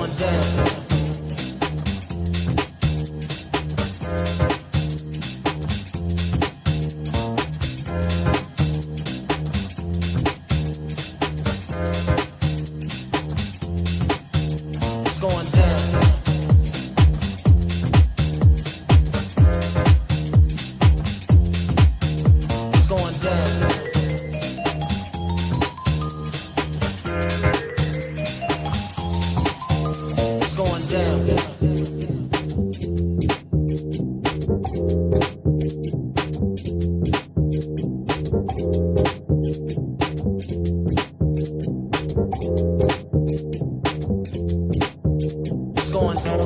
going down. It's going down. It's going down. It's going down. It's going down.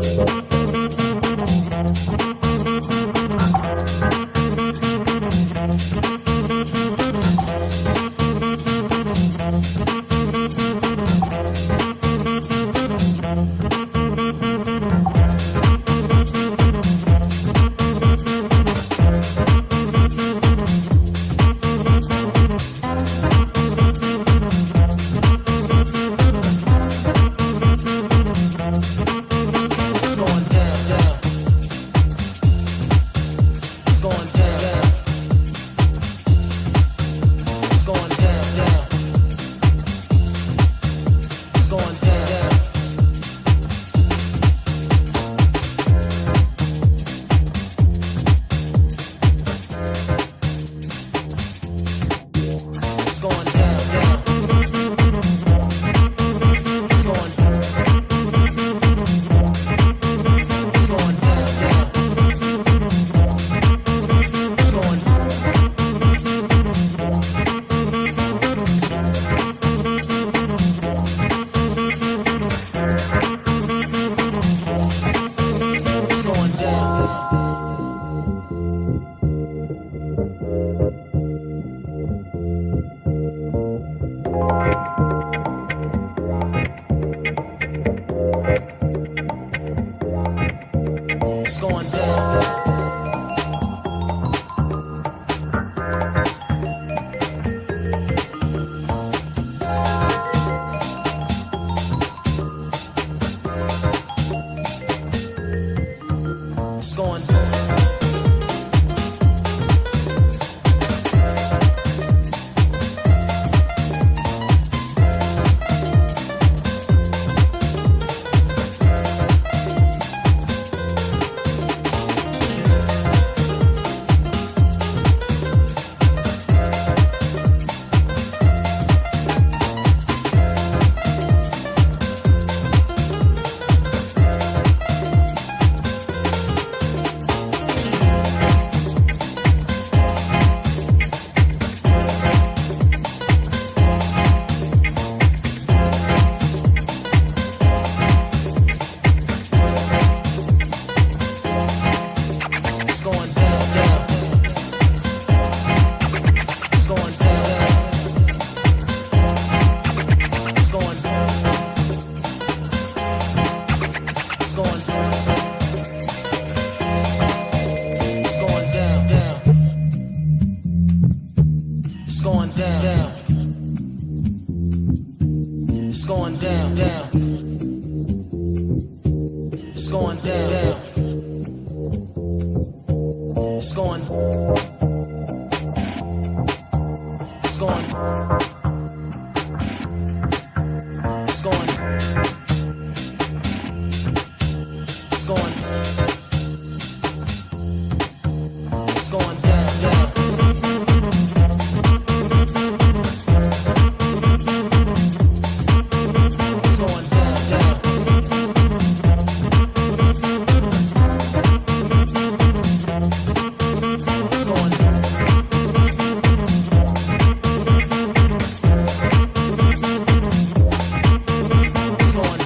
It's going down. It's going down. It's going down, down. It's going down, down. It's going down, down. It's going. It's going. It's going. It's going. It's going down, down. It's going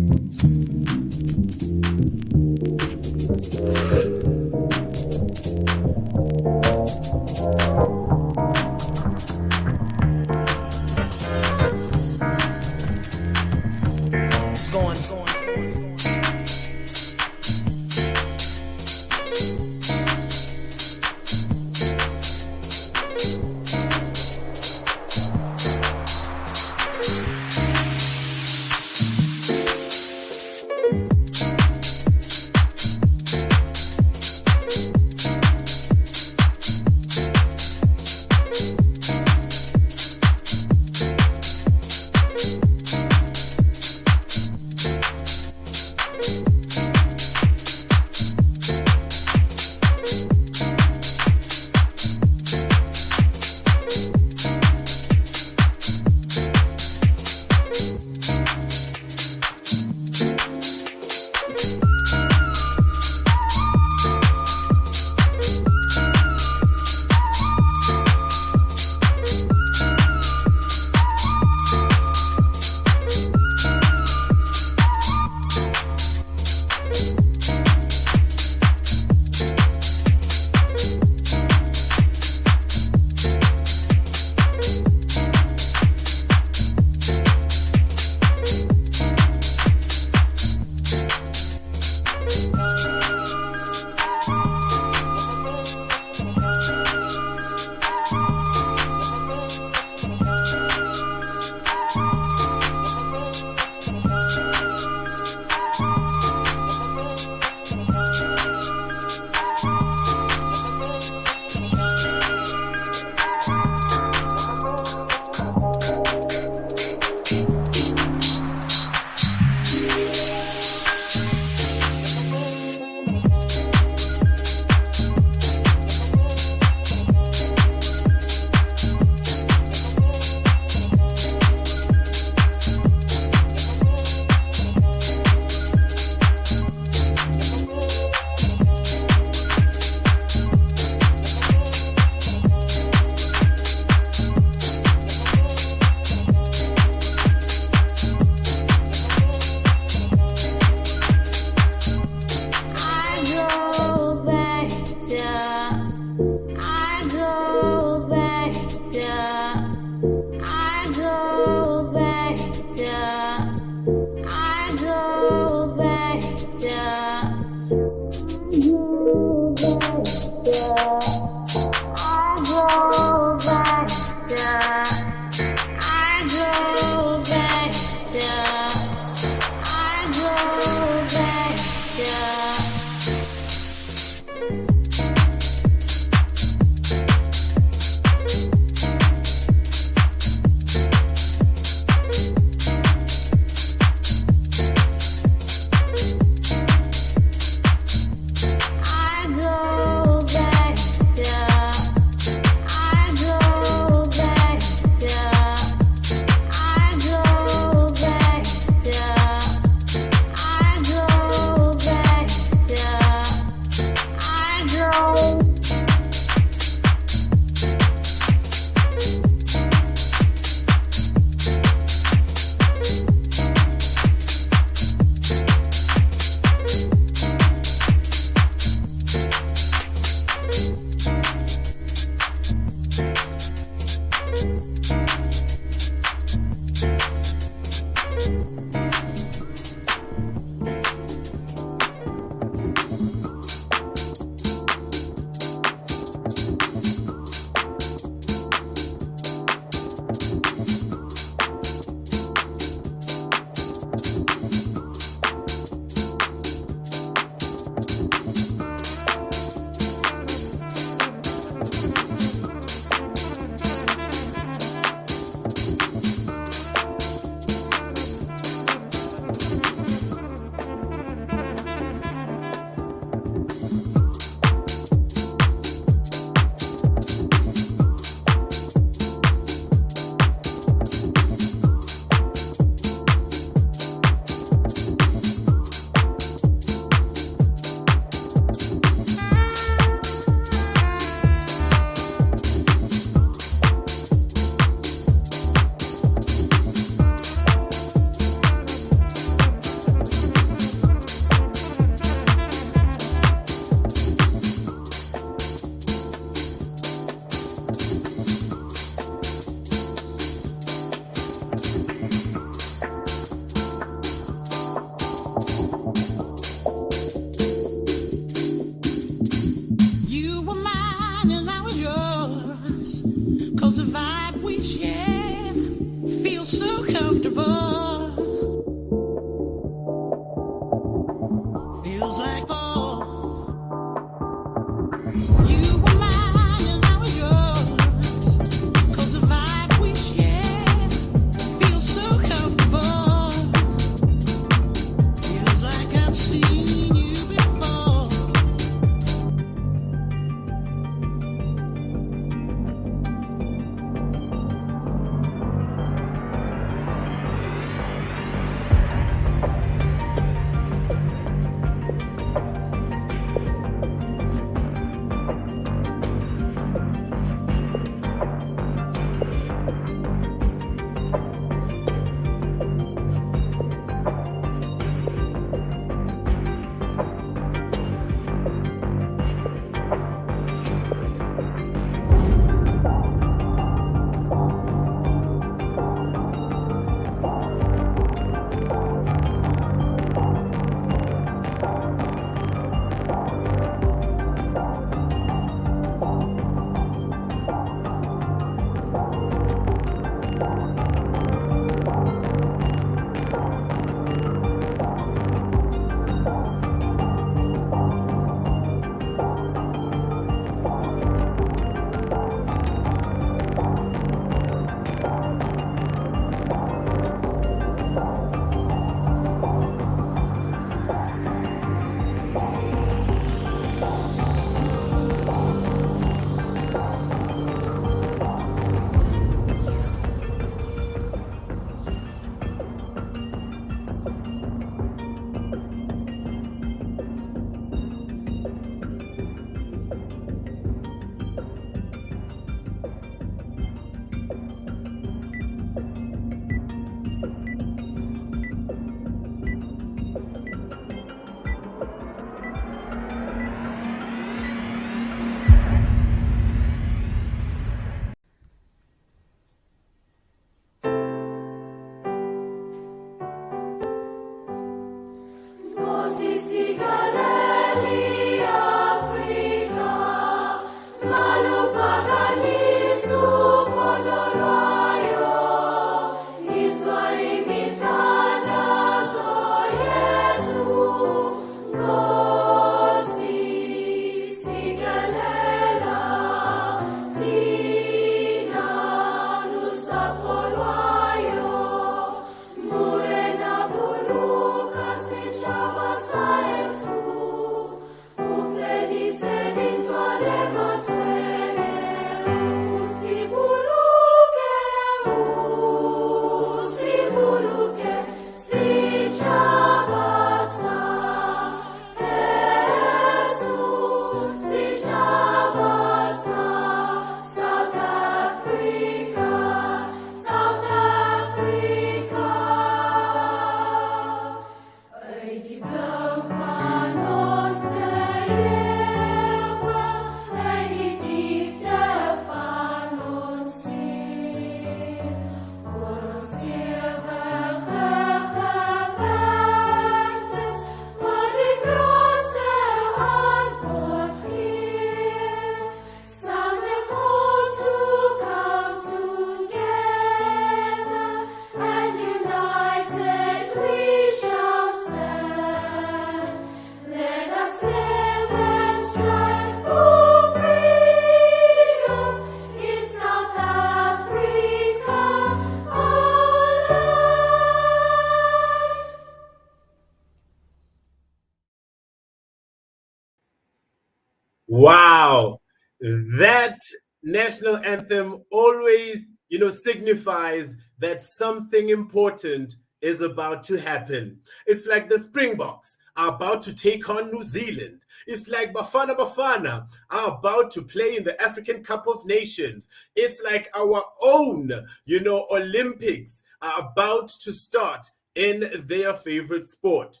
Wow, that national anthem always, signifies that something important is about to happen. It's like the Springboks are about to take on New Zealand. It's like Bafana Bafana are about to play in the African Cup of Nations. It's like our own, Olympics are about to start in their favorite sport.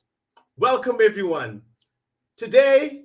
Welcome, everyone. Today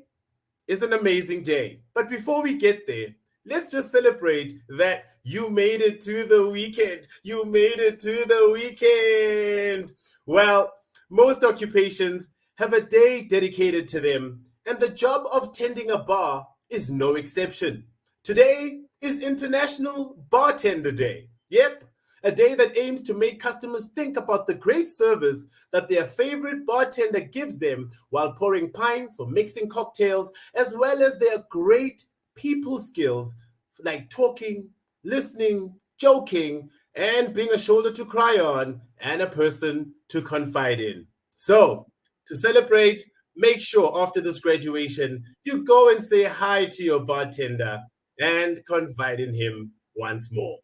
is an amazing day. But before we get there, let's just celebrate that you made it to the weekend. You made it to the weekend. Well, most occupations have a day dedicated to them, and the job of tending a bar is no exception. Today is International Bartender Day. Yep, a day that aims to make customers think about the great service that their favorite bartender gives them while pouring pints or mixing cocktails, as well as their great people skills like talking, listening, joking, and being a shoulder to cry on and a person to confide in. So, to celebrate, make sure after this graduation, you go and say hi to your bartender and confide in him once more.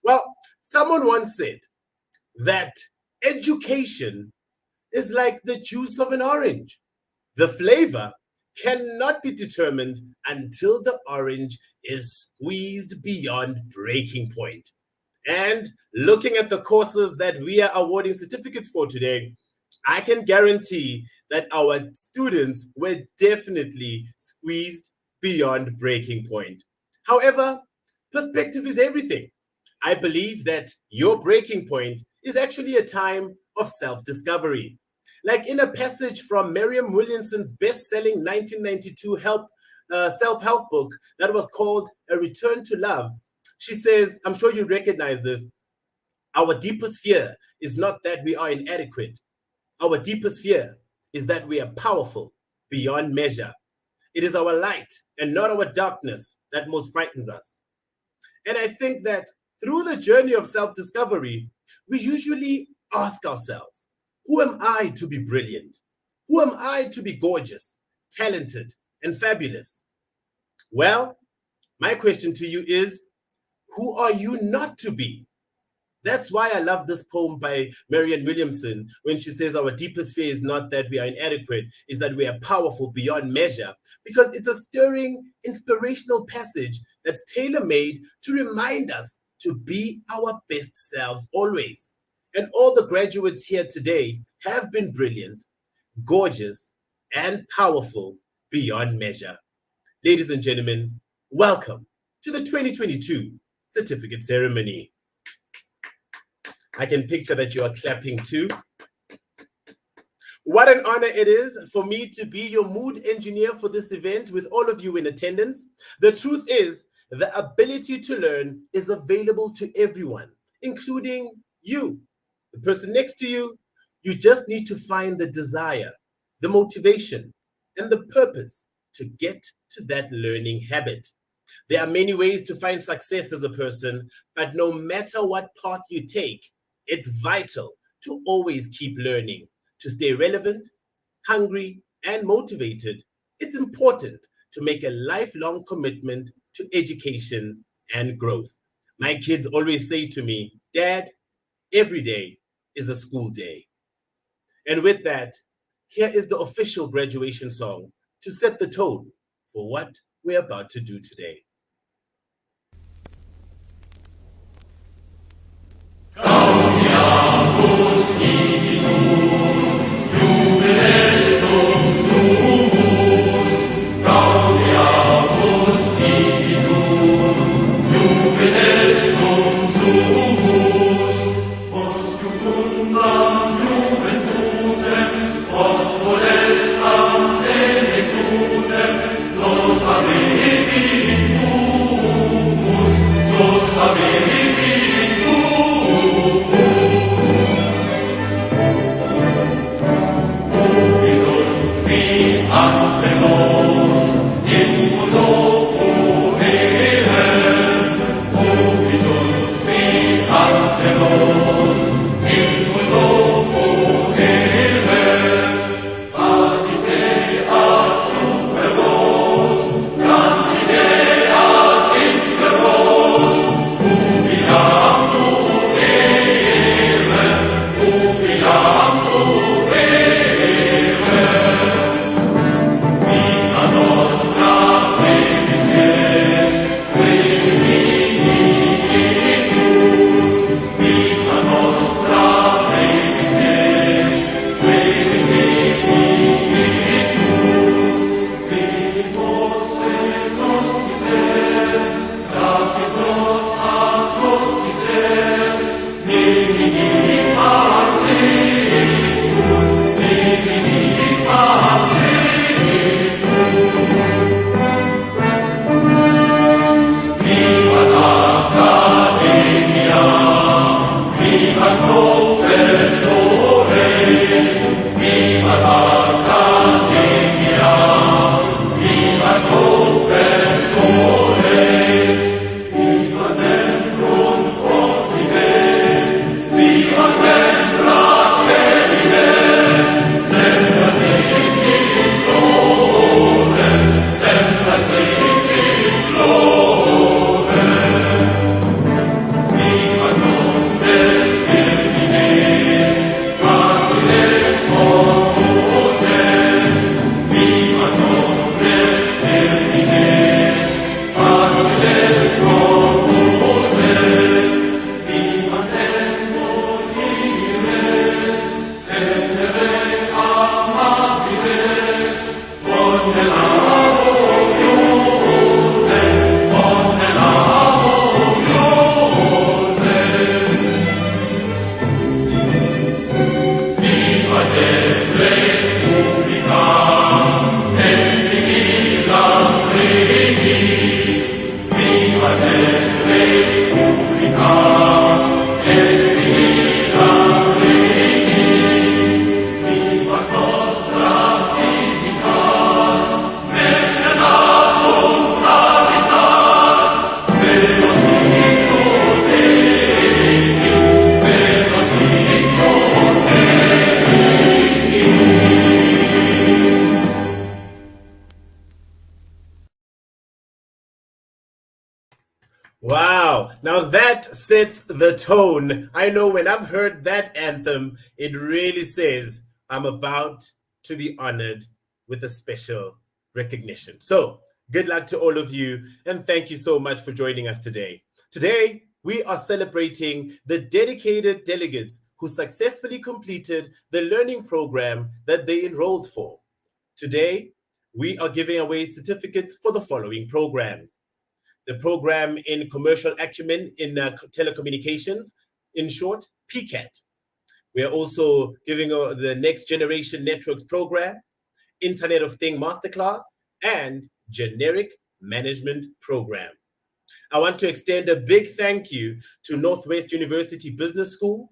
Well, someone once said that education is like the juice of an orange. The flavor cannot be determined until the orange is squeezed beyond breaking point. And looking at the courses that we are awarding certificates for today, I can guarantee that our students were definitely squeezed beyond breaking point. However, perspective is everything. I believe that your breaking point is actually a time of self-discovery. Like in a passage from Mariam Williamson's best-selling 1992 self-help book that was called A Return to Love, she says, I'm sure you recognize this, our deepest fear is not that we are inadequate. Our deepest fear is that we are powerful beyond measure. It is our light and not our darkness that most frightens us. And I think that through the journey of self-discovery, we usually ask ourselves, who am I to be brilliant? Who am I to be gorgeous, talented, and fabulous? Well, my question to you is, who are you not to be? That's why I love this poem by Marianne Williamson when she says our deepest fear is not that we are inadequate, is that we are powerful beyond measure, because it's a stirring, inspirational passage that's tailor-made to remind us to be our best selves always. And all the graduates here today have been brilliant, gorgeous, and powerful beyond measure. Ladies and gentlemen, welcome to the 2022 certificate ceremony. I can picture that you are clapping too. What an honor it is for me to be your mood engineer for this event with all of you in attendance. The truth is, the ability to learn is available to everyone, including you, the person next to you. You just need to find the desire, the motivation, and the purpose to get to that learning habit. There are many ways to find success as a person, but no matter what path you take, it's vital to always keep learning, to stay relevant, hungry, and motivated. It's important to make a lifelong commitment to education and growth. My kids always say to me, Dad, every day is a school day. And with that, here is the official graduation song to set the tone for what we're about to do today. Jubilees Wow. Now that sets the tone. I know when I've heard that anthem, it really says I'm about to be honored with a special recognition. So, good luck to all of you, and thank you so much for joining us today. Today, we are celebrating the dedicated delegates who successfully completed the learning program that they enrolled for. Today, we are giving away certificates for the following programs: the program in commercial acumen in telecommunications, in short, PCAT. We are also giving the next generation networks program, Internet of Thing Masterclass, and generic management program. I want to extend a big thank you to Northwest University Business School,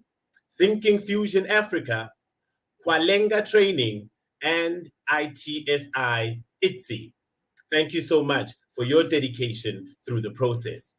Thinking Fusion Africa, Kwalenga Training, and ITSI ITSI. Thank you so much for your dedication through the process.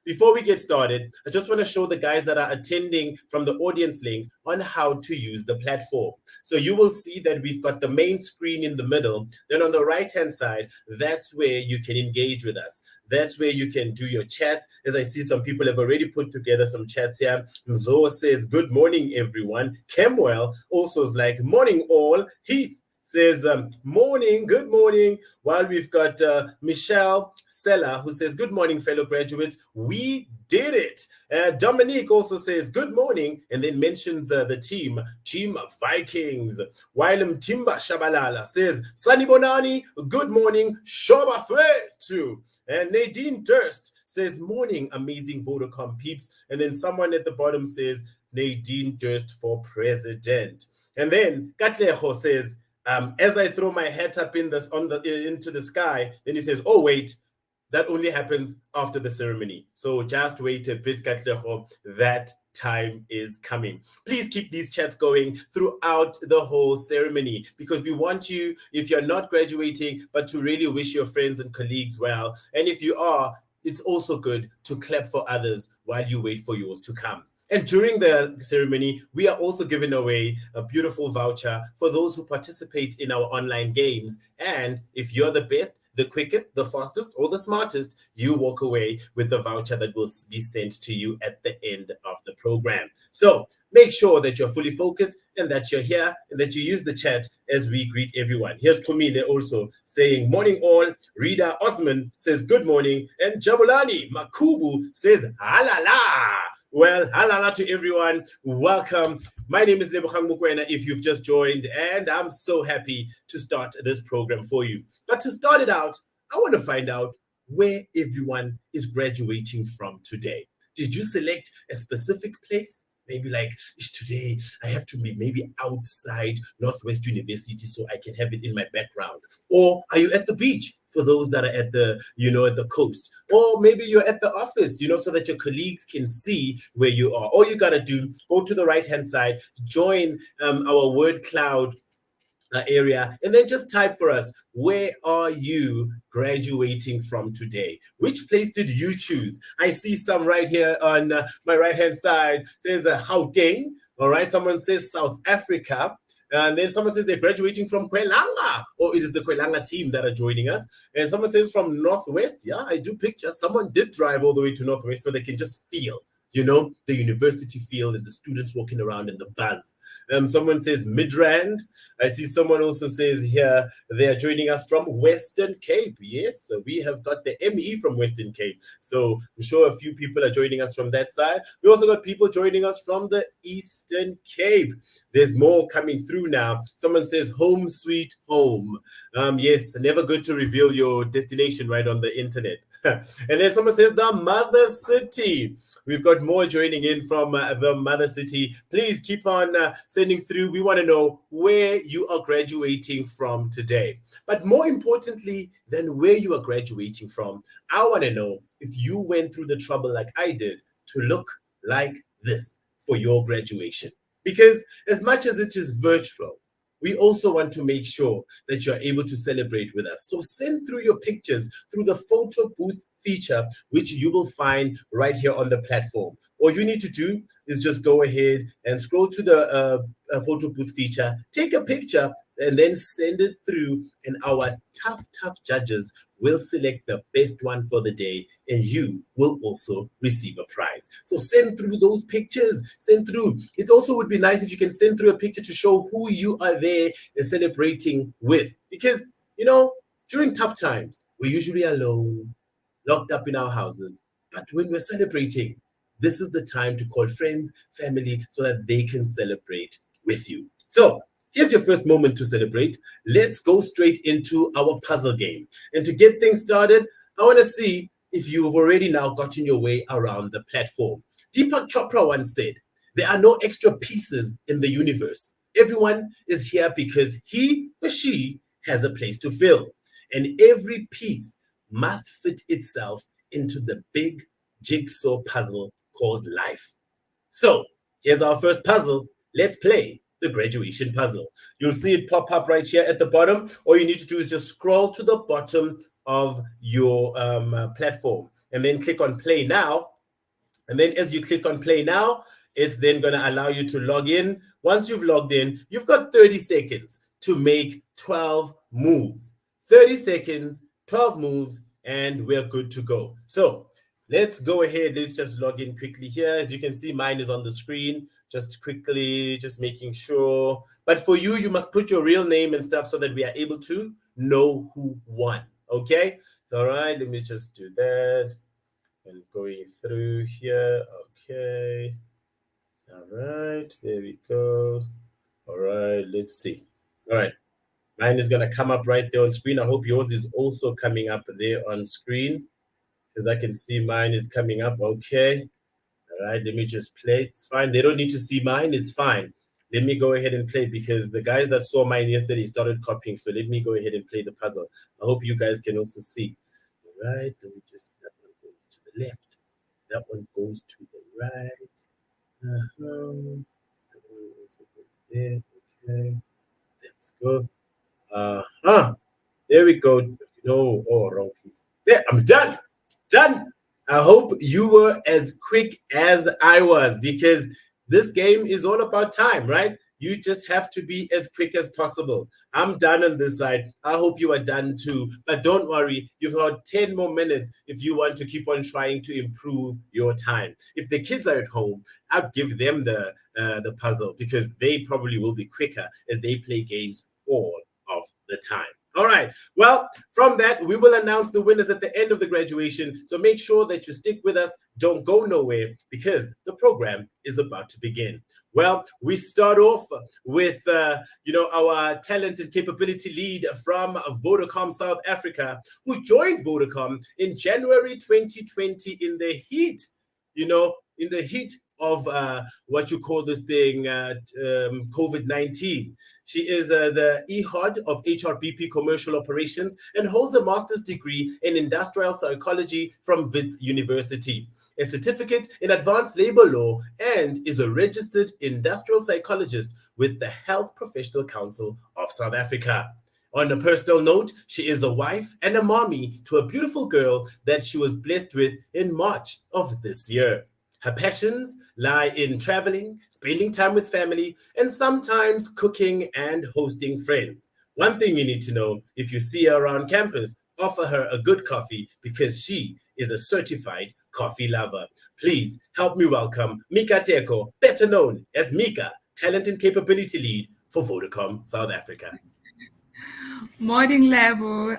Before we get started, I just want to show the guys that are attending from the audience link on how to use the platform. So you will see that we've got the main screen in the middle. Then on the right-hand side, that's where you can engage with us. That's where you can do your chat. As I see some people have already put together some chats here. Mzo says, good morning, everyone. Kemwell also is like, morning all. Heath says, morning, good morning. While we've got Michelle Sella, who says, good morning, fellow graduates. We did it. Dominique also says, good morning, and then mentions the team Vikings. Whilem Timba Shabalala says, Sunny Bonani, good morning, Shoba Fretu. And Nadine Durst says, morning, amazing Vodacom peeps. And then someone at the bottom says, Nadine Durst for president. And then Katleho says, as I throw my hat up into the sky, then he says, oh, wait, that only happens after the ceremony. So just wait a bit, Katleho. That time is coming. Please keep these chats going throughout the whole ceremony, because we want you, if you're not graduating, but to really wish your friends and colleagues well. And if you are, it's also good to clap for others while you wait for yours to come. And during the ceremony, we are also giving away a beautiful voucher for those who participate in our online games. And if you're the best, the quickest, the fastest, or the smartest, you walk away with the voucher that will be sent to you at the end of the program. So make sure that you're fully focused and that you're here and that you use the chat as we greet everyone. Here's Kumile also saying, morning all. Rida Osman says, good morning. And Jabulani Makubu says, halala. Well, halala to everyone. Welcome. My name is Lebogang Mokoena if you've just joined, and I'm so happy to start this program for you. But to start it out, I want to find out where everyone is graduating from today. Did you select a specific place? Maybe like, today I have to be maybe outside Northwest University so I can have it in my background. Or are you at the beach for those that are at the, at the coast? Or maybe you're at the office, so that your colleagues can see where you are. All you got to do, go to the right-hand side, join our word cloud area, and then just type for us, where are you graduating from today? Which place did you choose? I see some right here on my right hand side. Says Gauteng. All right, someone says South Africa. And then someone says they're graduating from Kwelanga, or it is the Kwelanga team that are joining us. And someone says from Northwest. Yeah, I do picture someone did drive all the way to Northwest so they can just feel, the university feel and the students walking around and the buzz. Someone says Midrand. I see someone also says here they are joining us from Western Cape. Yes, so we have got the ME from Western Cape. So I'm sure a few people are joining us from that side. We also got people joining us from the Eastern Cape. There's more coming through now. Someone says home sweet home. Yes, never good to reveal your destination right on the internet. And then someone says the mother city. We've got more joining in from the mother city. Please keep on sending through. We want to know where you are graduating from today. But more importantly than where you are graduating from, I want to know if you went through the trouble like I did to look like this for your graduation. Because as much as it is virtual, we also want to make sure that you're able to celebrate with us. So send through your pictures through the photo booth feature, which you will find right here on the platform. All you need to do is just go ahead and scroll to the photo booth feature, take a picture, and then send it through. And our tough judges will select the best one for the day, and you will also receive a prize. So send through those pictures, send through. It also would be nice if you can send through a picture to show who you are there celebrating with. Because, during tough times, we're usually alone, locked up in our houses. But when we're celebrating, this is the time to call friends, family, so that they can celebrate with you. So here's your first moment to celebrate. Let's go straight into our puzzle game. And to get things started, I want to see if you've already now gotten your way around the platform. Deepak Chopra once said, there are no extra pieces in the universe. Everyone is here because he or she has a place to fill. And every piece must fit itself into the big jigsaw puzzle called life. So here's our first puzzle. Let's play the graduation puzzle. You'll see it pop up right here at the bottom. All you need to do is just scroll to the bottom of your platform and then click on play now. And then as you click on play now, it's then going to allow you to log in. Once you've logged in, you've got 30 seconds to make 12 moves. 30 seconds, 12 moves, and we're good to go. So let's go ahead. Let's just log in quickly here. As you can see, mine is on the screen. Just quickly, just making sure. But for you, you must put your real name and stuff so that we are able to know who won. Okay? All right, let me just do that. And going through here. Okay. All right, there we go. All right, let's see. All right. Mine is going to come up right there on screen. I hope yours is also coming up there on screen because I can see mine is coming up. Okay. All right. Let me just play. It's fine. They don't need to see mine. It's fine. Let me go ahead and play because the guys that saw mine yesterday started copying. So let me go ahead and play the puzzle. I hope you guys can also see. All right. Let me just, that one goes to the left. That one goes to the right. That one also goes there. Okay. Let's go. There we go. No, wrong piece. There, I'm done. Done. I hope you were as quick as I was because this game is all about time, right? You just have to be as quick as possible. I'm done on this side. I hope you are done too. But don't worry, you've got 10 more minutes if you want to keep on trying to improve your time. If the kids are at home, I'd give them the puzzle because they probably will be quicker as they play games all of the time. All right. Well, from that, we will announce the winners at the end of the graduation. So make sure that you stick with us. Don't go nowhere because the program is about to begin. Well, we start off with, our talent and capability lead from Vodacom South Africa, who joined Vodacom in January 2020 in the heat of what you call this thing, COVID-19. She is the EHOD of HRBP Commercial Operations and holds a master's degree in industrial psychology from Wits University, a certificate in advanced labor law, and is a registered industrial psychologist with the Health Professional Council of South Africa. On a personal note, she is a wife and a mommy to a beautiful girl that she was blessed with in March of this year. Her passions lie in traveling, spending time with family, and sometimes cooking and hosting friends. One thing you need to know, if you see her around campus, offer her a good coffee because she is a certified coffee lover. Please help me welcome Mika Teko, better known as Mika, Talent and Capability Lead for Vodacom South Africa. Morning, Lebo.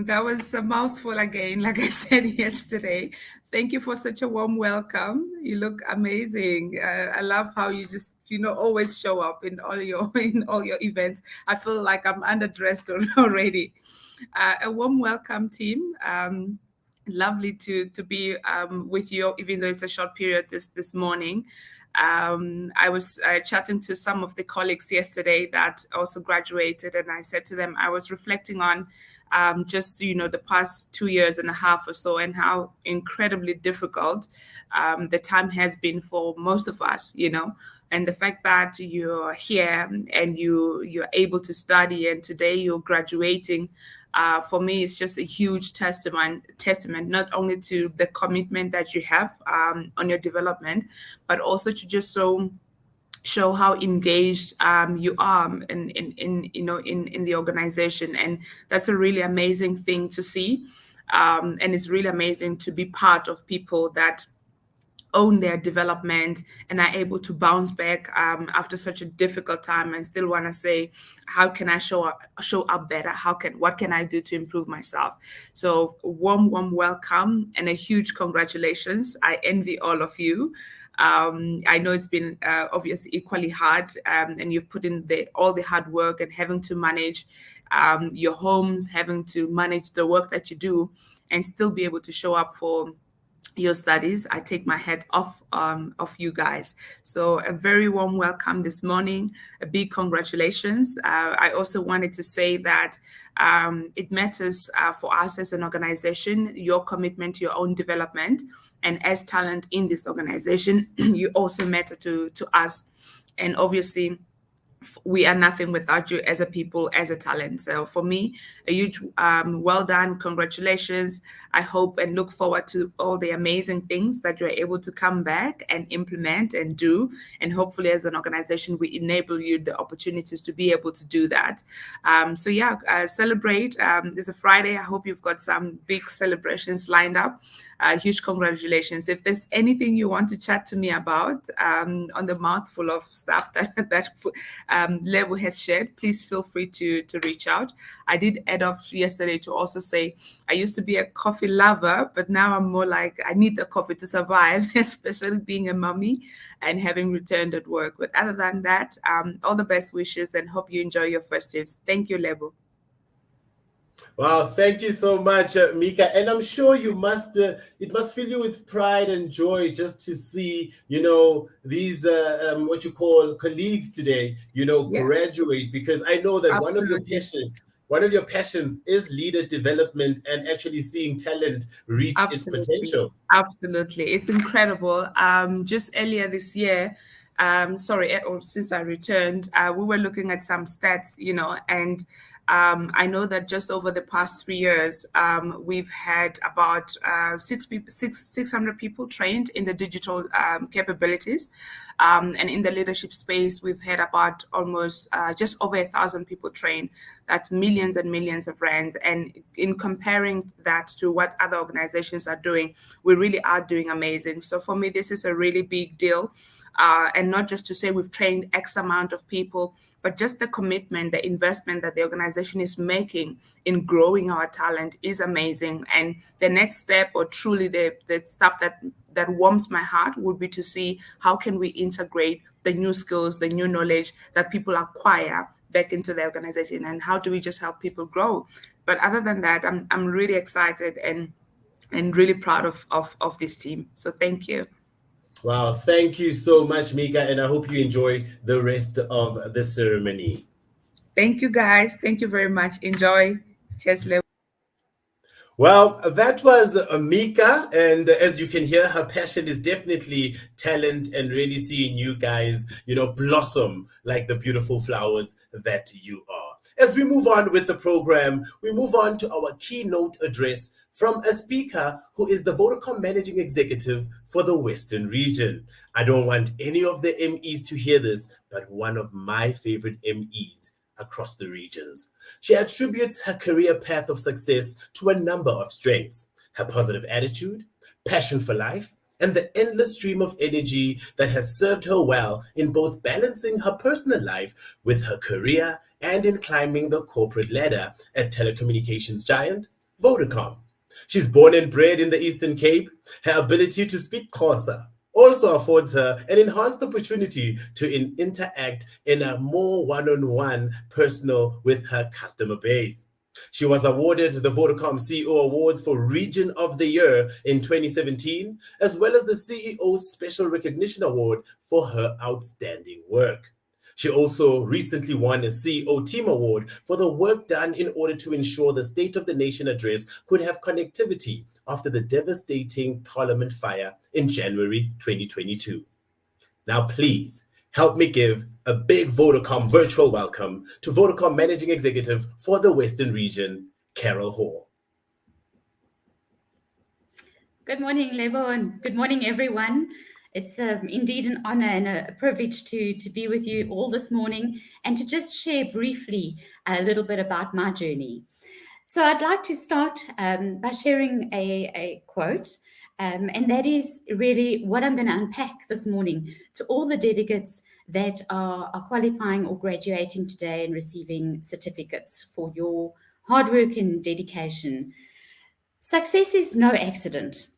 That was a mouthful again, like I said yesterday. Thank you for such a warm welcome. You look amazing. I love how you just, always show up in all your events. I feel like I'm underdressed already. A warm welcome, team. Lovely to be with you, even though it's a short period this morning. I was chatting to some of the colleagues yesterday that also graduated, and I said to them, I was reflecting on just, the past 2.5 years or so and how incredibly difficult the time has been for most of us, And the fact that you're here and you're able to study, and today you're graduating, for me, it's just a huge testament not only to the commitment that you have on your development, but also to just show how engaged you are in the organization. And that's a really amazing thing to see. And it's really amazing to be part of people that own their development and are able to bounce back after such a difficult time, and still want to say, how can I show up better? What can I do to improve myself? So warm welcome and a huge congratulations. I envy all of you. I know it's been obviously equally hard, and you've put in all the hard work, and having to manage your homes, having to manage the work that you do, and still be able to show up for your studies. I take my hat off of you guys. So a very warm welcome this morning. A big congratulations. I also wanted to say that it matters for us as an organization, your commitment to your own development, and as talent in this organization, you also matter to us. And obviously, we are nothing without you as a people, as a talent. So for me, a huge well done, congratulations. I hope and look forward to all the amazing things that you're able to come back and implement and do. And hopefully as an organization, we enable you the opportunities to be able to do that. So yeah, celebrate. It's a Friday. I hope you've got some big celebrations lined up. Huge congratulations. If there's anything you want to chat to me about on the mouthful of stuff that Lebo has shared, please feel free to reach out. I did add off yesterday to also say I used to be a coffee lover, but now I'm more like I need the coffee to survive, especially being a mommy and having returned at work. But other than that, all the best wishes and hope you enjoy your festives. Thank you, Lebo. Wow, thank you so much, Mika. And I'm sure it must fill you with pride and joy just to see, these, what you call colleagues today, Yeah, graduate, because I know that absolutely. one of your passions is leader development and actually seeing talent reach its Absolutely. potential. Absolutely. It's incredible. Just earlier this year, or since I returned, we were looking at some stats, and I know that just over the past 3 years, we've had about 600 people trained in the digital capabilities. And in the leadership space, we've had about almost just over 1,000 people trained. That's millions and millions of rands. And in comparing that to what other organizations are doing, we really are doing amazing. So for me, this is a really big deal. And not just to say we've trained X amount of people, but just the commitment, the investment that the organization is making in growing our talent is amazing. And the next step, or truly the stuff that warms my heart, would be to see how can we integrate the new skills, the new knowledge that people acquire back into the organization, and how do we just help people grow. But other than that, I'm really excited and really proud of this team. So thank you. Wow, thank you so much, Mika, and I hope you enjoy the rest of the ceremony. Thank you, guys. Thank you very much. Enjoy. Cheers, Lebo. Well, that was Mika, and as you can hear, her passion is definitely talent and really seeing you guys, blossom like the beautiful flowers that you are. As we move on with the program, we move on to our keynote address from a speaker who is the Vodacom Managing Executive for the Western region. I don't want any of the MEs to hear this, but one of my favorite MEs across the regions. She attributes her career path of success to a number of strengths: her positive attitude, passion for life, and the endless stream of energy that has served her well in both balancing her personal life with her career and in climbing the corporate ladder at telecommunications giant Vodacom. She's born and bred in the Eastern Cape. Her ability to speak Xhosa also affords her an enhanced opportunity to interact in a more one-on-one personal with her customer base. She was awarded the Vodacom CEO Awards for Region of the Year in 2017, as well as the CEO Special Recognition Award for her outstanding work. She also recently won a CEO Team Award for the work done in order to ensure the State of the Nation address could have connectivity after the devastating Parliament fire in January 2022. Now, please Help me give a big Vodacom virtual welcome to Vodacom Managing Executive for the Western Region, Carol Hall. Good morning, Lebo, and good morning, everyone. It's indeed an honor and a privilege to be with you all this morning and to just share briefly a little bit about my journey. So I'd like to start by sharing a quote, and that is really what I'm going to unpack this morning to all the delegates that are qualifying or graduating today and receiving certificates for your hard work and dedication. Success is no accident.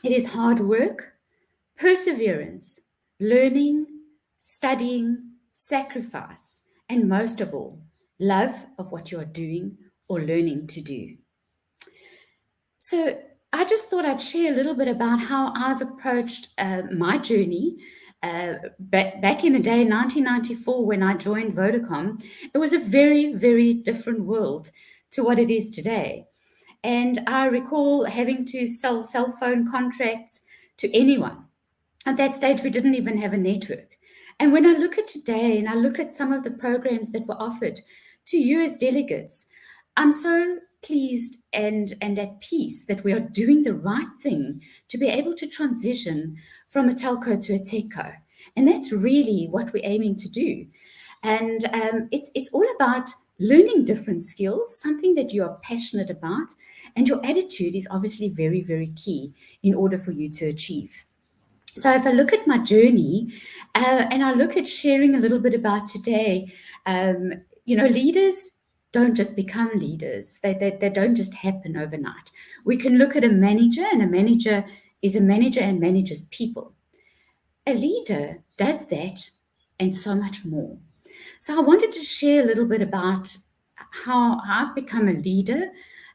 It is hard work, perseverance, learning, studying, sacrifice, and most of all, love of what you are doing or learning to do. So I just thought I'd share a little bit about how I've approached my journey. Back in the day, 1994, when I joined Vodacom, it was a very, very different world to what it is today. And I recall having to sell cell phone contracts to anyone. At that stage, we didn't even have a network. And when I look at today and I look at some of the programs that were offered to you as delegates, I'm so pleased and at peace that we are doing the right thing to be able to transition from a telco to a techco. And that's really what we're aiming to do. And it's all about learning different skills, something that you are passionate about, and your attitude is obviously very, very key in order for you to achieve. So if I look at my journey and I look at sharing a little bit about today, leaders don't just become leaders. They don't just happen overnight. We can look at a manager, and a manager is a manager and manages people. A leader does that and so much more. So I wanted to share a little bit about how I've become a leader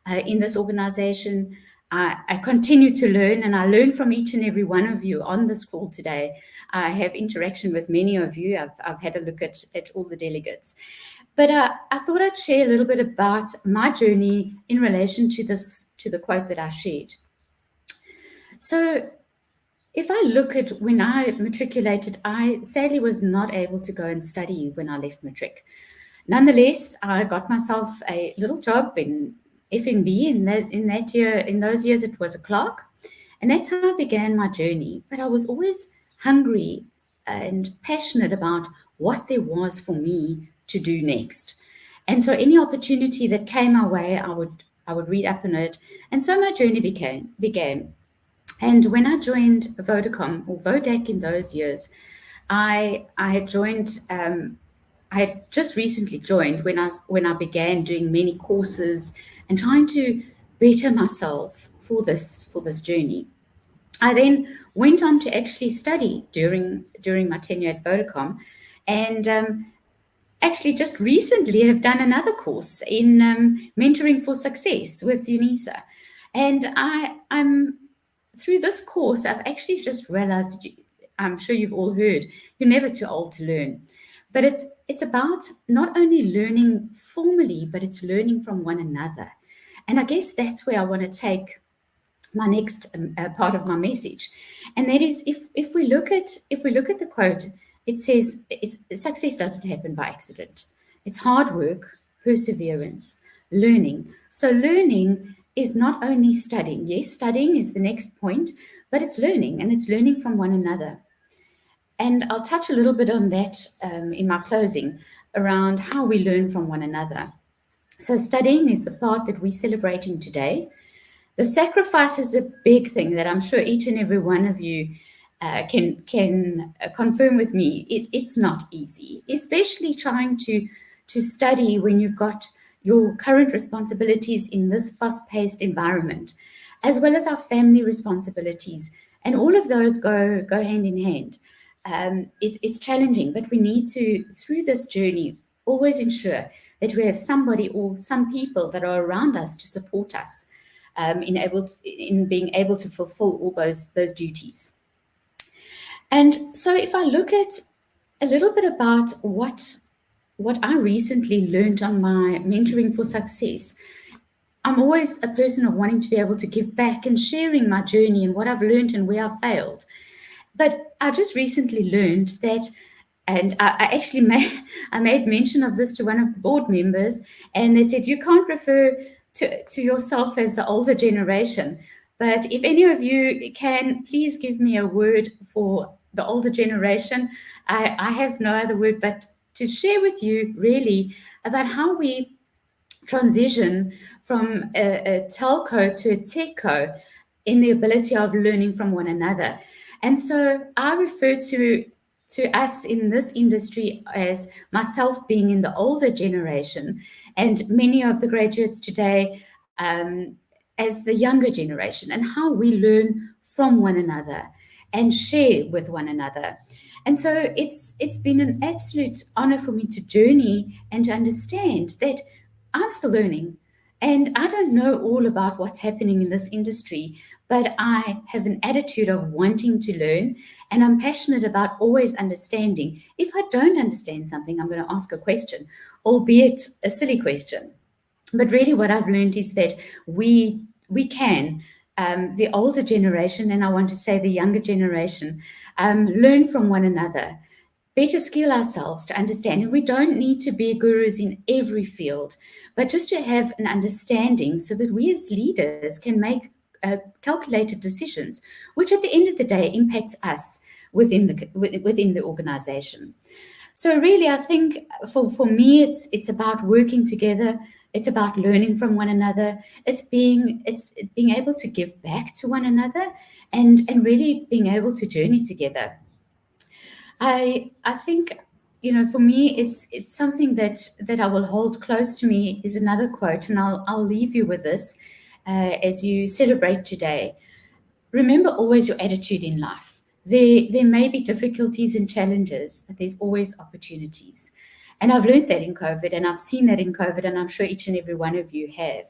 in this organization. I continue to learn, and I learn from each and every one of you on this call today. I have interaction with many of you. I've had a look at all the delegates. But I thought I'd share a little bit about my journey in relation to the quote that I shared. So if I look at when I matriculated, I sadly was not able to go and study when I left matric. Nonetheless, I got myself a little job in FNB. In those years, it was a clerk. And that's how I began my journey. But I was always hungry and passionate about what there was for me to do next. And so any opportunity that came my way, I would read up on it. And so my journey began. And when I joined Vodacom, or Vodac in those years, I had joined. I had just recently joined when I began doing many courses and trying to better myself for this journey. I then went on to actually study during my tenure at Vodacom, and actually just recently have done another course in mentoring for success with UNISA, and I'm. Through this course, I've actually just realized, I'm sure you've all heard, you're never too old to learn. But it's about not only learning formally, but it's learning from one another. And I guess that's where I want to take my next part of my message. And that is, if we look at the quote, it says success doesn't happen by accident. It's hard work, perseverance, learning. So learning is not only studying. Yes, studying is the next point, but it's learning, and it's learning from one another. And I'll touch a little bit on that in my closing around how we learn from one another. So studying is the part that we're celebrating today. The sacrifice is a big thing that I'm sure each and every one of you can confirm with me. It's not easy, especially trying to study when you've got your current responsibilities in this fast-paced environment, as well as our family responsibilities. And all of those go hand in hand. It's challenging, but we need to, through this journey, always ensure that we have somebody or some people that are around us to support us in being able to fulfill all those duties. And so if I look at a little bit about what I recently learned on my Mentoring for Success, I'm always a person of wanting to be able to give back and sharing my journey and what I've learned and where I've failed. But I just recently learned that And I actually I made mention of this to one of the board members, and they said, you can't refer to yourself as the older generation. But if any of you can, please give me a word for the older generation. I have no other word but to share with you really about how we transition from a telco to a techco in the ability of learning from one another. And so I refer to us in this industry as myself being in the older generation, and many of the graduates today as the younger generation, and how we learn from one another and share with one another. And so it's been an absolute honor for me to journey and to understand that I'm still learning. And I don't know all about what's happening in this industry, but I have an attitude of wanting to learn, and I'm passionate about always understanding. If I don't understand something, I'm going to ask a question, albeit a silly question. But really what I've learned is that we can, the older generation, and I want to say the younger generation, learn from one another, better skill ourselves to understand. And we don't need to be gurus in every field, but just to have an understanding so that we as leaders can make calculated decisions, which at the end of the day impacts us within the organization. So really, I think for me, it's about working together. It's about learning from one another. It's being able to give back to one another, and really being able to journey together. I think, for me, it's something that I will hold close to me is another quote, and I'll leave you with this as you celebrate today. Remember always your attitude in life. There may be difficulties and challenges, but there's always opportunities. And I've learned that in COVID, and I've seen that in COVID, and I'm sure each and every one of you have.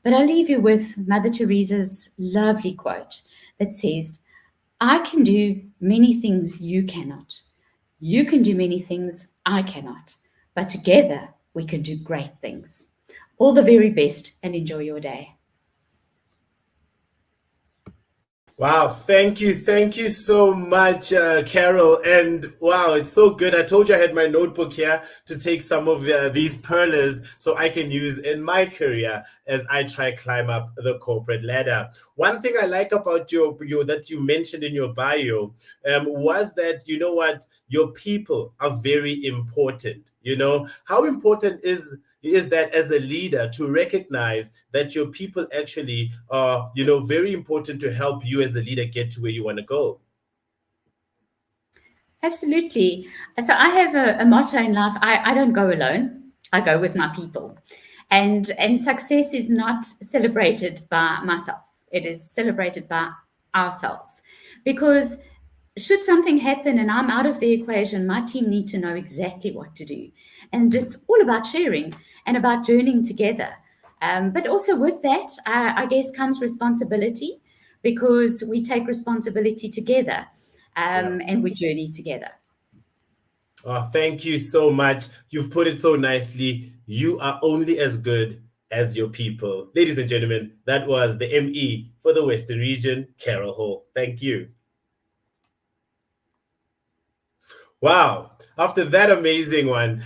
But I'll leave you with Mother Teresa's lovely quote that says, I can do many things you cannot. You can do many things I cannot. But together we can do great things. All the very best, and enjoy your day. Wow, thank you so much, Carol. And wow, it's so good. I told you I had my notebook here to take some of these pearls so I can use in my career as I try climb up the corporate ladder. One thing I like about your that you mentioned in your bio was that, you know what, your people are very important. How important is that as a leader to recognize that your people actually are, very important to help you as a leader get to where you want to go? Absolutely. So I have a motto in life. I don't go alone. I go with my people. And success is not celebrated by myself. It is celebrated by ourselves. Because should something happen and I'm out of the equation, my team need to know exactly what to do. And it's all about sharing and about journeying together. But also with that, I guess, comes responsibility, because we take responsibility together and we journey together. Oh, thank you so much. You've put it so nicely. You are only as good as your people. Ladies and gentlemen, that was the ME for the Western region, Carol Hall. Thank you. Wow. After that amazing one,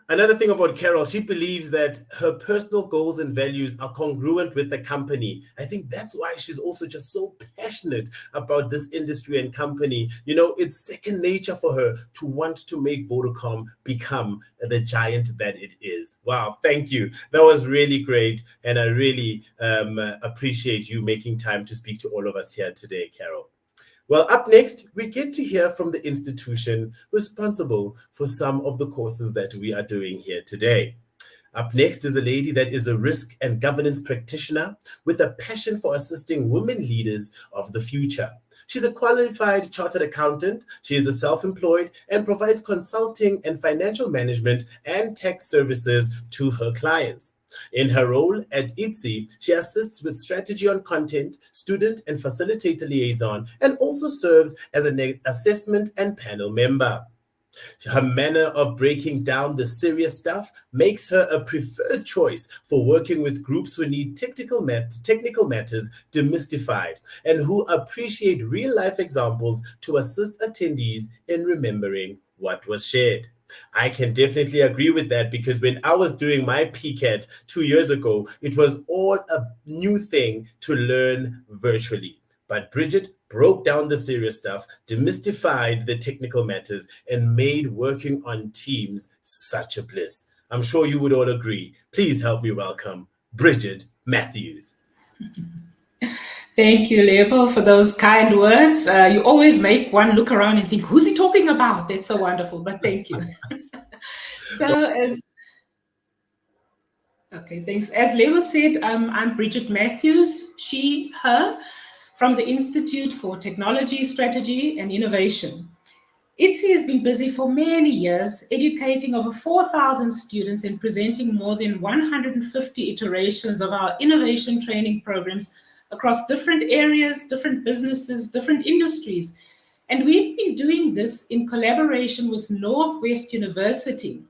another thing about Carol, she believes that her personal goals and values are congruent with the company. I think that's why she's also just so passionate about this industry and company. It's second nature for her to want to make Vodacom become the giant that it is. Wow, thank you. That was really great. And I really appreciate you making time to speak to all of us here today, Carol. Well, up next, we get to hear from the institution responsible for some of the courses that we are doing here today. Up next is a lady that is a risk and governance practitioner with a passion for assisting women leaders of the future. She's a qualified chartered accountant. She is a self-employed and provides consulting and financial management and tax services to her clients. In her role at ITSI, she assists with strategy on content, student and facilitator liaison, and also serves as an assessment and panel member. Her manner of breaking down the serious stuff makes her a preferred choice for working with groups who need technical matters demystified and who appreciate real-life examples to assist attendees in remembering what was shared. I can definitely agree with that, because when I was doing my PCAT 2 years ago, it was all a new thing to learn virtually. But Bridget broke down the serious stuff, demystified the technical matters, and made working on Teams such a bliss. I'm sure you would all agree. Please help me welcome Bridget Matthews. Thank you, Lebo, for those kind words. You always make one look around and think, who's he talking about? That's so wonderful, but thank you. Okay, thanks. As Lebo said, I'm Bridget Matthews, she, her, from the Institute for Technology, Strategy and Innovation. ITSI has been busy for many years, educating over 4,000 students and presenting more than 150 iterations of our innovation training programs across different areas, different businesses, different industries. And we've been doing this in collaboration with Northwest University.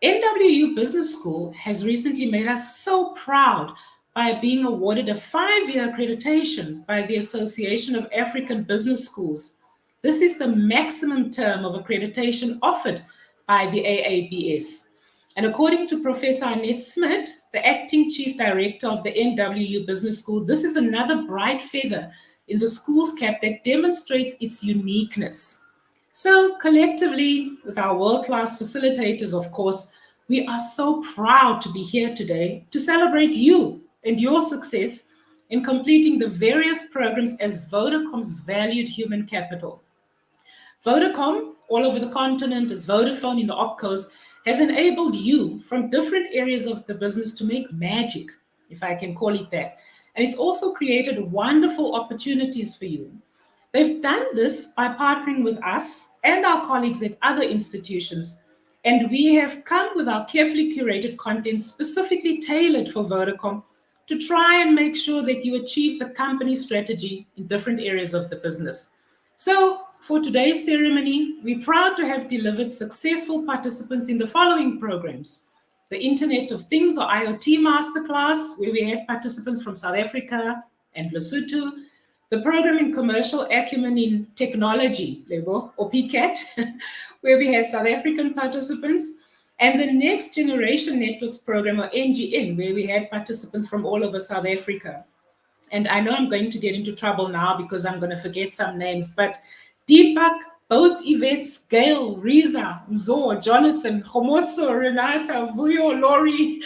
NWU Business School has recently made us so proud by being awarded a 5-year accreditation by the Association of African Business Schools. This is the maximum term of accreditation offered by the AABS. And according to Professor Annette Smit, the acting chief director of the NWU Business School, this is another bright feather in the school's cap that demonstrates its uniqueness. So collectively, with our world-class facilitators, of course, we are so proud to be here today to celebrate you and your success in completing the various programs as Vodacom's valued human capital. Vodacom, all over the continent, as Vodafone in the OpCos, has enabled you from different areas of the business to make magic, if I can call it that. And it's also created wonderful opportunities for you. They've done this by partnering with us and our colleagues at other institutions. And we have come with our carefully curated content specifically tailored for Vodacom to try and make sure that you achieve the company strategy in different areas of the business. So for today's ceremony, we're proud to have delivered successful participants in the following programs. The Internet of Things, or IoT Masterclass, where we had participants from South Africa and Lesotho. The program in Commercial Acumen in Technology, Lebo, or PCAT, where we had South African participants. And the Next Generation Networks program, or NGN, where we had participants from all over South Africa. And I know I'm going to get into trouble now because I'm going to forget some names, but Deepak, both Yvette's, Gail, Riza, Mzo, Jonathan, Khomotso, Renata, Vuyo, Lori,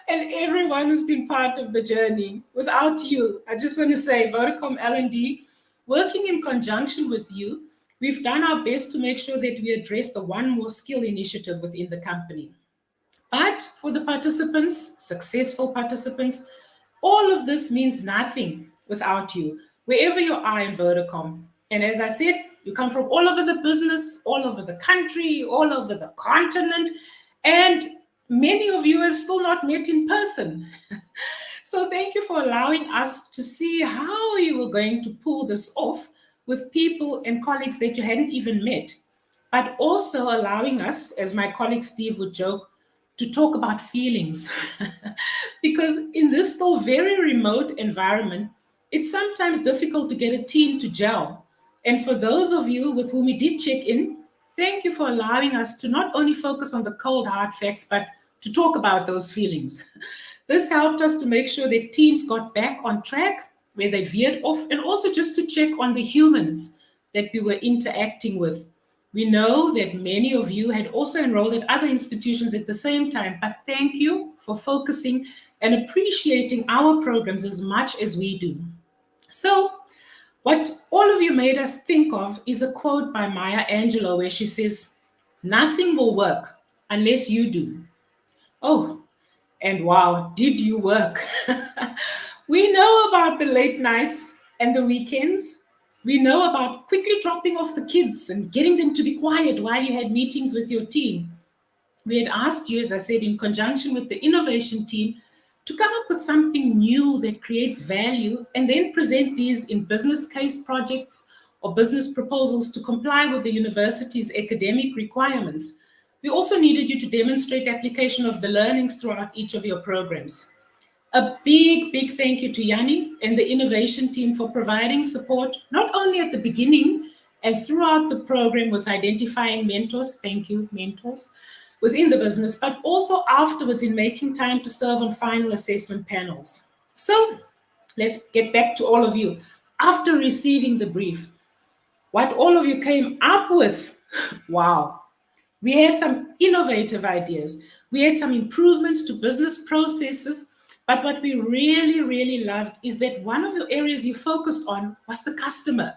and everyone who's been part of the journey. Without you, I just want to say, Vodacom L&D, working in conjunction with you, we've done our best to make sure that we address the One More Skill initiative within the company. But for the participants, successful participants, all of this means nothing without you, wherever you are in Vodacom. And as I said, you come from all over the business, all over the country, all over the continent, and many of you have still not met in person. So thank you for allowing us to see how you were going to pull this off with people and colleagues that you hadn't even met, but also allowing us, as my colleague Steve would joke, to talk about feelings. Because in this still very remote environment, it's sometimes difficult to get a team to gel. And for those of you with whom we did check in, thank you for allowing us to not only focus on the cold hard facts, but to talk about those feelings. This helped us to make sure that teams got back on track where they veered off, and also just to check on the humans that we were interacting with. We know that many of you had also enrolled at other institutions at the same time, but thank you for focusing and appreciating our programs as much as we do. So what all of you made us think of is a quote by Maya Angelou where she says, "Nothing will work unless you do." Oh, and wow, did you work? We know about the late nights and the weekends. We know about quickly dropping off the kids and getting them to be quiet while you had meetings with your team. We had asked you, as I said, in conjunction with the innovation team, to come up with something new that creates value and then present these in business case projects or business proposals to comply with the university's academic requirements. We also needed you to demonstrate application of the learnings throughout each of your programs. A big, big thank you to Yanni and the innovation team for providing support, not only at the beginning And throughout the program with identifying mentors, thank you, mentors, within the business, but also afterwards in making time to serve on final assessment panels. So let's get back to all of you. After receiving the brief, what all of you came up with, wow. We had some innovative ideas. We had some improvements to business processes. But what we really, really loved is that one of the areas you focused on was the customer,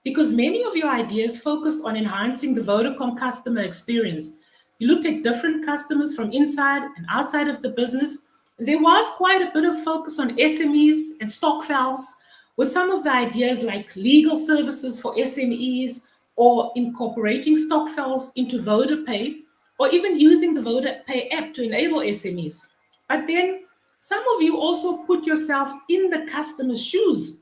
because many of your ideas focused on enhancing the Vodacom customer experience. You looked at different customers from inside and outside of the business. There was quite a bit of focus on SMEs and stokvels, with some of the ideas like legal services for SMEs, or incorporating stokvels into VodaPay, or even using the VodaPay app to enable SMEs. But then some of you also put yourself in the customer's shoes.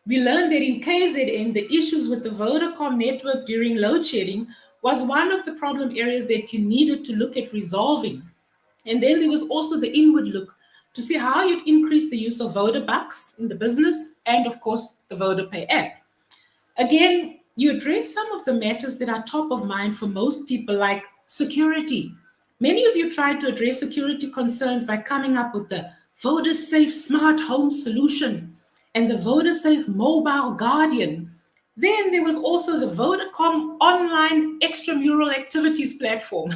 We learned that in KZN, the issues with the Vodacom network during load shedding was one of the problem areas that you needed to look at resolving. And then there was also the inward look to see how you'd increase the use of VodaBucks in the business and, of course, the VodaPay app. Again, you address some of the matters that are top of mind for most people, like security. Many of you tried to address security concerns by coming up with the VodaSafe Smart Home Solution and the VodaSafe Mobile Guardian. Then there was also the Vodacom Online Extramural Activities platform.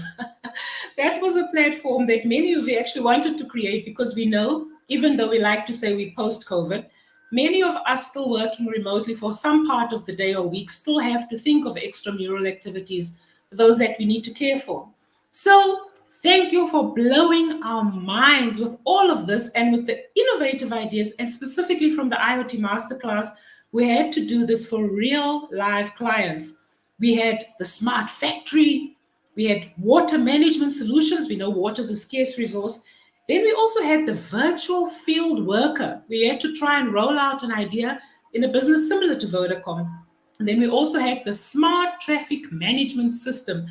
That was a platform that many of you actually wanted to create, because we know, even though we like to say we post-COVID, many of us still working remotely for some part of the day or week still have to think of extramural activities for those that we need to care for. So thank you for blowing our minds with all of this and with the innovative ideas, and specifically from the IoT Masterclass, we had to do this for real live clients. We had the smart factory, we had water management solutions. We know water is a scarce resource. Then we also had the virtual field worker. We had to try and roll out an idea in a business similar to Vodacom. And then we also had the smart traffic management system.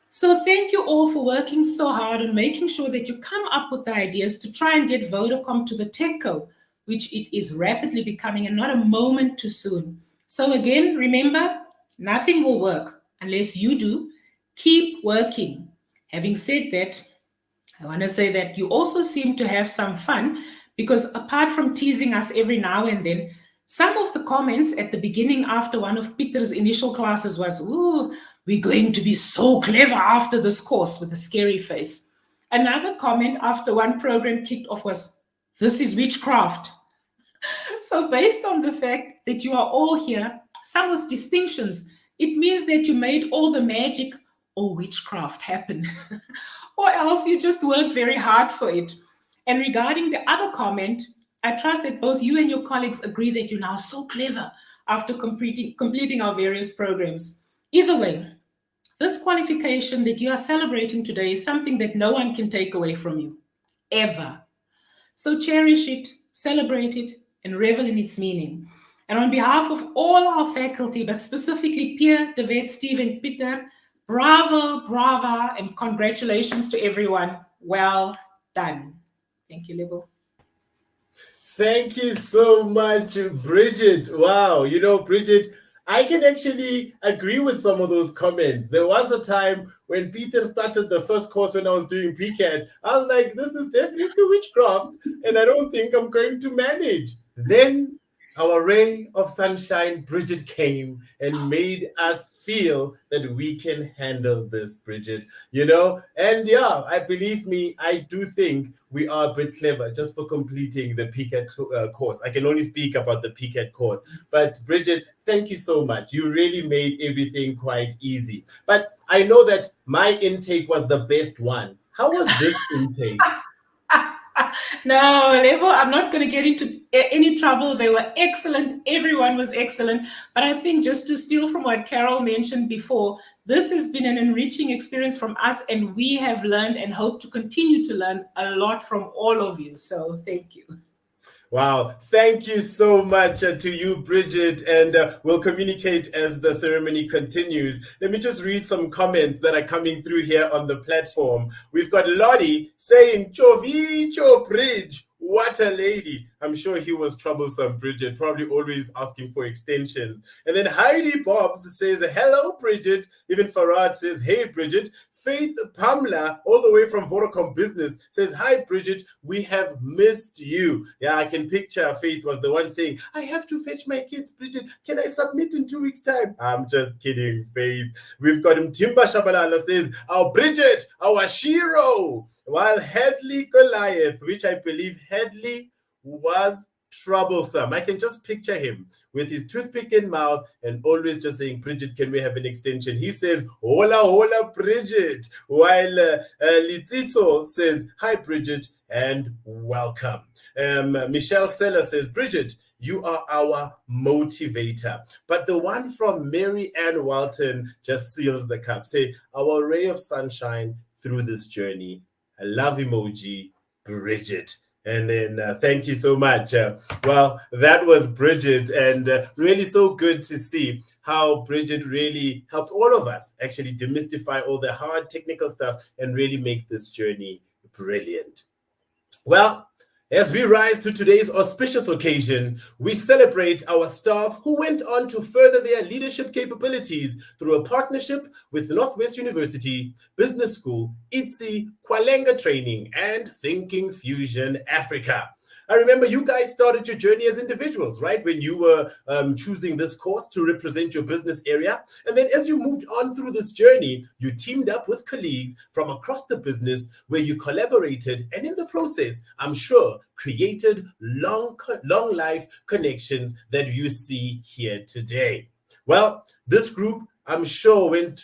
So thank you all for working so hard and making sure that you come up with the ideas to try and get Vodacom to the TechCo, which it is rapidly becoming, and not a moment too soon. So again, remember, nothing will work unless you do. Keep working. Having said that, I want to say that you also seem to have some fun, because apart from teasing us every now and then, some of the comments at the beginning after one of Peter's initial classes was, "Ooh, we're going to be so clever after this course," with a scary face. Another comment after one program kicked off was, "This is witchcraft." So based on the fact that you are all here, some with distinctions, it means that you made all the magic or witchcraft happen. Or else you just worked very hard for it. And regarding the other comment, I trust that both you and your colleagues agree that you're now so clever after completing our various programs. Either way, this qualification that you are celebrating today is something that no one can take away from you, ever. So cherish it, celebrate it, and revel in its meaning. And on behalf of all our faculty, but specifically Pierre, David, Steve, and Peter, bravo, brava, and congratulations to everyone. Well done. Thank you, Lebo. Thank you so much, Bridget. Wow, Bridget, I can actually agree with some of those comments. There was a time when Peter started the first course when I was doing PCAT. I was like, this is definitely witchcraft, and I don't think I'm going to manage. Then our ray of sunshine, Bridget, came and made us feel that we can handle this, Bridget, And yeah, believe me, I do think we are a bit clever just for completing the PCAT course. I can only speak about the PCAT course. But Bridget, thank you so much. You really made everything quite easy. But I know that my intake was the best one. How was this intake? No, Lebo, I'm not going to get into any trouble. They were excellent. Everyone was excellent. But I think, just to steal from what Carol mentioned before, this has been an enriching experience from us, and we have learned and hope to continue to learn a lot from all of you. So thank you. Wow. Thank you so much to you, Bridget, and we'll communicate as the ceremony continues. Let me just read some comments that are coming through here on the platform. We've got Lottie saying, Chovicho Bridge, What a lady. I'm sure he was troublesome, Bridget, probably always asking for extensions. And then Heidi Bobs says, hello, Bridget. Even Farad says, hey, Bridget. Faith Pamela, all the way from Vodacom Business, says, hi, Bridget. We have missed you. Yeah, I can picture Faith was the one saying, I have to fetch my kids, Bridget. Can I submit in 2 weeks' time? I'm just kidding, Faith. We've got him. Timba Shabalala says, our Bridget, our Shiro. While Headley Goliath, which I believe Headley was troublesome. I can just picture him with his toothpick in mouth and always just saying, Bridget, can we have an extension? He says, hola, hola, Bridget. While Litsito says, hi, Bridget, and welcome. Michelle Seller says, Bridget, you are our motivator. But the one from Mary Ann Walton just seals the cup. Say, our ray of sunshine through this journey. A love emoji, Bridget. And then thank you so much. Well, that was Bridget, and really so good to see how Bridget really helped all of us actually demystify all the hard technical stuff and really make this journey brilliant. Well, as we rise to today's auspicious occasion, we celebrate our staff who went on to further their leadership capabilities through a partnership with Northwest University, Business School, ITSI, Kwalenga Training, and Thinking Fusion Africa. I remember you guys started your journey as individuals, right? When you were choosing this course to represent your business area. And then as you moved on through this journey, you teamed up with colleagues from across the business where you collaborated. And in the process, I'm sure, created long life connections that you see here today. Well, this group, I'm sure, went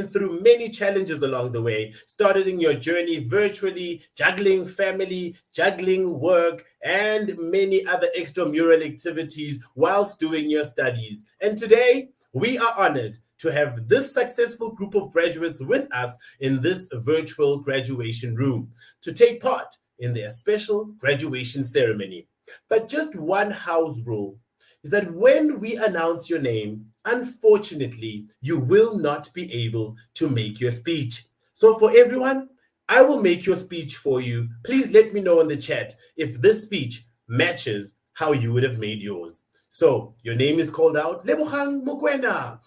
through many challenges along the way, starting your journey virtually, juggling family, juggling work, and many other extramural activities whilst doing your studies. And today, we are honored to have this successful group of graduates with us in this virtual graduation room to take part in their special graduation ceremony. But just one house rule is that when we announce your name, unfortunately, you will not be able to make your speech. So for everyone, I will make your speech for you. Please let me know in the chat if this speech matches how you would have made yours. So your name is called out. Lebogang Mokoena.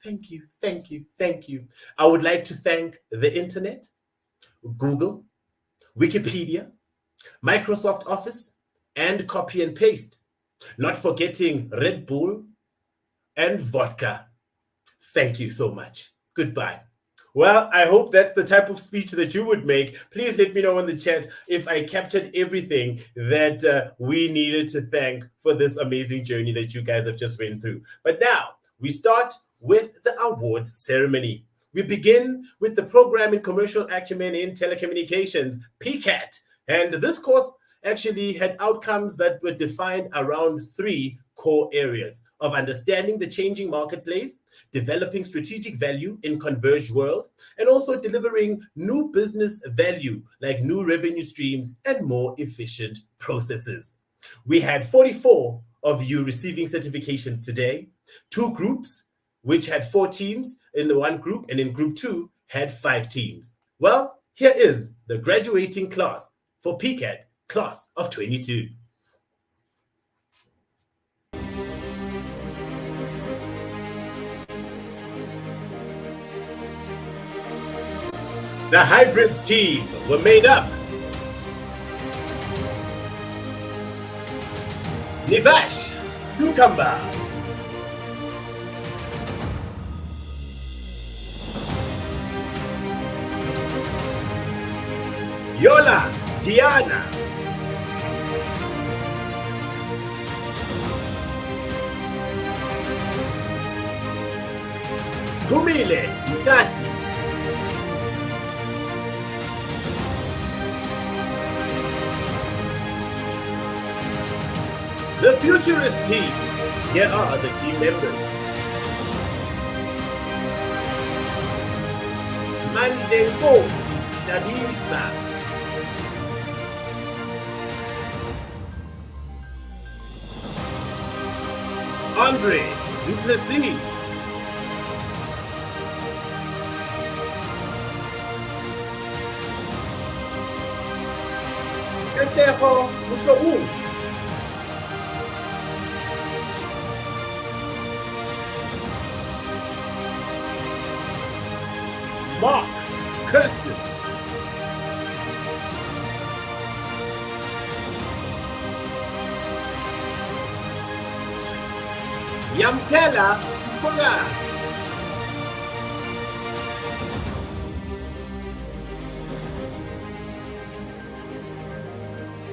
Thank you, thank you, thank you. I would like to thank the internet, Google, Wikipedia, Microsoft Office, and copy and paste. Not forgetting Red Bull and vodka. Thank you so much. Goodbye. Well, I hope that's the type of speech that you would make. Please let me know in the chat if I captured everything that we needed to thank for this amazing journey that you guys have just went through. But now we start with the awards ceremony. We begin with the program in commercial acumen in telecommunications, PCAT. And this course actually had outcomes that were defined around 3 core areas of understanding the changing marketplace, developing strategic value in converged world, and also delivering new business value like new revenue streams and more efficient processes. We had 44 of you receiving certifications today, 2 groups, which had 4 teams in the one group, and in group 2 had 5 teams. Well, here is the graduating class for PCAT class of 22. The hybrids team were made up. Nivash Sukamba, Yola Diana, Kumile Mutati, the Futurist team. Here are the team members. Mandenkosi Shabisa, Andre Duplessis, Katlego Motlhobong. Mark Kirsten. Yamkela Mfoga.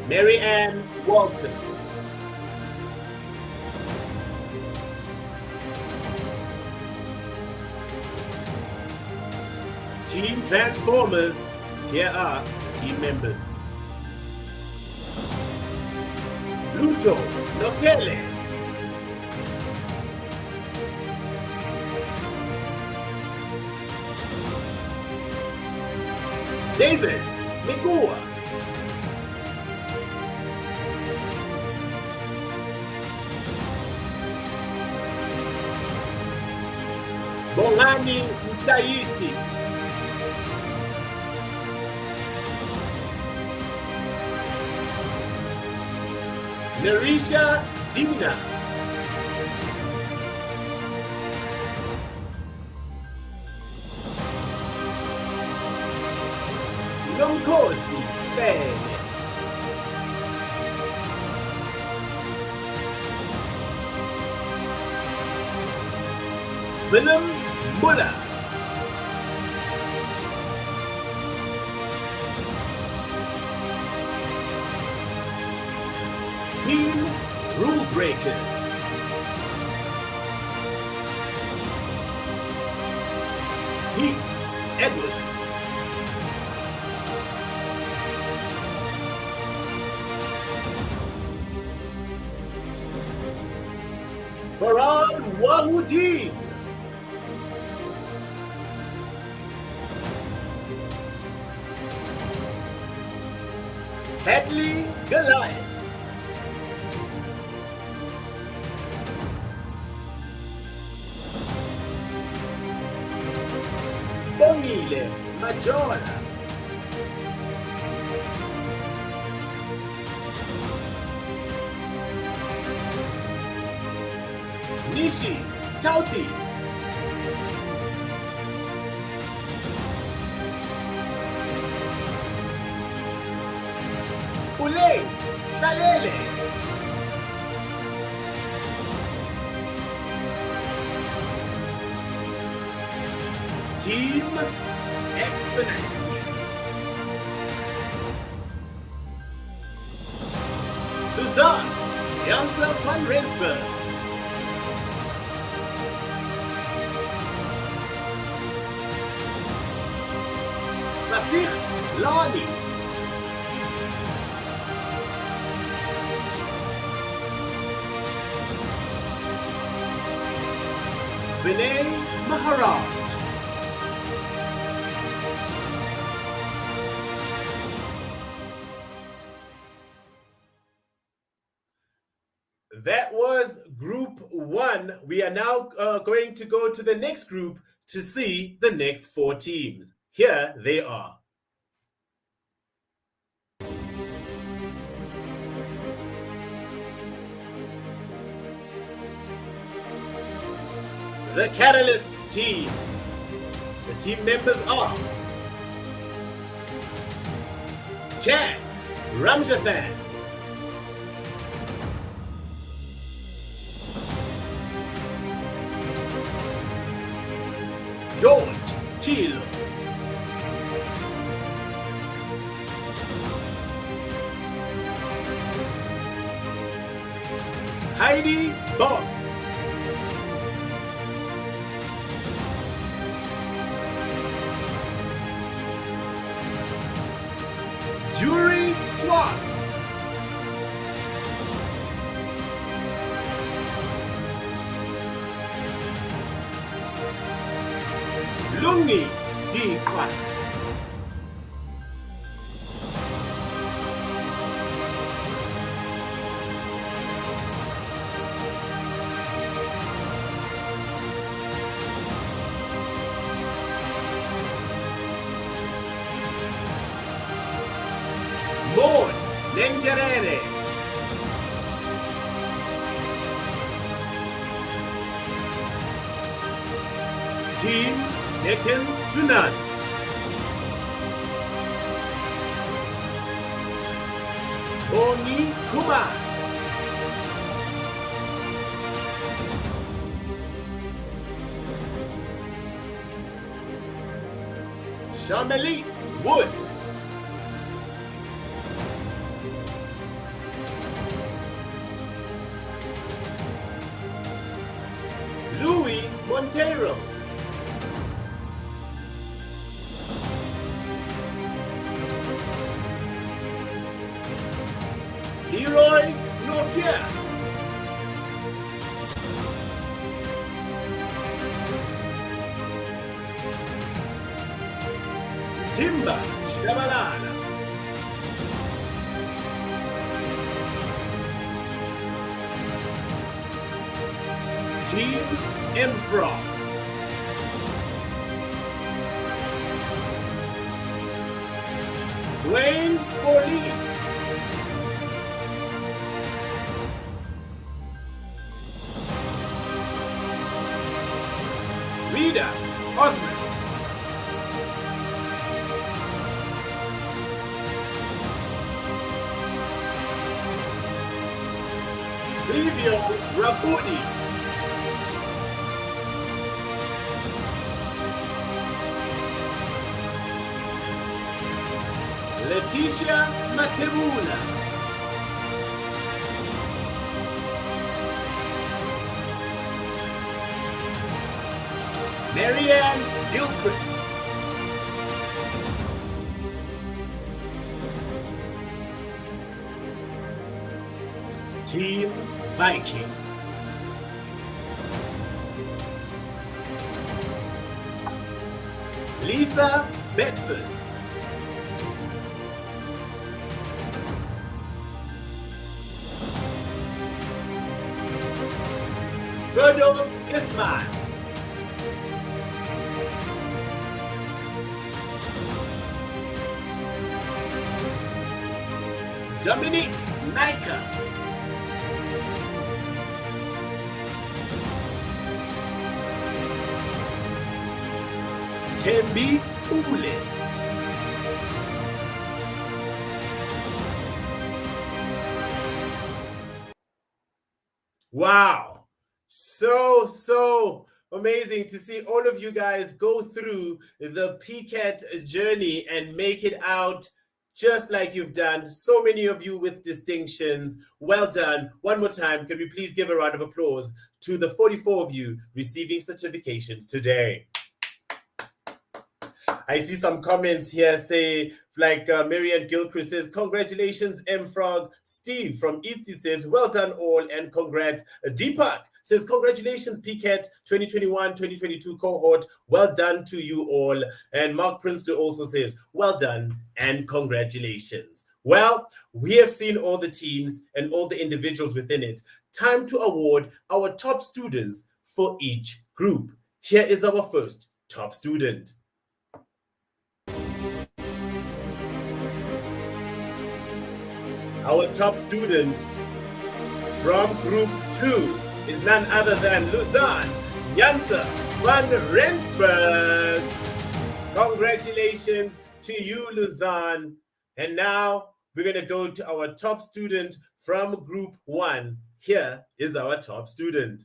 Mary Ann Walton. Team Transformers, here are team members. Luto Nokele. David Migua. Bongani Mtaisi. Narisha Dina. Nomkosi Fene. Willem Muller. Team Rule Breaker. Heath Edwards. Farad Wahudin. Hadley Goliath. Bongile Majola. Nishi Kauti. Ule Salele. Team Exponent. Luzon Jansa van Rensburg. Nasir Lani. Vinay Maharaj. That was group 1. We are now going to go to the next group to see the next 4 teams. Here they are. The Catalyst team. The team members are Chad Ramjathan, George Chilo, Heidi Bonds, Jury Swat, Lungi Dikwa, Maud Lengerere. Team second to none. Boni Kumar. Shamalit Wood. Louis Montero. Leroy Lopierre. Timba Shabalala. Team Emfro. Dwayne Foley. Rita Osman. Livio Rabudi. Leticia Matebula. Marianne Gilchrist. Team Viking. Lisa Bedford. Rodolph Ismail. Dominique Nika. Tembi Ule. Wow. So amazing to see all of you guys go through the PCAT journey and make it out just like you've done. So many of you with distinctions. Well done. One more time, can we please give a round of applause to the 44 of you receiving certifications today? I see some comments here say, like Marianne Gilchrist says, congratulations, M-Frog. Steve from Etsy says, well done all and congrats. Deepak says, congratulations, PCAT 2021-2022 cohort. Well done to you all. And Mark Princely also says, well done and congratulations. Well, we have seen all the teams and all the individuals within it. Time to award our top students for each group. Here is our first top student. Our top student from Group 2 is none other than Luzanne Janse van Rensburg. Congratulations to you, Luzanne. And now we're going to go to our top student from Group 1. Here is our top student.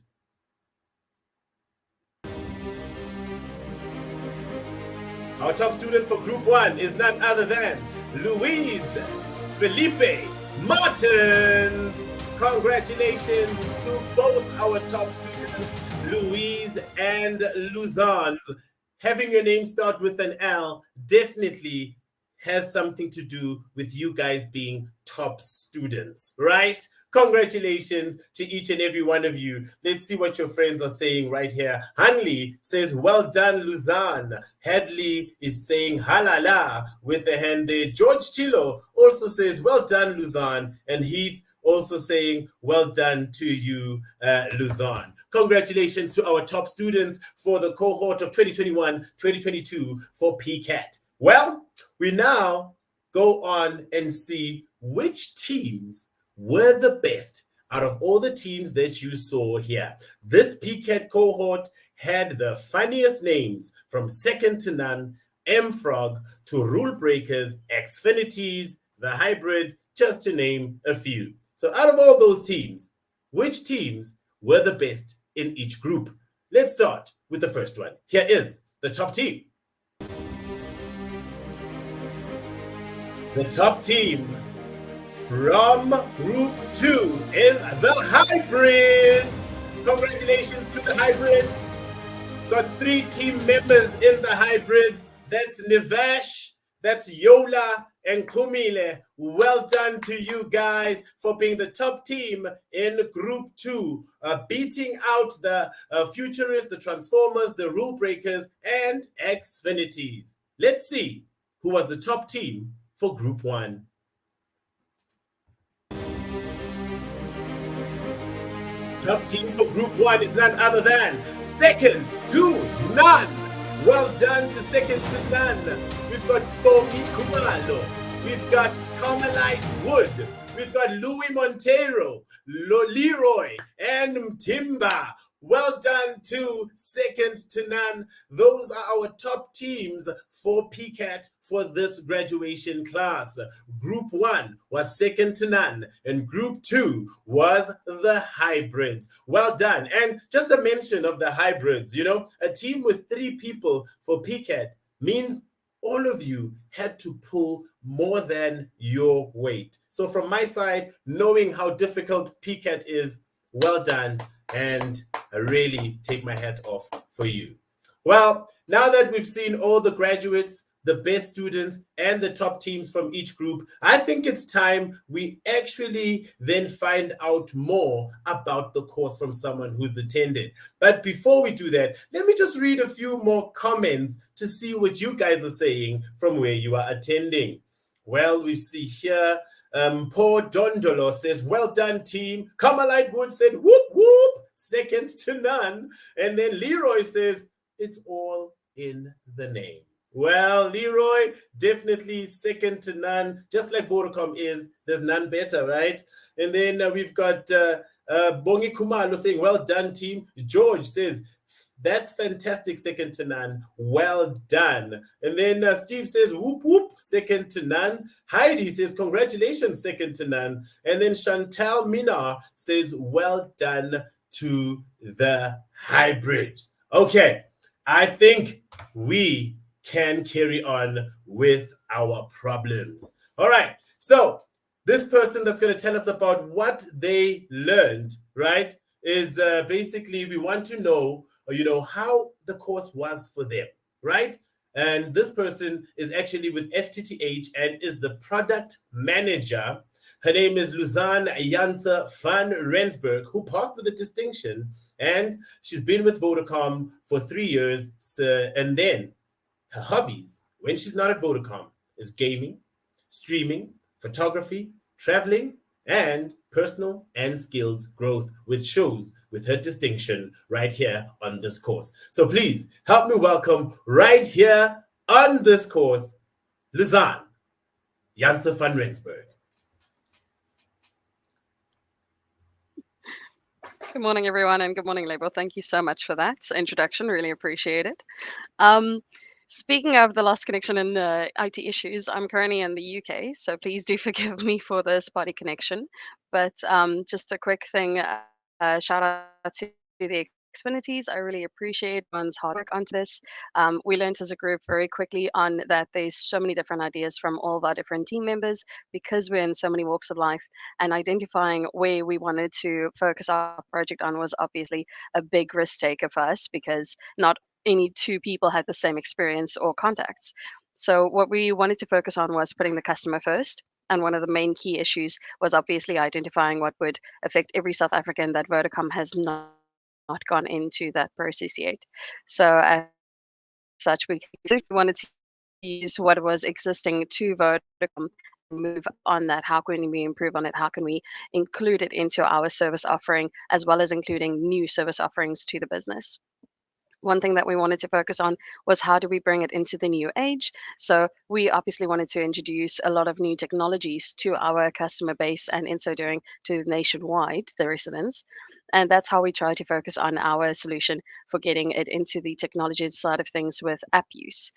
Our top student for Group 1 is none other than Louise Felipe Martins. Congratulations to both our top students, Louise and Luzanne. Having your name start with an L definitely has something to do with you guys being top students, right? Congratulations to each and every one of you. Let's see what your friends are saying right here. Hanley says, well done, Luzanne. Hadley is saying halala with the hand there. George Chilo also says, well done, Luzanne. And Heath also saying, well done to you, Luzanne. Congratulations to our top students for the cohort of 2021-2022 for PCAT. Well, we now go on and see which teams were the best out of all the teams that you saw here. This PCAT cohort had the funniest names, from second to none, M-Frog, to Rule Breakers, Xfinities, the Hybrid, just to name a few. So out of all those teams, which teams were the best in each group? Let's start with the first one. Here is the top team. The top team from Group 2 is the Hybrids. Congratulations to the Hybrids. Got 3 team members in the Hybrids. That's Nivesh, that's Yola, and Kumile. Well done to you guys for being the top team in Group 2, beating out the Futurists, the Transformers, the Rule Breakers, and Xfinities. Let's see who was the top team for Group 1. Top team for Group 1 is none other than second to none. Well done to second to none. We've got Bomi Kumalo. We've got Carmelite Wood. We've got Louis Montero, Leroy, and Mtimba. Well done to second to none. Those are our top teams for PCAT for this graduation class. Group 1 was second to none, and Group 2 was the Hybrids. Well done. And just a mention of the Hybrids, you know, a team with 3 people for PCAT means all of you had to pull more than your weight. So from my side, knowing how difficult PCAT is, well done. And I really take my hat off for you. Well, now that we've seen all the graduates, the best students, and the top teams from each group, I think it's time we actually then find out more about the course from someone who's attended. But before we do that, let me just read a few more comments to see what you guys are saying from where you are attending. Well, we see here, Paul Dondolo says, well done, team. Carmelite Wood said, whoop, whoop, second to none. And then Leroy says, it's all in the name. Well, Leroy, definitely second to none, just like Vodacom is. There's none better, right? And then we've got Bongi Kumalo saying, well done, team. George says, that's fantastic, second to none. Well done. And then Steve says, whoop, whoop, second to none. Heidi says, congratulations, second to none. And then Chantal Minar says, well done to the Hybrids. Okay, I think we can carry on with our problems. All right, so this person that's going to tell us about what they learned, right, is basically we want to know, you know, how the course was for them, right? And this person is actually with FTTH and is the product manager. Her name is Luzanne Janse van Rensburg, who passed with a distinction, and she's been with Vodacom for 3 years. And then her hobbies, when she's not at Vodacom, is gaming, streaming, photography, traveling, and personal and skills growth, which shows with her distinction right here on this course. So please help me welcome right here on this course, Luzanne Janse van Rensburg. Good morning, everyone, and good morning, Lebo. Thank you so much for that introduction. Really appreciate it. Speaking of the lost connection and IT issues, I'm currently in the UK, so please do forgive me for the spotty connection. But just a quick thing, shout out to the Xfinities. I really appreciate one's hard work onto this. We learned as a group very quickly on that there's so many different ideas from all of our different team members because we're in so many walks of life, and identifying where we wanted to focus our project on was obviously a big risk taker for us because not any 2 people had the same experience or contacts. So what we wanted to focus on was putting the customer first. And one of the main key issues was obviously identifying what would affect every South African that Vodacom has not gone into that process yet. So as such, we wanted to use what was existing to Vodacom, move on that. How can we improve on it? How can we include it into our service offering, as well as including new service offerings to the business? one thing that we wanted to focus on was how do we bring it into the new age. So we obviously wanted to introduce a lot of new technologies to our customer base, and in so doing to nationwide, the residents. And that's how we try to focus on our solution for getting it into the technology side of things with app use.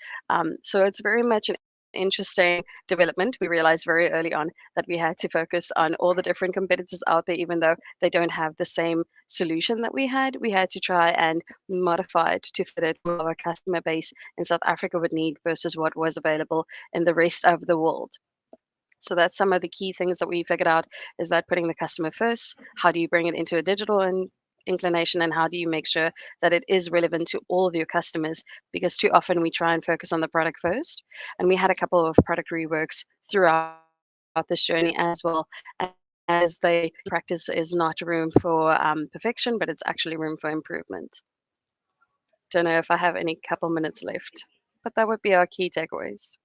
So it's very much an interesting development. We realized very early on that we had to focus on all the different competitors out there, even though they don't have the same solution that we had. We had to try and modify it to fit it what our customer base in South Africa would need versus what was available in the rest of the world. So that's some of the key things that we figured out, is that putting the customer first. How do you bring it into a digital inclination, and how do you make sure that it is relevant to all of your customers? Because too often we try and focus on the product first, and we had a couple of product reworks throughout this journey as well, as the practice is not room for perfection, but it's actually room for improvement. Don't know if I have any couple minutes left, but that would be our key takeaways.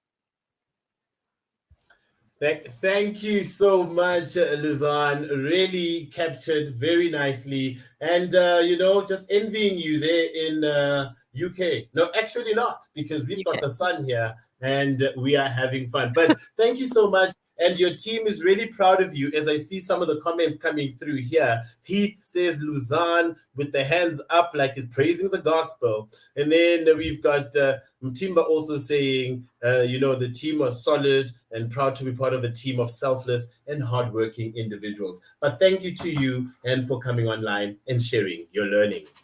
Thank you so much, Luzanne. Really captured very nicely. And, just envying you there in UK. No, actually not, because we've got the sun here and we are having fun. But thank you so much. And your team is really proud of you, as I see some of the comments coming through here. Heath says Luzanne with the hands up like he's praising the gospel. And then we've got Mtimba also saying, the team was solid and proud to be part of a team of selfless and hardworking individuals. But thank you to you and for coming online and sharing your learnings.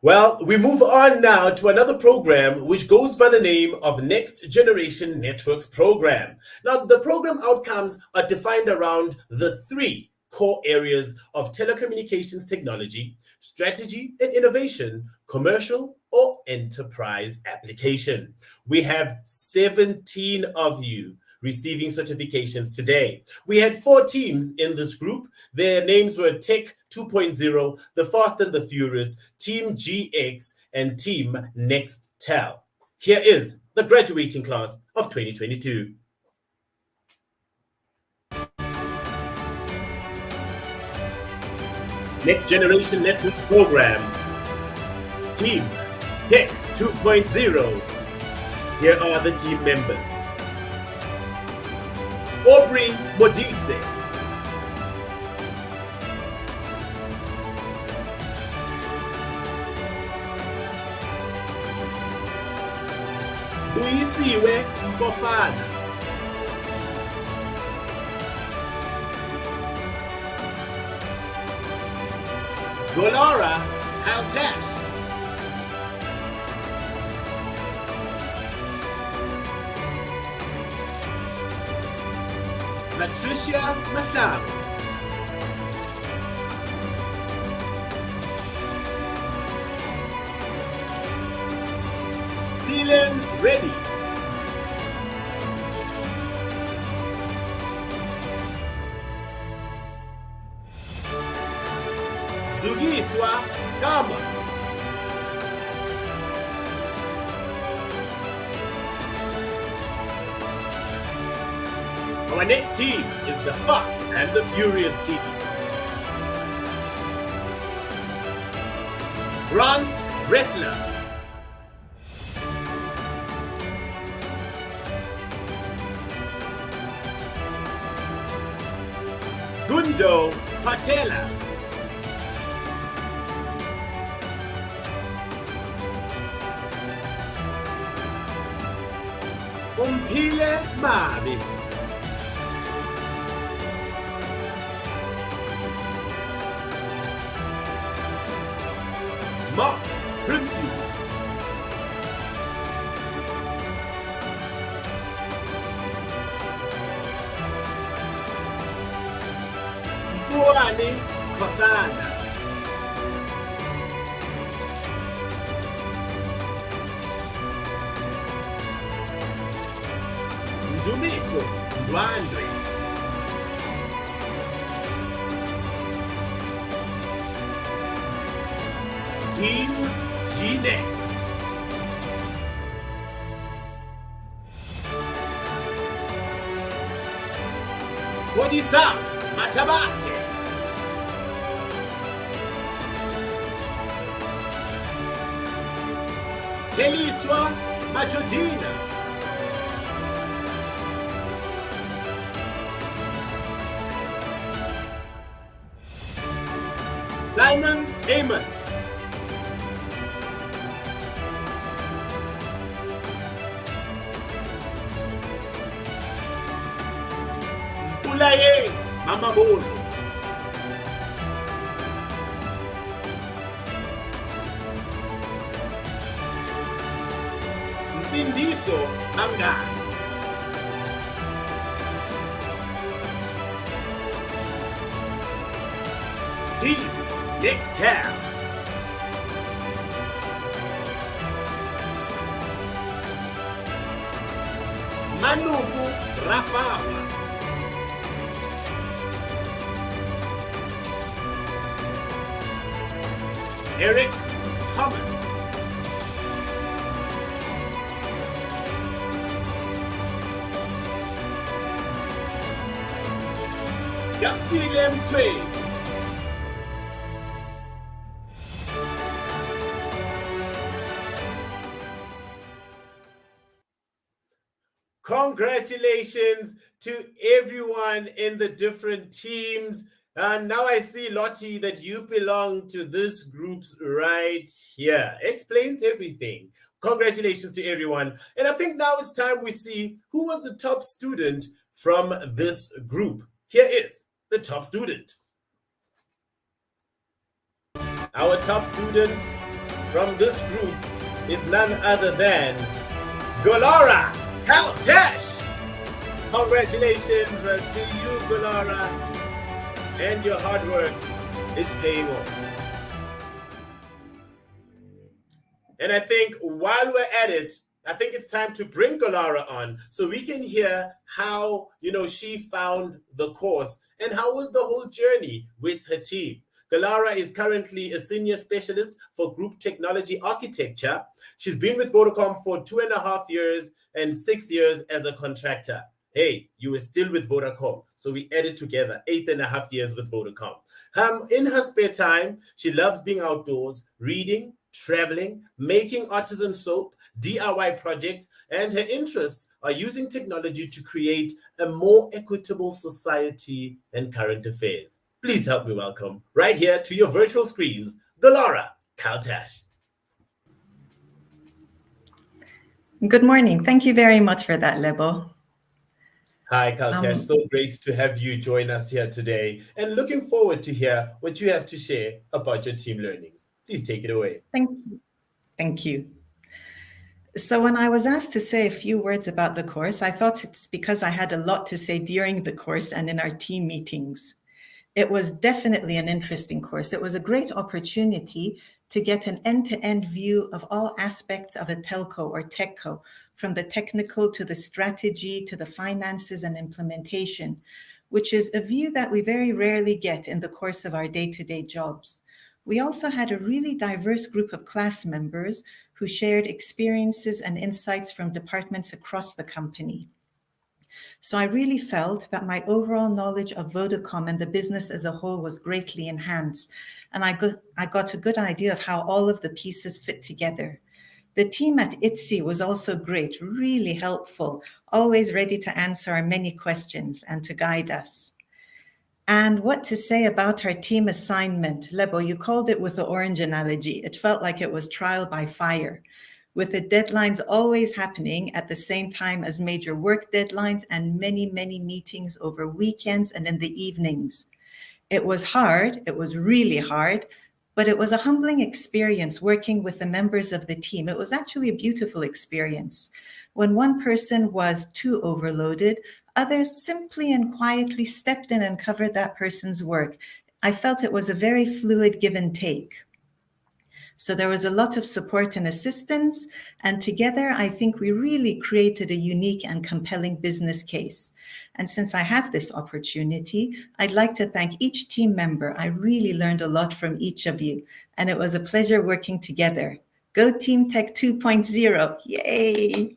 Well, we move on now to another program which goes by the name of Next Generation Networks Program. Now, the program outcomes are defined around the three core areas of telecommunications technology, strategy and innovation, commercial or enterprise application. We have 17 of you receiving certifications today. We had 4 teams in this group. Their names were Tech 2.0, The Fast and the Furious, Team GX, and Team Nextel. Here is the graduating class of 2022. Next Generation Networks Program, Team Tech 2.0. Here are the team members. Aubrey Modise, Buyisiwe Mbofana, Golara Haltesh, Patricia Masago, Dylan Reddy, Zugiswa Gama, our next team is the Fast and the Furious team. Grant Wrestler, Gundo Patela, Umpile Mabi, Mark Princely, Buani Kosana, Ndumiso Ndwandwe, Team G Next. Kodisa Matabate, Deliswa Majodina, Simon Amon, Ulaye Mamabolo, Nsindiso Mangala, Team Next Tab, Manuku Rafawa, Eric Thomas, Yapsilem Twain, congratulations to everyone in the different teams. And now I see, Lottie, that you belong to this group's right here. Explains everything. Congratulations to everyone. And I think now it's time we see who was the top student from this group. Here is the top student. Our top student from this group is none other than Golara Kaltesh. Congratulations to you, Golara, and your hard work is paying off. And I think while we're at it, I think it's time to bring Golara on so we can hear how, she found the course and how was the whole journey with her team. Golara is currently a senior specialist for group technology architecture. She's been with Vodacom for 2.5 years and 6 years as a contractor. Hey, you were still with Vodacom, so we added together 8.5 years with Vodacom. In her spare time, she loves being outdoors, reading, traveling, making artisan soap, DIY projects, and her interests are using technology to create a more equitable society and current affairs. Please help me welcome, right here to your virtual screens, Golara Kaltesh. Good morning. Thank you very much for that, Lebo. Hi, Kaltesh. So great to have you join us here today and looking forward to hear what you have to share about your team learnings. Please take it away. Thank you. Thank you. So when I was asked to say a few words about the course, I thought it's because I had a lot to say during the course and in our team meetings. It was definitely an interesting course. It was a great opportunity to get an end-to-end view of all aspects of a telco or techco, from the technical to the strategy to the finances and implementation, which is a view that we very rarely get in the course of our day-to-day jobs. We also had a really diverse group of class members who shared experiences and insights from departments across the company. So I really felt that my overall knowledge of Vodacom and the business as a whole was greatly enhanced, and I got a good idea of how all of the pieces fit together. The team at ITSI was also great, really helpful, always ready to answer our many questions and to guide us. And what to say about our team assignment? Lebo, you called it with the orange analogy. It felt like it was trial by fire, with the deadlines always happening at the same time as major work deadlines and many, many meetings over weekends and in the evenings. It was hard, it was really hard, but it was a humbling experience working with the members of the team. It was actually a beautiful experience. When one person was too overloaded, others simply and quietly stepped in and covered that person's work. I felt it was a very fluid give and take. So there was a lot of support and assistance, and together I think we really created a unique and compelling business case. And since I have this opportunity, I'd like to thank each team member. I really learned a lot from each of you, and it was a pleasure working together. Go Team Tech 2.0, yay!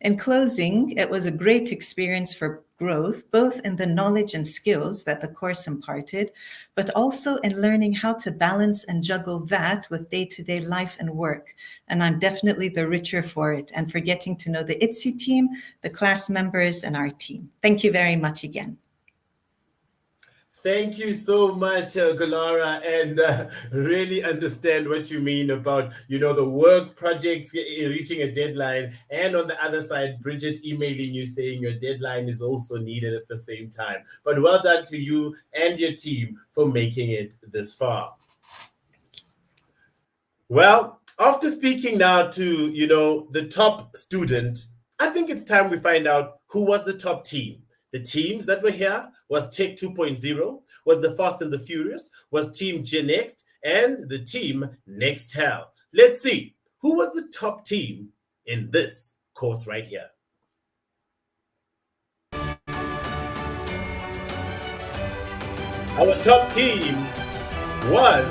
In closing, it was a great experience for growth, both in the knowledge and skills that the course imparted, but also in learning how to balance and juggle that with day-to-day life and work. And I'm definitely the richer for it and for getting to know the ITSE team, the class members, and our team. Thank you very much again. Thank you so much, Galara, and really understand what you mean about, the work projects reaching a deadline, and on the other side, Bridget emailing you saying your deadline is also needed at the same time. But well done to you and your team for making it this far. Well, after speaking now to, the top student, I think it's time we find out who was the top team. The teams that were here was Tech 2.0, was the Fast and the Furious, was Team Gen Next, and the team Nextel. Let's see, who was the top team in this course right here? Our top team was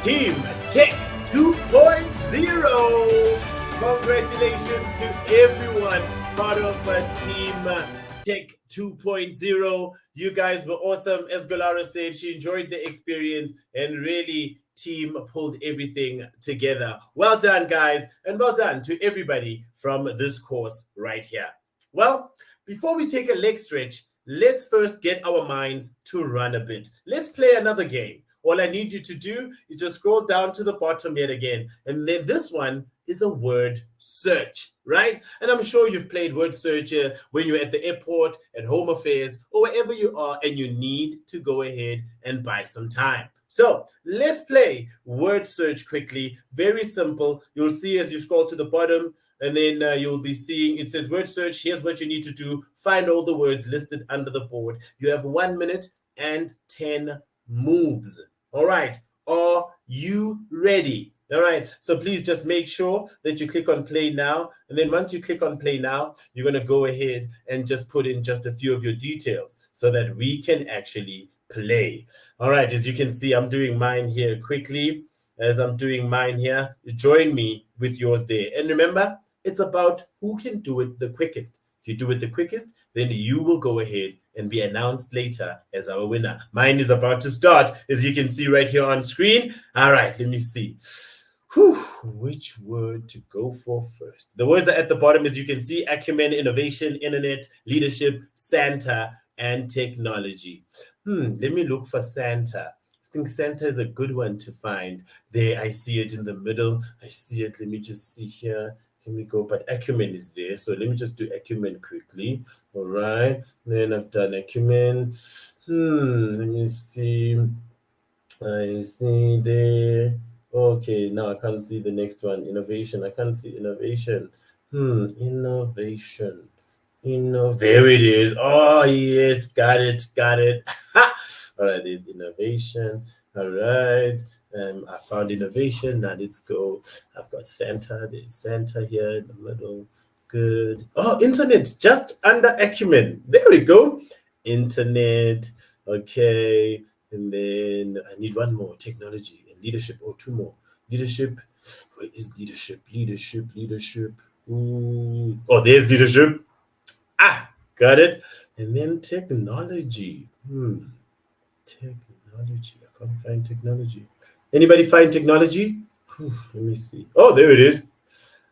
Team Tech 2.0. Congratulations to everyone part of Team Tech 2.0. You guys were awesome. As Galara said, she enjoyed the experience and really team pulled everything together. Well done, guys, and well done to everybody from this course right here. Well, before we take a leg stretch, let's first get our minds to run a bit. Let's play another game. All I need you to do is just scroll down to the bottom yet again. And then this one is a word search, right? And I'm sure you've played word search when you're at the airport, at home affairs, or wherever you are, and you need to go ahead and buy some time. So let's play word search quickly. Very simple. You'll see as you scroll to the bottom, and then you'll be seeing it says word search. Here's what you need to do. Find all the words listed under the board. You have 1 minute and 10 moves. All right. Are you ready? All right. So please just make sure that you click on play now. And then once you click on play now, you're going to go ahead and just put in just a few of your details so that we can actually play. All right. As you can see, I'm doing mine here quickly. As I'm doing mine here, join me with yours there. And remember, it's about who can do it the quickest. If you do it the quickest, then you will go ahead and be announced later as our winner. Mine is about to start, as you can see right here on screen. All right, let me see. Which word to go for first? The words are at the bottom, as you can see: acumen, innovation, internet, leadership, Santa, and technology. Let me look for Santa. I think Santa is a good one to find. There, I see it in the middle. I see it. Let me just see here. Can we go? But acumen is there. So let me just do acumen quickly. All right. Then I've done acumen. Let me see. I see there. Okay, now I can't see the next one. Innovation. I can't see innovation. Innovation. There it is. Oh, yes. Got it. All right, there's innovation. All right. I found innovation. Now let's go. I've got Santa. There's Santa here in the middle. Good. Oh, internet, just under acumen. There we go. Internet. Okay. And then I need one more. Technology and leadership. Oh, two more. Leadership. Where is leadership? Leadership. Ooh. Oh, there's leadership. Got it. And then technology. Technology. I can't find technology. Anybody find technology? Let me see. Oh, there it is.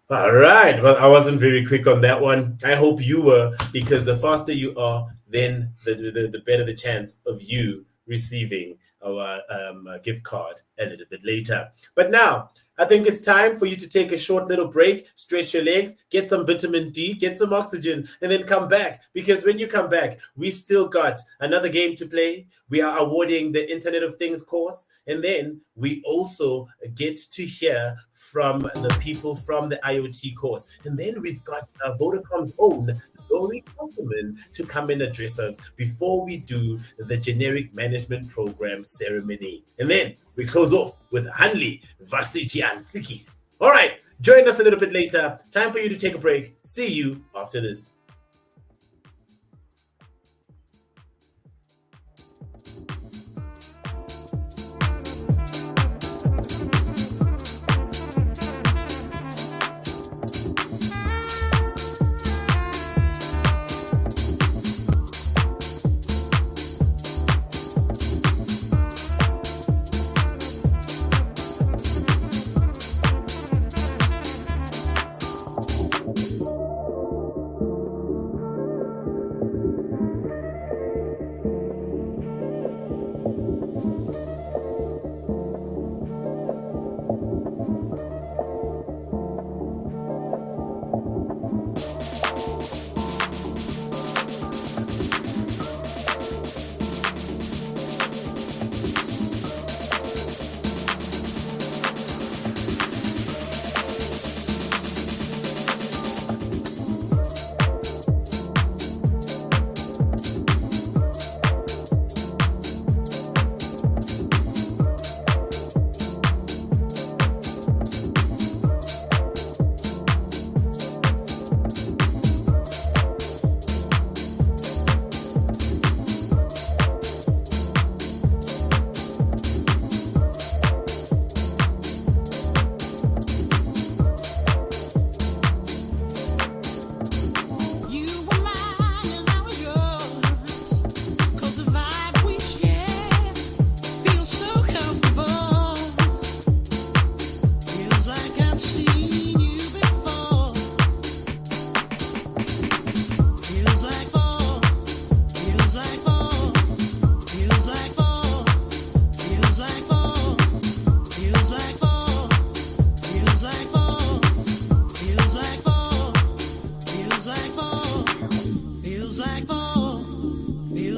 All right. Well, I wasn't very quick on that one. I hope you were, because the faster you are, then the better the chance of you receiving our gift card a little bit later. But now, I think it's time for you to take a short little break, stretch your legs, get some vitamin D, get some oxygen, and then come back. Because when you come back, we've still got another game to play. We are awarding the Internet of Things course. And then we also get to hear from the people from the IoT course. And then we've got Vodacom's own Lori Kosterman to come and address us before we do the generic management program ceremony. And then we close off with Hanli Vasijian. All right, join us a little bit later. Time for you to take a break. See you after this.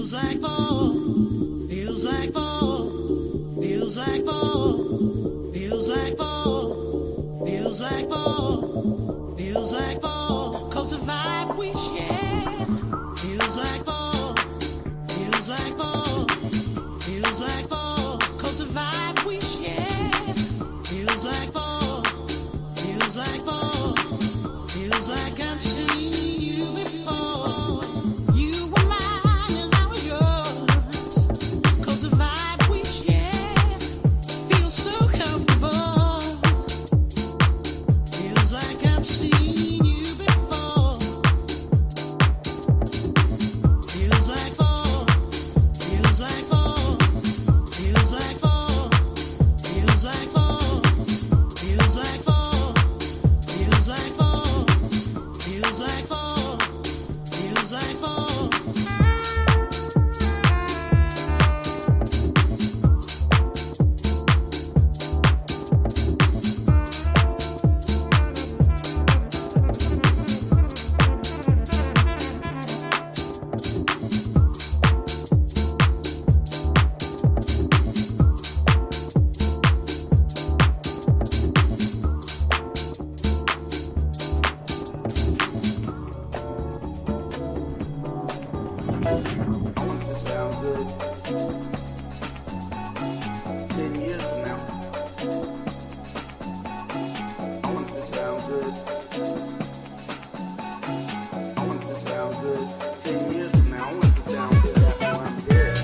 Feels like fall, feels like fall, feels like fall, feels like fall, feels like fall, feels like fall, 'cause the vibe we share feels like fall, feels like fall, feels like fall, 'cause the vibe we share feels like fall, feels like fall, feels like I've seen you before. You were mine and I was yours, 'cause the vibe we share feels so comfortable. Feels like I've seen you before. Feels like fall, feels like fall, feels like fall, feels like fall, feels like fall, feels like fall, feels like fall, feels like fall. I want it to sound good 10 years from now. I want it to sound good. I want it to sound good 10 years from now. I want it to sound good after I'm dead.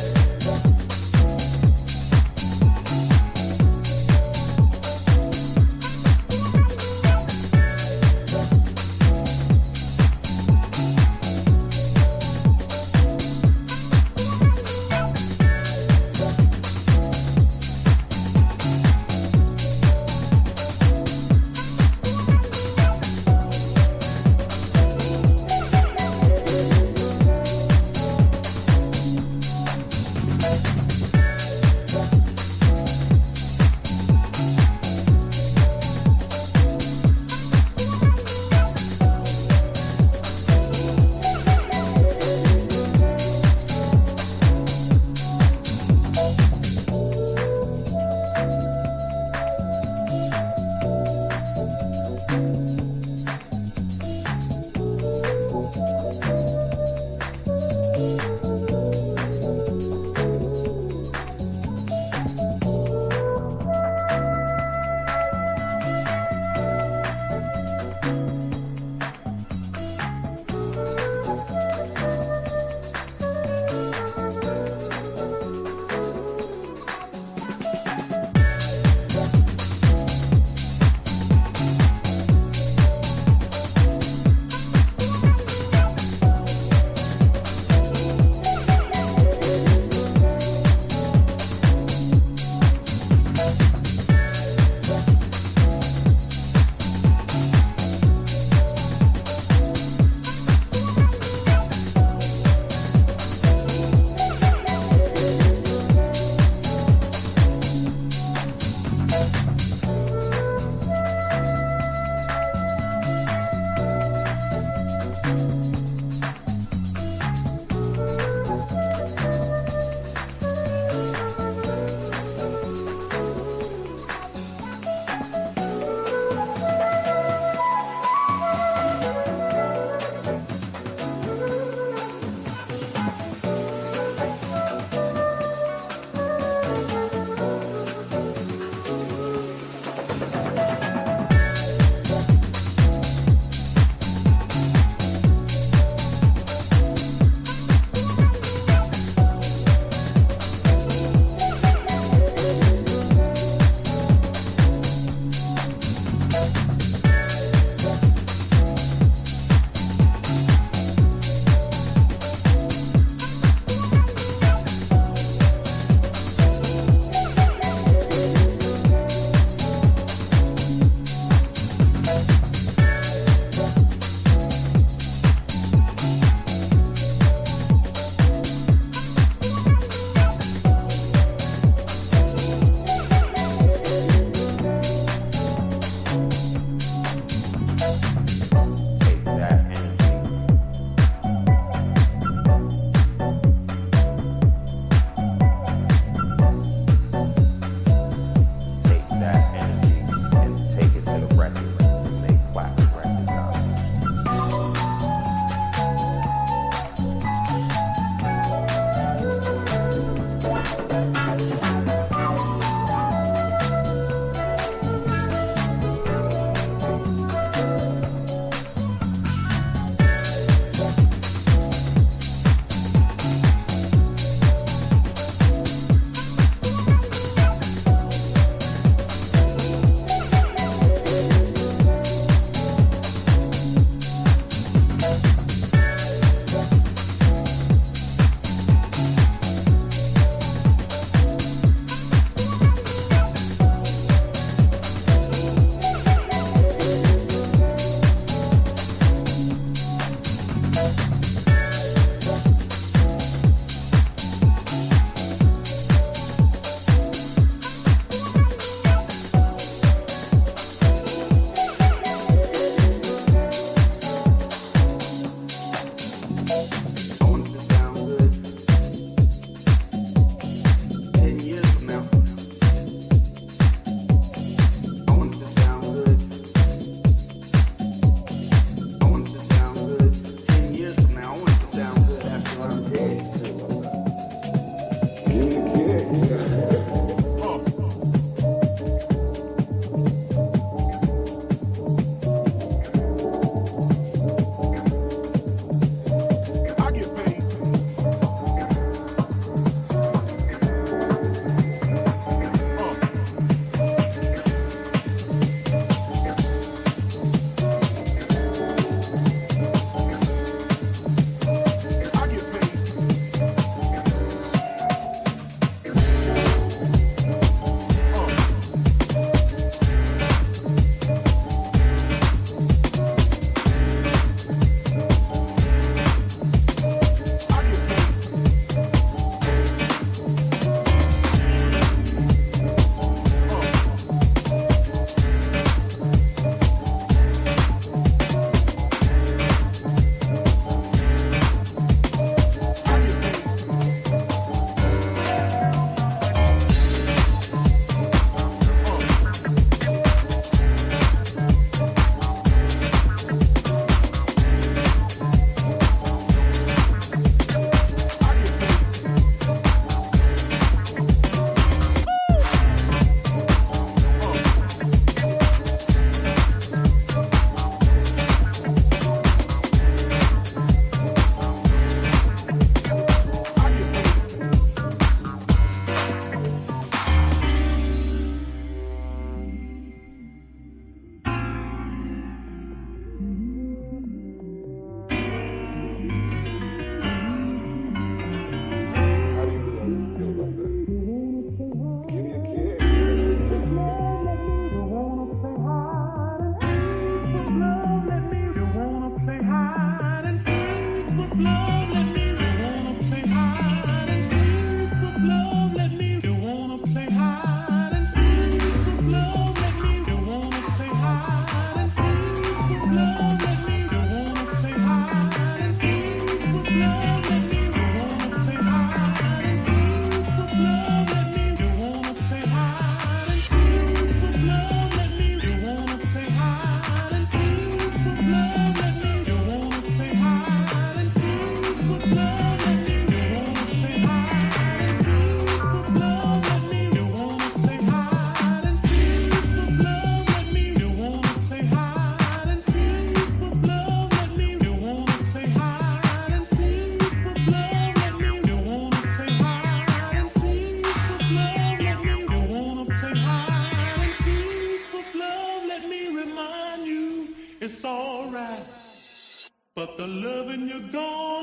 but the loving you're gonna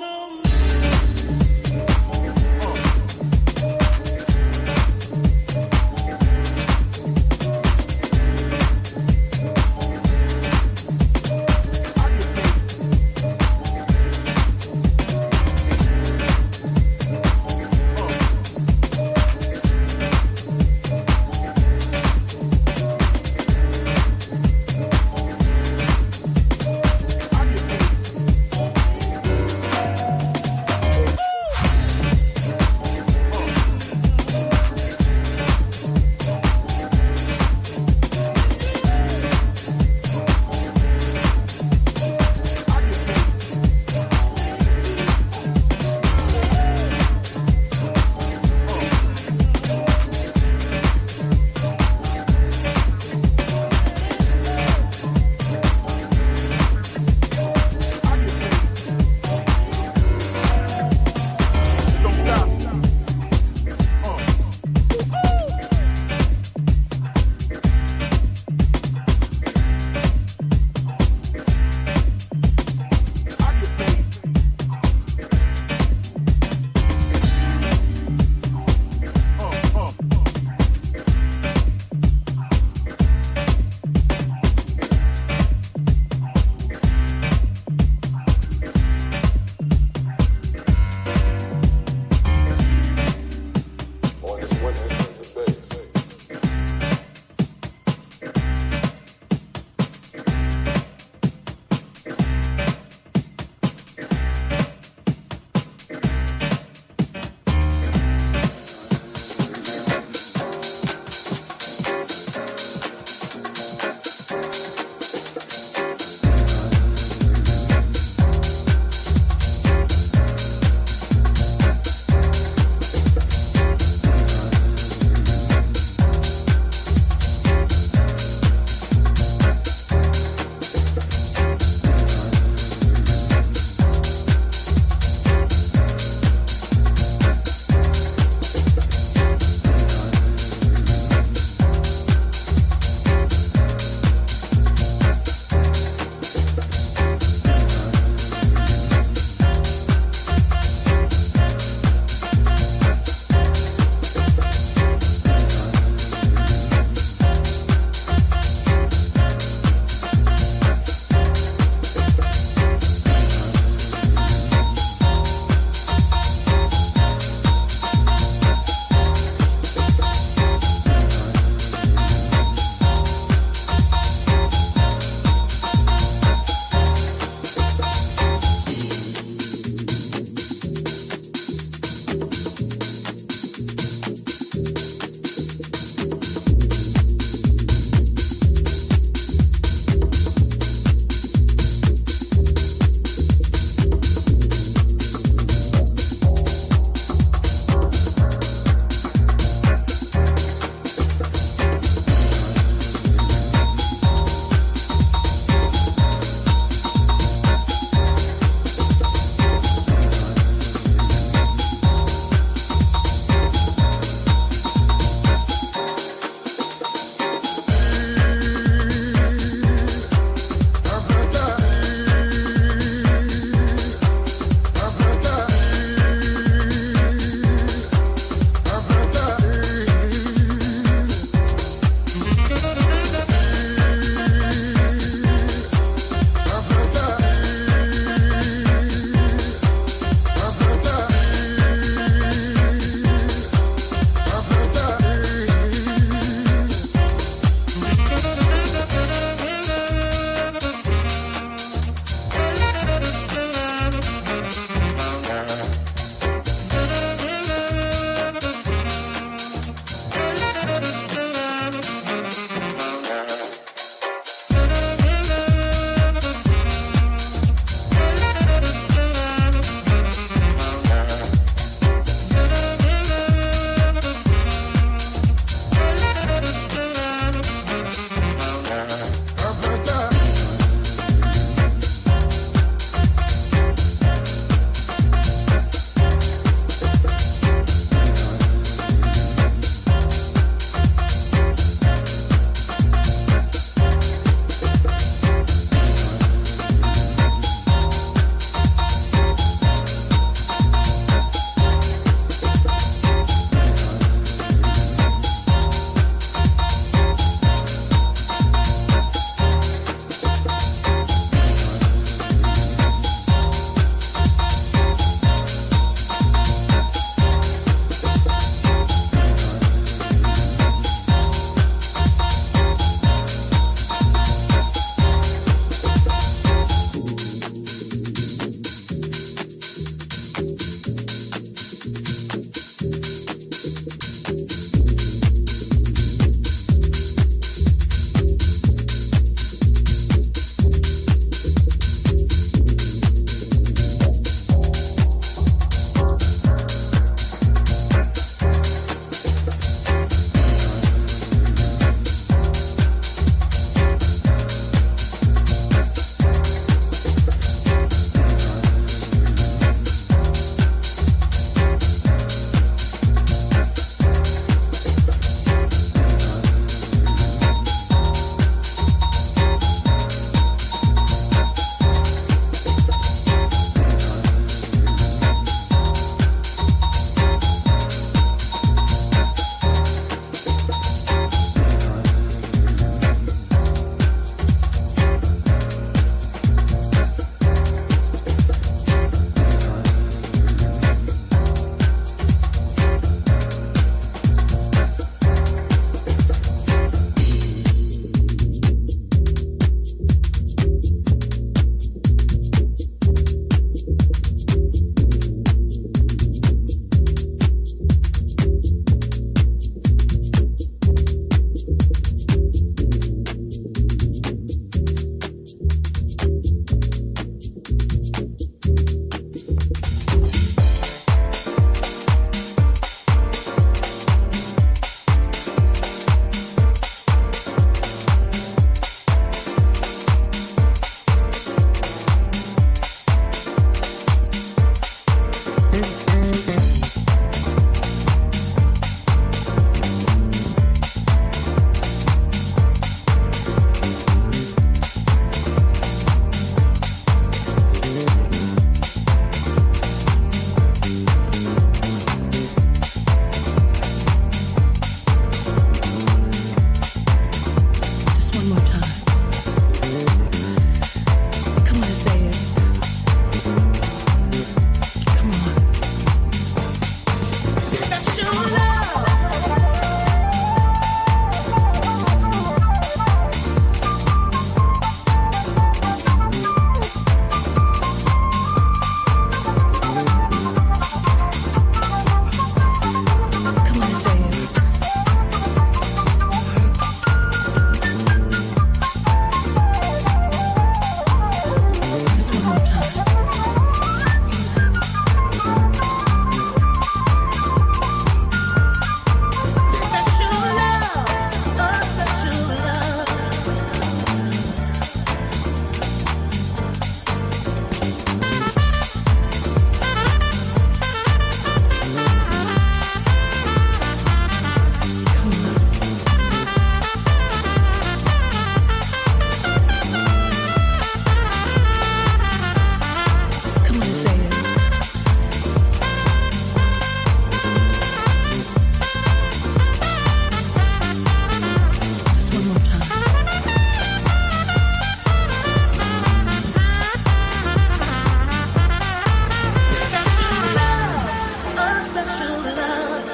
special love.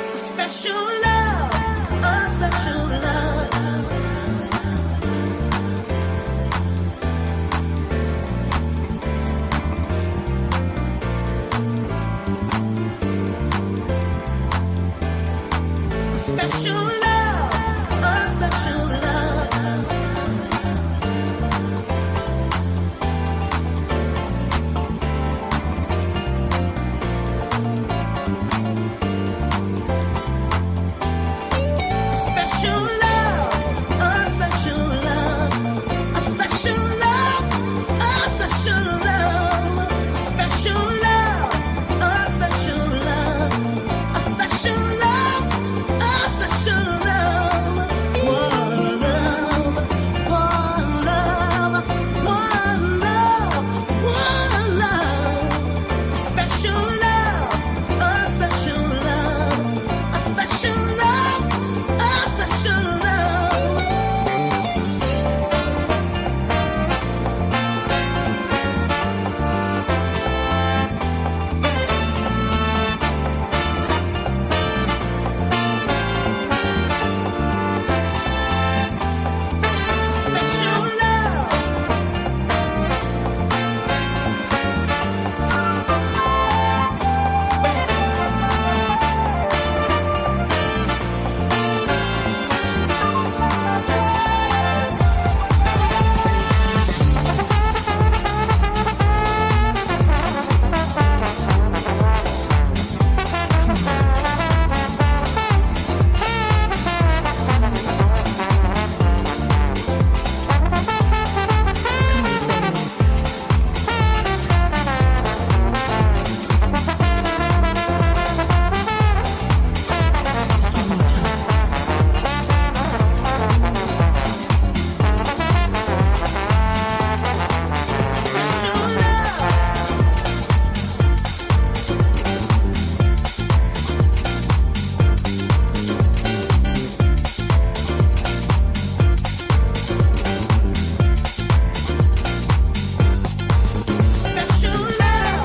A special love, a special love. A special love, a special love. A special love, a special love. A special love, a special love. A special love, a special love. A special love, a special love. One love, one love, one love, one love. A special love, a special love. A special love, a special love. Special love. Special love. Special love.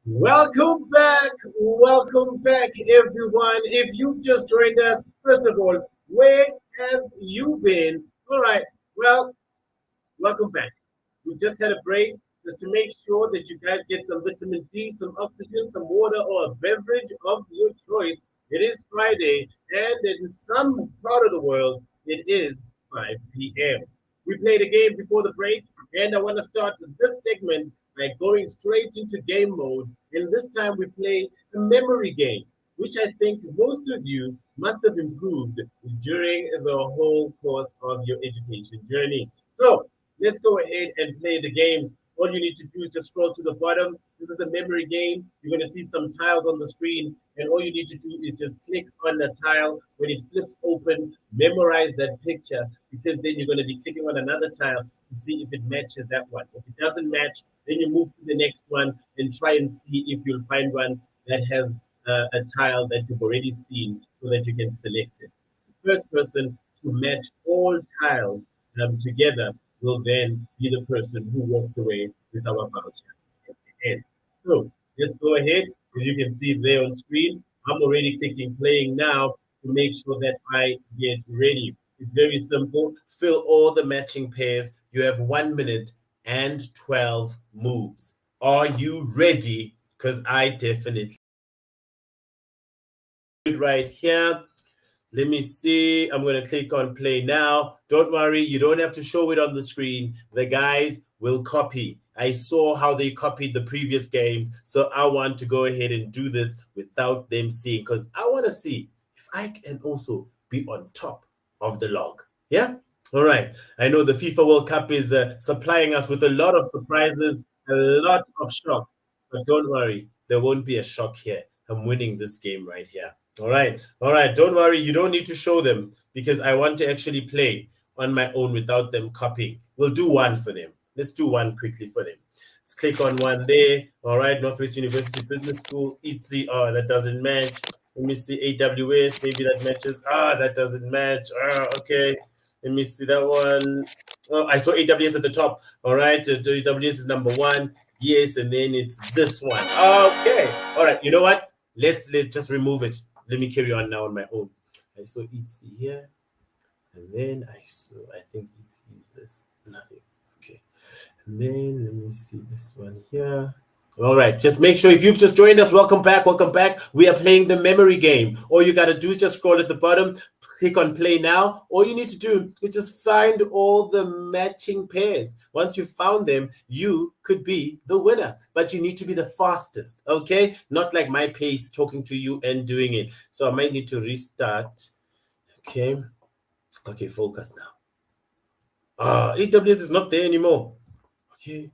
Welcome back Welcome back, everyone. If you've just joined us, first of all, where have you been? All right, well, welcome back. We've just had a break just to make sure that you guys get some vitamin D, some oxygen, some water, or a beverage of your choice. It is Friday, and in some part of the world, it is 5 p.m. We played a game before the break, and I want to start this segment by going straight into game mode. And this time we play a memory game, which I think most of you must have improved during the whole course of your education journey. So, let's go ahead and play the game. All you need to do is just scroll to the bottom. This is a memory game. You're going to see some tiles on the screen, and all you need to do is just click on the tile. When it flips open, memorize that picture, because then you're going to be clicking on another tile to see if it matches that one. If it doesn't match, then you move to the next one and try and see if you'll find one that has a tile that you've already seen so that you can select it. The first person to match all tiles together will then be the person who walks away with our voucher at the end. So let's go ahead. As you can see there on screen, I'm already clicking playing now to make sure that I get ready. It's very simple. Fill all the matching pairs. You have 1 minute and 12 moves. Are you ready? Because I definitely right here. Let me see. I'm going to click on play now. Don't worry. You don't have to show it on the screen. The guys will copy. I saw how they copied the previous games. So I want to go ahead and do this without them seeing, because I want to see if I can also be on top of the log. Yeah? All right. I know the FIFA World Cup is supplying us with a lot of surprises, a lot of shocks. But don't worry. There won't be a shock here. I'm winning this game right here. All right. Don't worry. You don't need to show them, because I want to actually play on my own without them copying. We'll do one for them. Let's do one quickly for them. Let's click on one there. All right. Northwest University Business School. ITSI. Oh, that doesn't match. Let me see. AWS. Maybe that matches. That doesn't match. Okay. Let me see that one. Oh, I saw AWS at the top. All right. AWS is number one. Yes. And then it's this one. Okay. All right. You know what? Let's just remove it. Let me carry on now on my own. I saw ITSI here, and then I think ITSI is this. Nothing. Okay. And then let me see this one here. All right. Just make sure, if you've just joined us, welcome back. We are playing the memory game. All you got to do is just scroll at the bottom, click on play now. All you need to do is just find all the matching pairs. Once you found them, you could be the winner, but you need to be the fastest, okay? Not like my pace talking to you and doing it. So I might need to restart. Okay, focus now. AWS is not there anymore. Okay,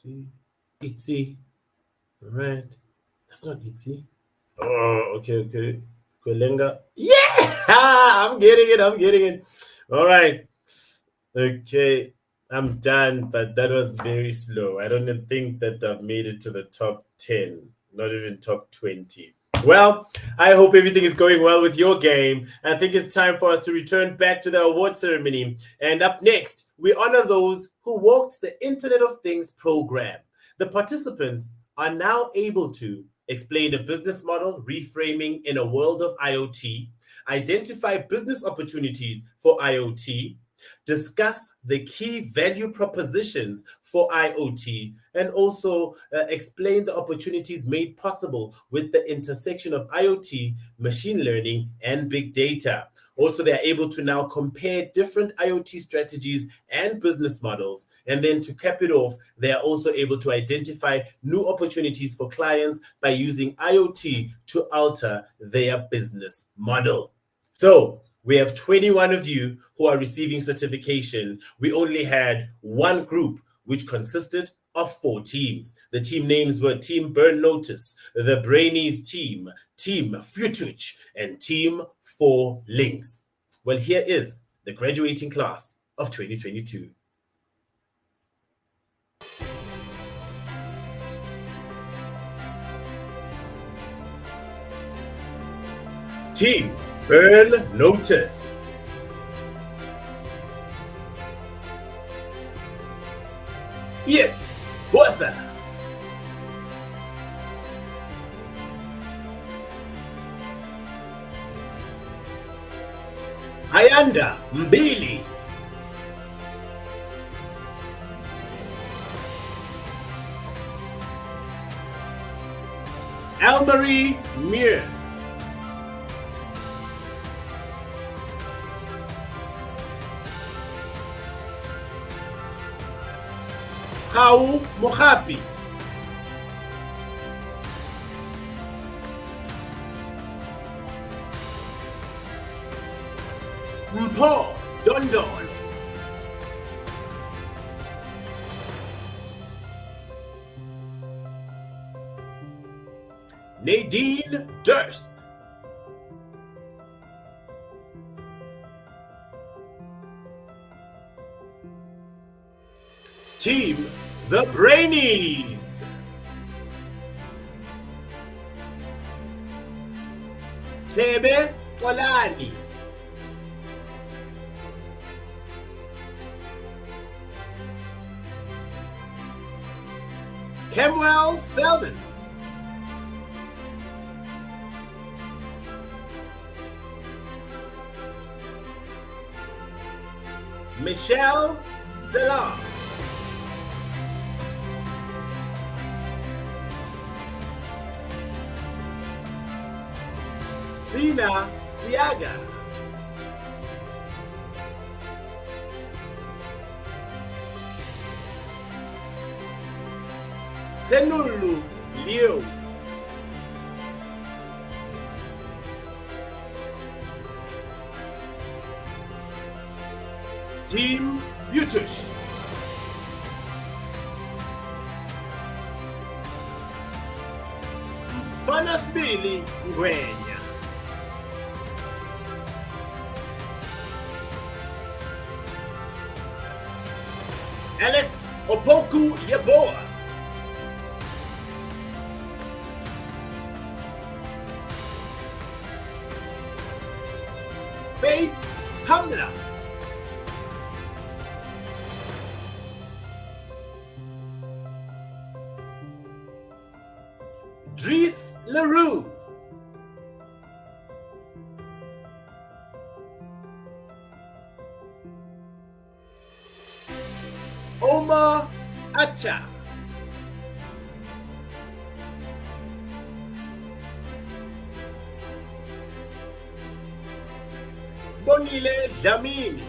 see, ITSI. All right, that's not ITSI. Oh, okay. Kwelenga. Yeah, I'm getting it. All right. Okay, I'm done, but that was very slow. I don't think that I've made it to the top 10, not even top 20. Well, I hope everything is going well with your game. I think it's time for us to return back to the award ceremony. And up next, we honor those who walked the Internet of Things program. The participants are now able to explain a business model reframing in a world of IoT, identify business opportunities for IoT, discuss the key value propositions for IoT, and also explain the opportunities made possible with the intersection of IoT, machine learning, and big data. Also, they're able to now compare different IoT strategies and business models. And then to cap it off, they are also able to identify new opportunities for clients by using IoT to alter their business model. So we have 21 of you who are receiving certification. We only had one group, which consisted of 4 teams. The team names were Team Burn Notice, the Brainies team, Team Futuch, and Team 4 Links. Well, here is the graduating class of 2022. Team Burn Notice. Yet, Botha. Ayanda Mbili. Elmarie Mir. Kau Mohapi. Mpo Dondon. Nadine Durst. Team The Brainies. Tebe Olani. Kemwell Selden. Michelle Selah. Sina Siaga. Senulu Liu. Team Butush. Fanasbili Ngwenya. Alex Opoku Yeboah. Faith Hamla. Dries Leroux. Omar Acha. Sibongile Dlamini.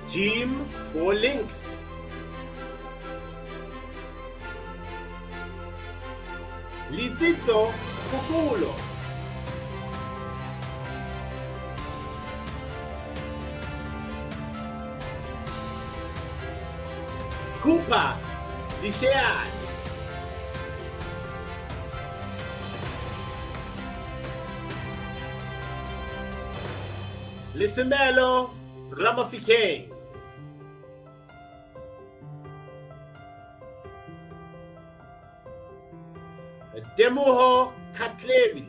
Team 4 Links. Lititso Kukulo. Kupa Lishean. Lisimelo Ramafikeng. Demuho Katlebili.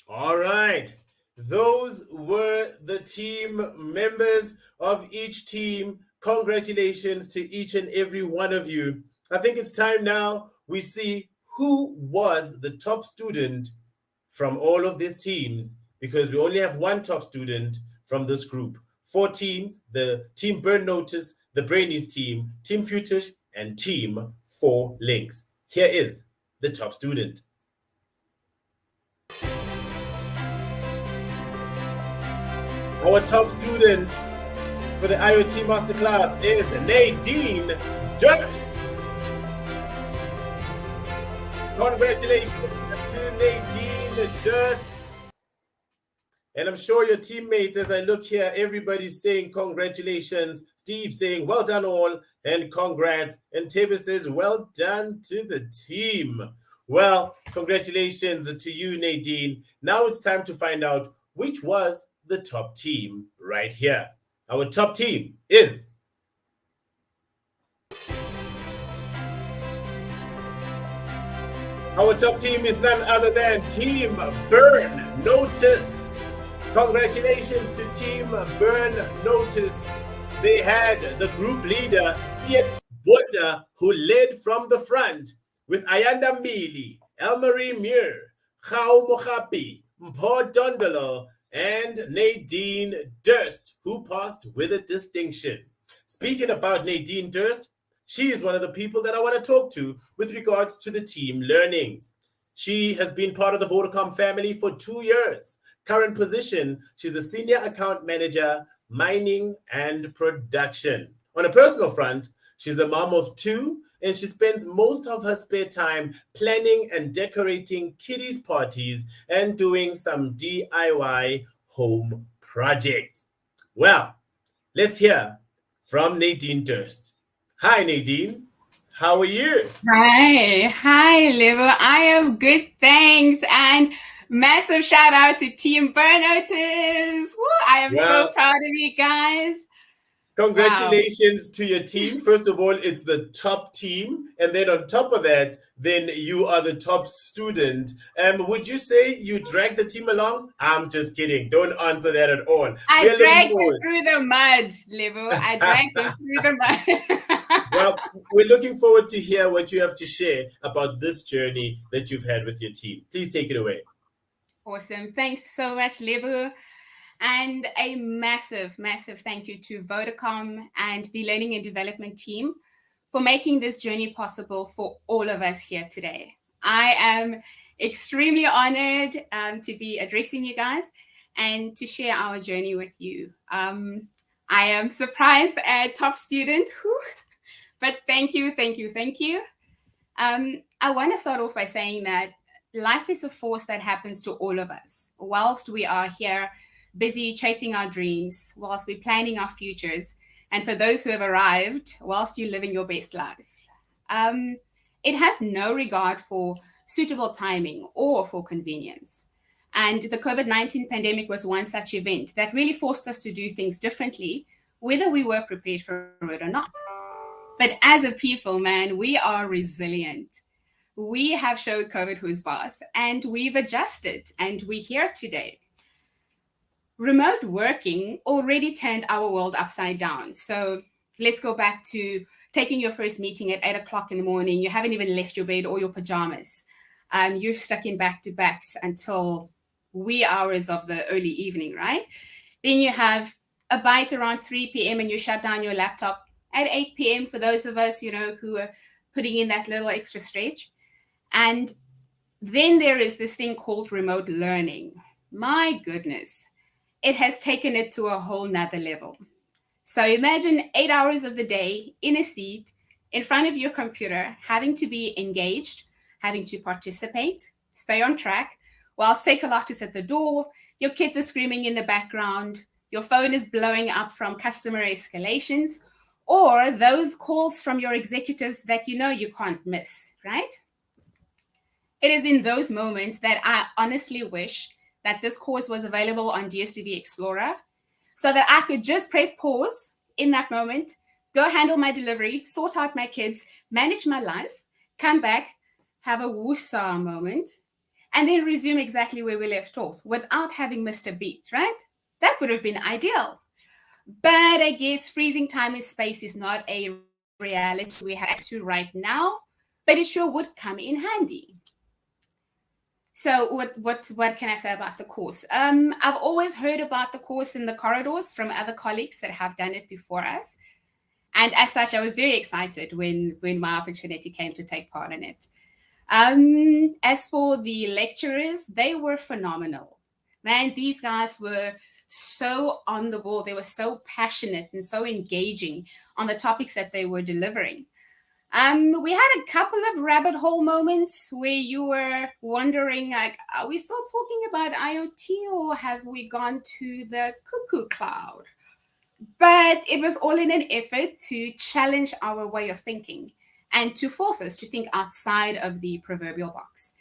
All right. Those were the team members of each team. Congratulations to each and every one of you. I think it's time now we see who was the top student from all of these teams, because we only have one top student from this group. 4 teams, the Team Burn Notice, the Brainies team, Team Futish, and Team 4 Links. Here is the top student. Our top student for the IoT Masterclass is Nadine Durst. Congratulations to Nadine Durst. And I'm sure your teammates, as I look here, everybody's saying congratulations. Steve saying well done all and congrats. And Tebe says well done to the team. Well, congratulations to you, Nadine. Now it's time to find out which was the top team right here. Our top team is none other than Team Burn Notice. Congratulations to Team Burn Notice. They had the group leader, Piet Bota, who led from the front with Ayanda Mbili, Elmarie Muir, Khao Mohapi, Mpho Dondolo, and Nadine Durst, who passed with a distinction. Speaking about Nadine Durst, she is one of the people that I want to talk to with regards to the team learnings. She has been part of the Vodacom family for 2 years. Current position, she's a senior account manager, mining and production. On a personal front, she's a mom of 2 and she spends most of her spare time planning and decorating kiddies parties and doing some DIY home projects. Well, let's hear from Nadine Durst. Hi, Nadine. How are you? Hi, Liver. I am good, thanks. And massive shout out to Team Burnouters. I am so proud of you guys. Congratulations to your team. First of all, it's the top team. And then on top of that, then you are the top student. Would you say you dragged the team along? I'm just kidding. Don't answer that at all. I dragged them through the mud, Livo. I dragged them through the mud. Well, we're looking forward to hear what you have to share about this journey that you've had with your team. Please take it away. Awesome. Thanks so much, Livo. And a massive, massive thank you to Vodacom and the Learning and Development team for making this journey possible for all of us here today. I am extremely honored to be addressing you guys and to share our journey with you. I am surprised at top student, but thank you. I want to start off by saying that life is a force that happens to all of us. Whilst we are here busy chasing our dreams, whilst we're planning our futures, and for those who have arrived, whilst you're living your best life. It has no regard for suitable timing or for convenience. And the COVID-19 pandemic was one such event that really forced us to do things differently, whether we were prepared for it or not. But as a people, man, we are resilient. We have showed COVID who's boss, and we've adjusted, and we're here today. Remote working already turned our world upside down. So let's go back to taking your first meeting at 8 o'clock in the morning. You haven't even left your bed or your pajamas. You're stuck in back-to-backs until wee hours of the early evening, right? Then you have a bite around 3 p.m. and you shut down your laptop at 8 p.m. for those of us, who are putting in that little extra stretch. And then there is this thing called remote learning. My goodness. It has taken it to a whole nother level. So imagine 8 hours of the day in a seat in front of your computer, having to be engaged, having to participate, stay on track, while Sekolot is at the door, your kids are screaming in the background, your phone is blowing up from customer escalations, or those calls from your executives that you can't miss, right? It is in those moments that I honestly wish that this course was available on DSTV Explorer so that I could just press pause in that moment, go handle my delivery, sort out my kids, manage my life, come back, have a woosah moment, and then resume exactly where we left off without having missed a beat, right? That would have been ideal. But I guess freezing time and space is not a reality we have access to right now, but it sure would come in handy. So what can I say about the course? I've always heard about the course in the corridors from other colleagues that have done it before us. And as such, I was very excited when my opportunity came to take part in it. As for the lecturers, they were phenomenal. Man, these guys were so on the ball. They were so passionate and so engaging on the topics that they were delivering. We had a couple of rabbit hole moments where you were wondering, like, are we still talking about IoT or have we gone to the cuckoo cloud? But it was all in an effort to challenge our way of thinking and to force us to think outside of the proverbial box.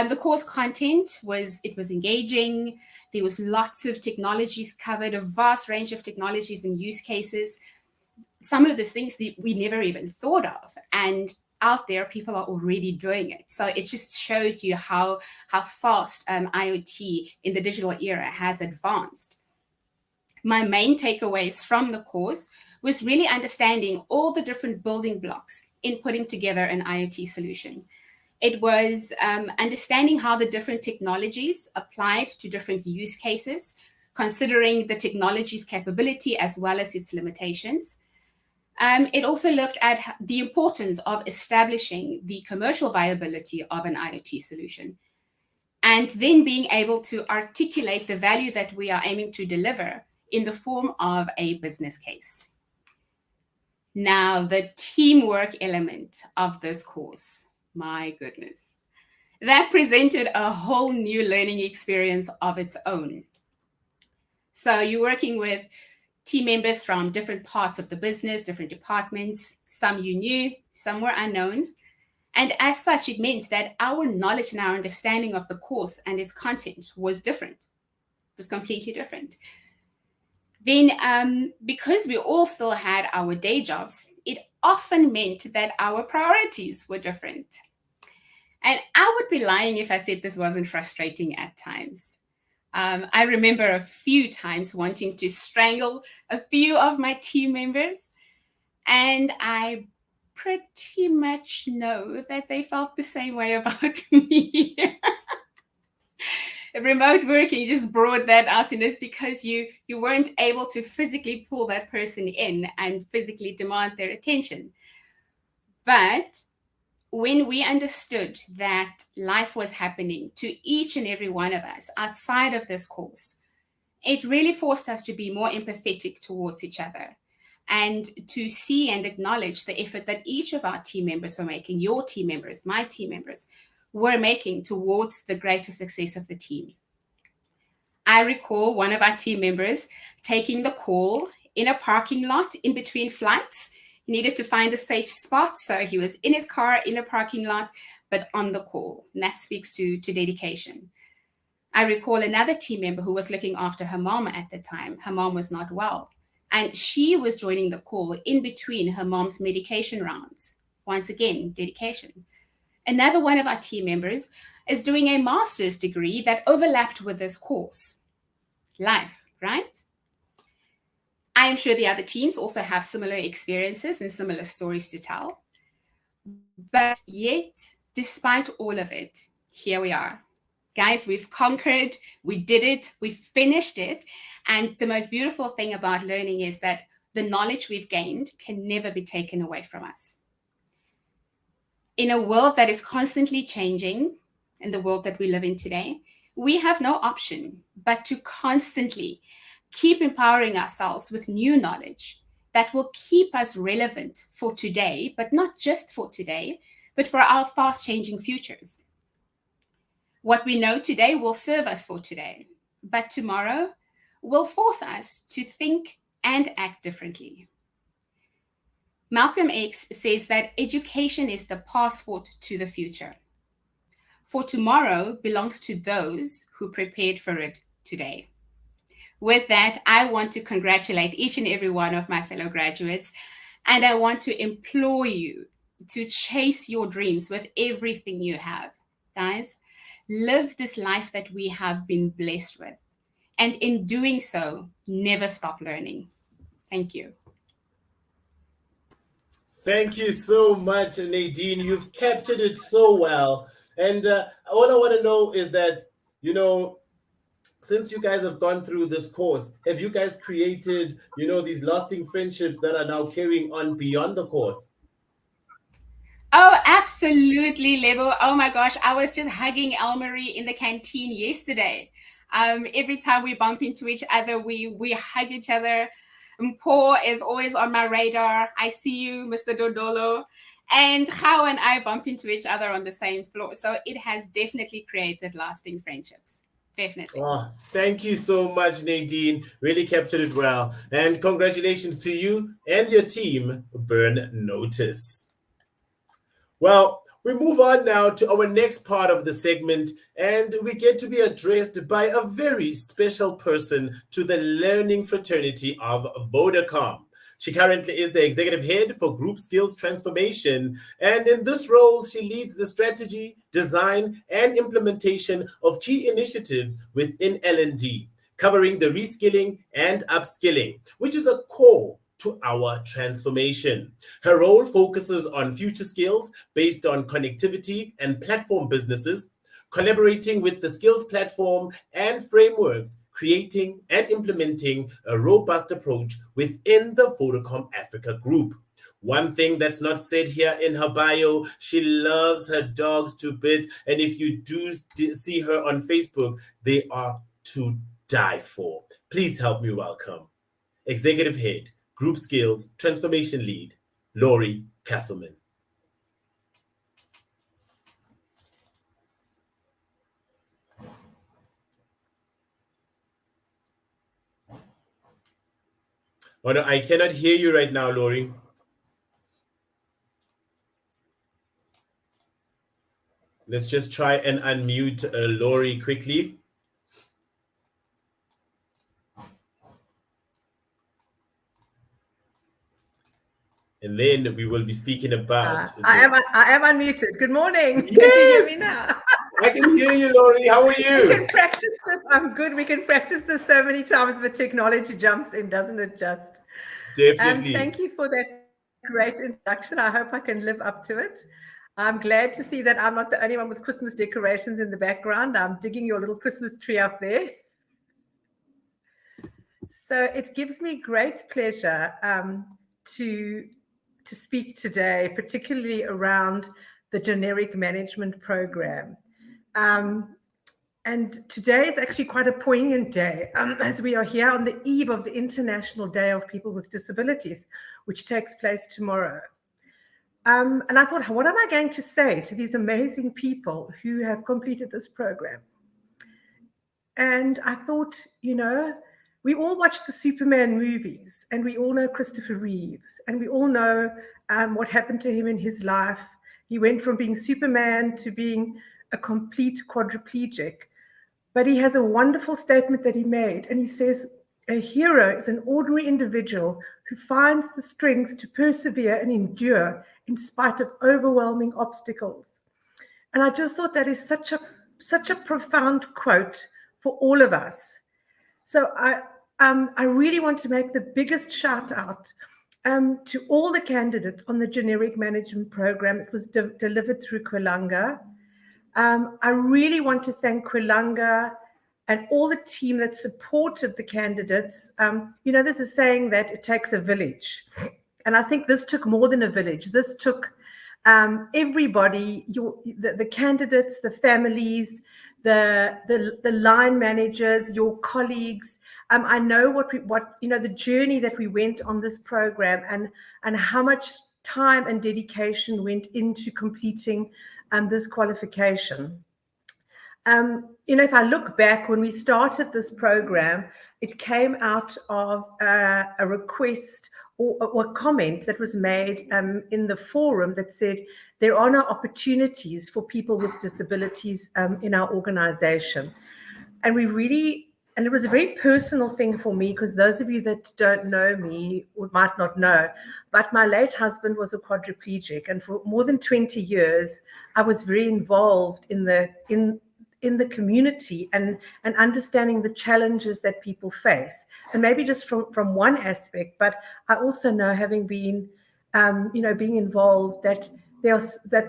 The course content was engaging. There was lots of technologies covered, a vast range of technologies and use cases. Some of the things that we never even thought of. And out there, people are already doing it. So it just showed you how fast IoT in the digital era has advanced. My main takeaways from the course was really understanding all the different building blocks in putting together an IoT solution. It was understanding how the different technologies applied to different use cases, considering the technology's capability as well as its limitations. It also looked at the importance of establishing the commercial viability of an IoT solution, and then being able to articulate the value that we are aiming to deliver in the form of a business case. Now, the teamwork element of this course, my goodness, that presented a whole new learning experience of its own. So you're working with team members from different parts of the business, different departments. Some you knew, some were unknown. And as such, it meant that our knowledge and our understanding of the course and its content was different. It was completely different. Then, because we all still had our day jobs, it often meant that our priorities were different. And I would be lying if I said this wasn't frustrating at times. I remember a few times wanting to strangle a few of my team members, and I pretty much know that they felt the same way about me. Remote working just brought that out in us because you weren't able to physically pull that person in and physically demand their attention. But when we understood that life was happening to each and every one of us outside of this course, it really forced us to be more empathetic towards each other and to see and acknowledge the effort that each of our team members were making, your team members, my team members, were making towards the greater success of the team. I recall one of our team members taking the call in a parking lot in between flights. He needed to find a safe spot, so he was in his car in a parking lot, but on the call. And that speaks to dedication. I recall another team member who was looking after her mom at the time. Her mom was not well, and she was joining the call in between her mom's medication rounds. Once again, dedication. Another one of our team members is doing a master's degree that overlapped with this course. Life, right? I am sure the other teams also have similar experiences and similar stories to tell. But yet, despite all of it, here we are. Guys, we've conquered, we did it, we finished it. And the most beautiful thing about learning is that the knowledge we've gained can never be taken away from us. In a world that is constantly changing, in the world that we live in today, we have no option but to constantly keep empowering ourselves with new knowledge that will keep us relevant for today, but not just for today, but for our fast-changing futures. What we know today will serve us for today, but tomorrow will force us to think and act differently. Malcolm X says that education is the passport to the future. For tomorrow belongs to those who prepared for it today. With that, I want to congratulate each and every one of my fellow graduates, and I want to implore you to chase your dreams with everything you have. Guys, live this life that we have been blessed with, and in doing so, never stop learning. Thank you. Thank you so much, Nadine. You've captured it so well. And all I want to know is that, since you guys have gone through this course, have you guys created, these lasting friendships that are now carrying on beyond the course? Oh, absolutely, Lebo. Oh my gosh, I was just hugging Elmarie in the canteen yesterday. Every time we bump into each other, we hug each other. Paul is always on my radar. I see you, Mr. Dodolo. And Khao and I bumped into each other on the same floor. So it has definitely created lasting friendships. Definitely. Oh, thank you so much, Nadine. Really captured it well. And congratulations to you and your team, Burn Notice. Well, we move on now to our next part of the segment, and we get to be addressed by a very special person to the learning fraternity of Vodacom. She currently is the executive head for Group Skills Transformation. And in this role, she leads the strategy, design, and implementation of key initiatives within L&D, covering the reskilling and upskilling, which is a core to our transformation. Her role focuses on future skills based on connectivity and platform businesses, collaborating with the skills platform and frameworks, creating and implementing a robust approach within the Vodacom Africa Group. One thing that's not said here in her bio, she loves her dogs to bits. And if you do see her on Facebook, they are to die for. Please help me welcome Executive Head, Group Skills Transformation Lead, Laurie Castleman. Oh no, I cannot hear you right now, Laurie. Let's just try and unmute Laurie quickly. And then we will be speaking about... I am unmuted. Good morning. Yes! Can you hear me now? I can hear you, Laurie. How are you? We can practice this. I'm good. We can practice this so many times, but technology jumps in, doesn't it just? Definitely. Thank you for that great introduction. I hope I can live up to it. I'm glad to see that I'm not the only one with Christmas decorations in the background. I'm digging your little Christmas tree up there. So it gives me great pleasure to speak today, particularly around the generic management program. And today is actually quite a poignant day as we are here on the eve of the International Day of People with Disabilities, which takes place tomorrow. And I thought, what am I going to say to these amazing people who have completed this program? And I thought, you know, we all watch the Superman movies and we all know Christopher Reeves and we all know what happened to him in his life. He went from being Superman to being a complete quadriplegic. But he has a wonderful statement that he made. And he says, a hero is an ordinary individual who finds the strength to persevere and endure in spite of overwhelming obstacles. And I just thought that is such a profound quote for all of us. So I really want to make the biggest shout out to all the candidates on the generic management program. It was delivered through Kwelanga. I really want to thank Kwelanga and all the team that supported the candidates. You know, there's a saying that it takes a village. And I think this took more than a village. This took everybody, the candidates, the families, the line managers, your colleagues. I know what you know, the journey that we went on this program and how much time and dedication went into completing this qualification. You know, if I look back when we started this program, it came out of a request or a comment that was made in the forum that said there are no opportunities for people with disabilities in our organization. And we really, and it was a very personal thing for me, because those of you that don't know me or might not know, but my late husband was a quadriplegic, and for more than 20 years, I was very involved in the community and understanding the challenges that people face. And maybe just from one aspect, but I also know, having been, you know, being involved, that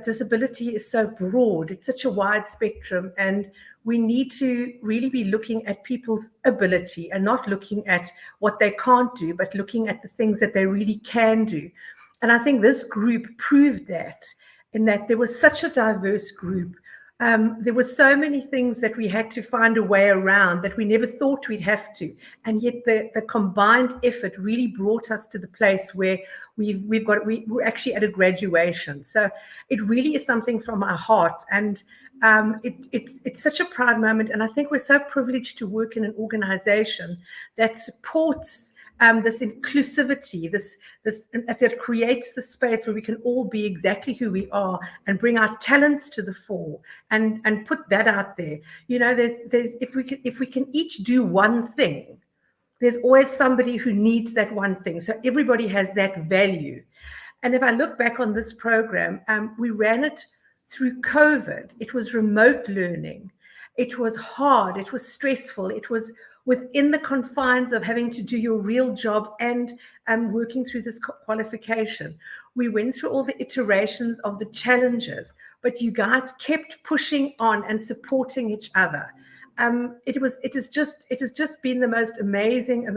disability is so broad. It's such a wide spectrum, and we need to really be looking at people's ability and not looking at what they can't do, but looking at the things that they really can do. And I think this group proved that, in that there was such a diverse group. There were so many things that we had to find a way around that we never thought we'd have to. And yet the combined effort really brought us to the place where we're actually at a graduation. So it really is something from our heart. And it's such a proud moment. And I think we're so privileged to work in an organization that supports this inclusivity, that creates the space where we can all be exactly who we are and bring our talents to the fore and put that out there. You know, there's if we can each do one thing, there's always somebody who needs that one thing. So everybody has that value. And if I look back on this program, we ran it through COVID. It was remote learning. It was hard. It was stressful. It was within the confines of having to do your real job and working through this qualification. We went through all the iterations of the challenges, but you guys kept pushing on and supporting each other. It has just been the most amazing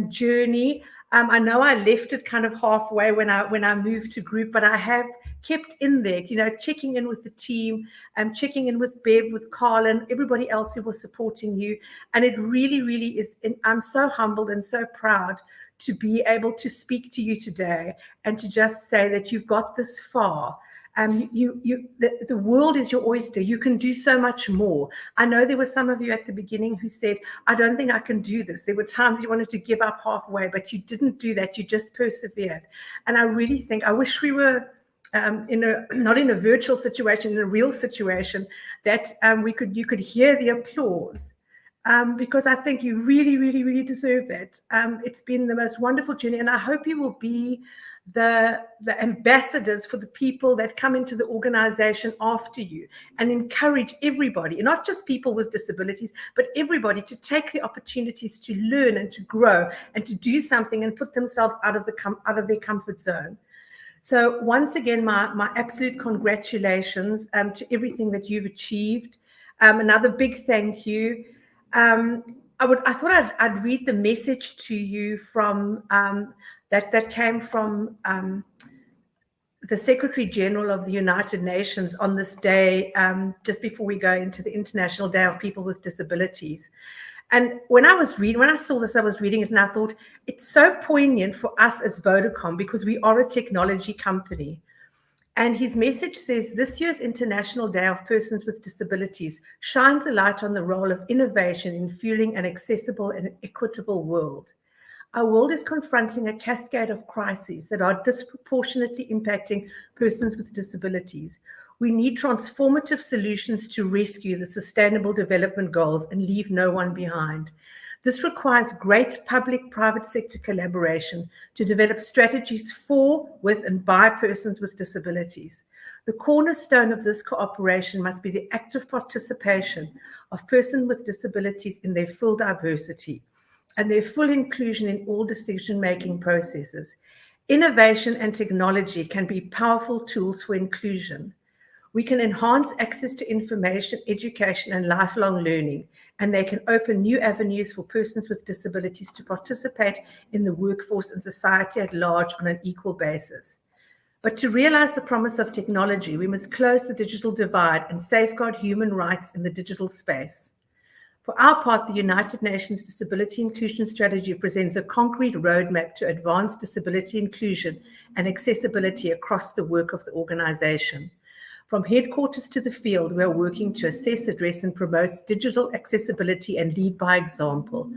journey. I know I left it kind of halfway when I moved to group, but I have kept in there, checking in with the team, checking in with Bev, with Carlin, everybody else who was supporting you. And it really, really is. I'm so humbled and so proud to be able to speak to you today and to just say that you've got this far. The world is your oyster. You can do so much more. I know there were some of you at the beginning who said, I don't think I can do this. There were times you wanted to give up halfway, but you didn't do that. You just persevered. And I really think, I wish we were not in a virtual situation, in a real situation, that you could hear the applause. Because I think you really, really, really deserve that. It's been the most wonderful journey, and I hope you will be the ambassadors for the people that come into the organization after you, and encourage everybody, not just people with disabilities, but everybody, to take the opportunities to learn and to grow and to do something and put themselves out of their comfort zone. So once again, my absolute congratulations to everything that you've achieved. Another big thank you. I thought I'd read the message to you from that came from the Secretary General of the United Nations on this day, just before we go into the International Day of People with Disabilities. And when I saw this, I was reading it and I thought, it's so poignant for us as Vodacom, because we are a technology company. And his message says, this year's International Day of Persons with Disabilities shines a light on the role of innovation in fueling an accessible and equitable world. Our world is confronting a cascade of crises that are disproportionately impacting persons with disabilities. We need transformative solutions to rescue the Sustainable Development Goals and leave no one behind. This requires great public-private sector collaboration to develop strategies for, with, and by persons with disabilities. The cornerstone of this cooperation must be the active participation of persons with disabilities in their full diversity and their full inclusion in all decision-making processes. Innovation and technology can be powerful tools for inclusion. We can enhance access to information, education, and lifelong learning, and they can open new avenues for persons with disabilities to participate in the workforce and society at large on an equal basis. But to realize the promise of technology, we must close the digital divide and safeguard human rights in the digital space. For our part, the United Nations Disability Inclusion Strategy presents a concrete roadmap to advance disability inclusion and accessibility across the work of the organization. From headquarters to the field, we are working to assess, address, and promote digital accessibility and lead by example.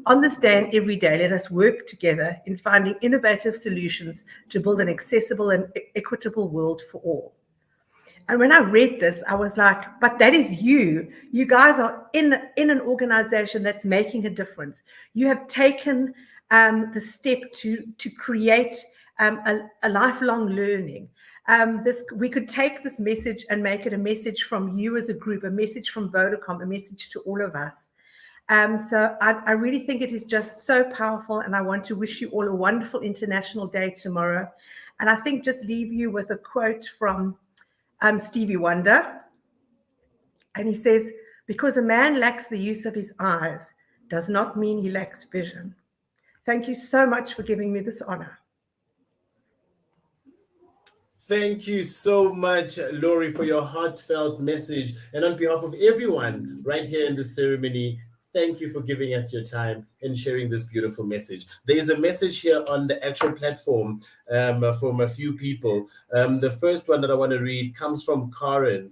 On this day and every day, let us work together in finding innovative solutions to build an accessible and equitable world for all. And when I read this, I was like, but that is you. You guys are in an organization that's making a difference. You have taken the step to create a lifelong learning. We could take this message and make it a message from you as a group, a message from Vodacom, a message to all of us. So I really think it is just so powerful, and I want to wish you all a wonderful International Day tomorrow. And I think just leave you with a quote from Stevie Wonder. And he says, because a man lacks the use of his eyes does not mean he lacks vision. Thank you so much for giving me this honor. Thank you so much, Laurie, for your heartfelt message. And on behalf of everyone right here in the ceremony, thank you for giving us your time and sharing this beautiful message. There is a message here on the actual platform from a few people. The first one that I want to read comes from Karen.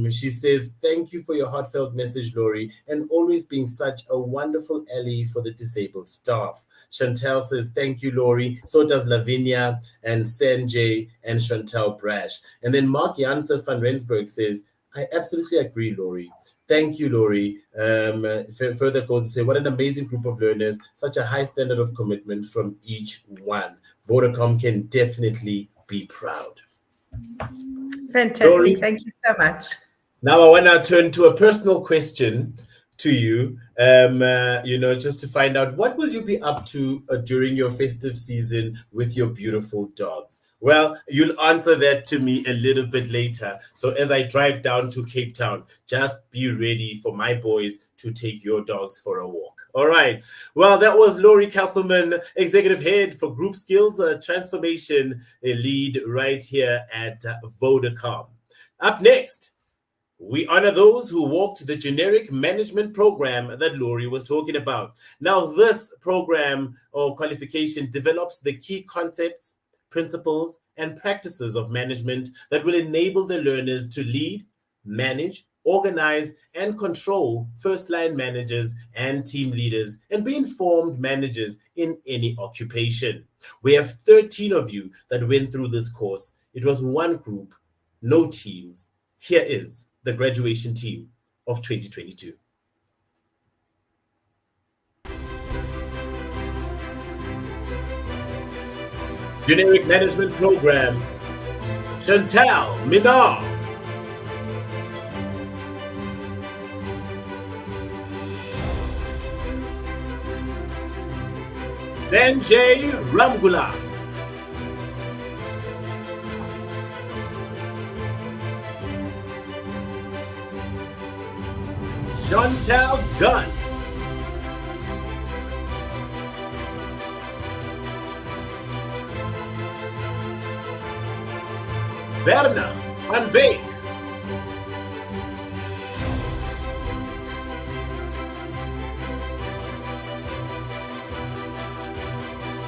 She says, thank you for your heartfelt message, Laurie, and always being such a wonderful ally for the disabled staff. Chantel says, thank you, Laurie. So does Lavinia and Sanjay and Chantel Brash. And then Mark Janssen van Rensburg says, I absolutely agree, Laurie. Thank you, Lori. Further goes to say, what an amazing group of learners, such a high standard of commitment from each one. Vodacom can definitely be proud. Fantastic. Lori, thank you so much. now I want to turn to a personal question to you, just to find out, what will you be up to during your festive season with your beautiful dogs? Well, you'll answer that to me a little bit later. So as I drive down to Cape Town, just be ready for my boys to take your dogs for a walk. All right. Well, that was Lori Castleman, Executive Head for Group Skills Transformation Lead right here at Vodacom. Up next, we honor those who walked the generic management program that Lori was talking about. Now, this program or qualification develops the key concepts, principles, and practices of management that will enable the learners to lead, manage, organize, and control first-line managers and team leaders and be informed managers in any occupation. We have 13 of you that went through this course. It was one group, no teams. Here is the graduation team of 2022. Generic Management Program, Chantal Minard. Sanjay Ramgula. Chantal Gunn. Berna van Veek.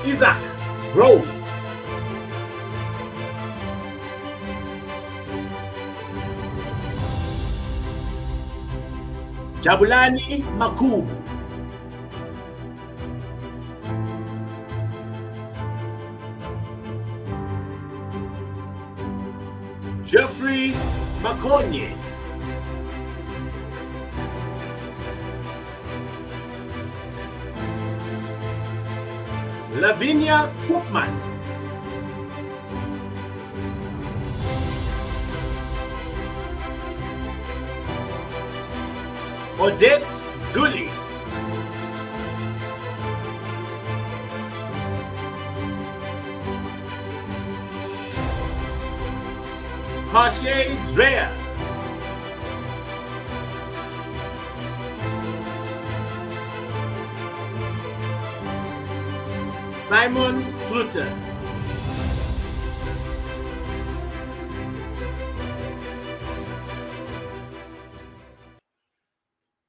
Isaac Grove. Jabulani Makubu. Jeffrey Makonye. Lavinia Koopman. Odette Dooley. Pashe Dreyer. Simon Kluter.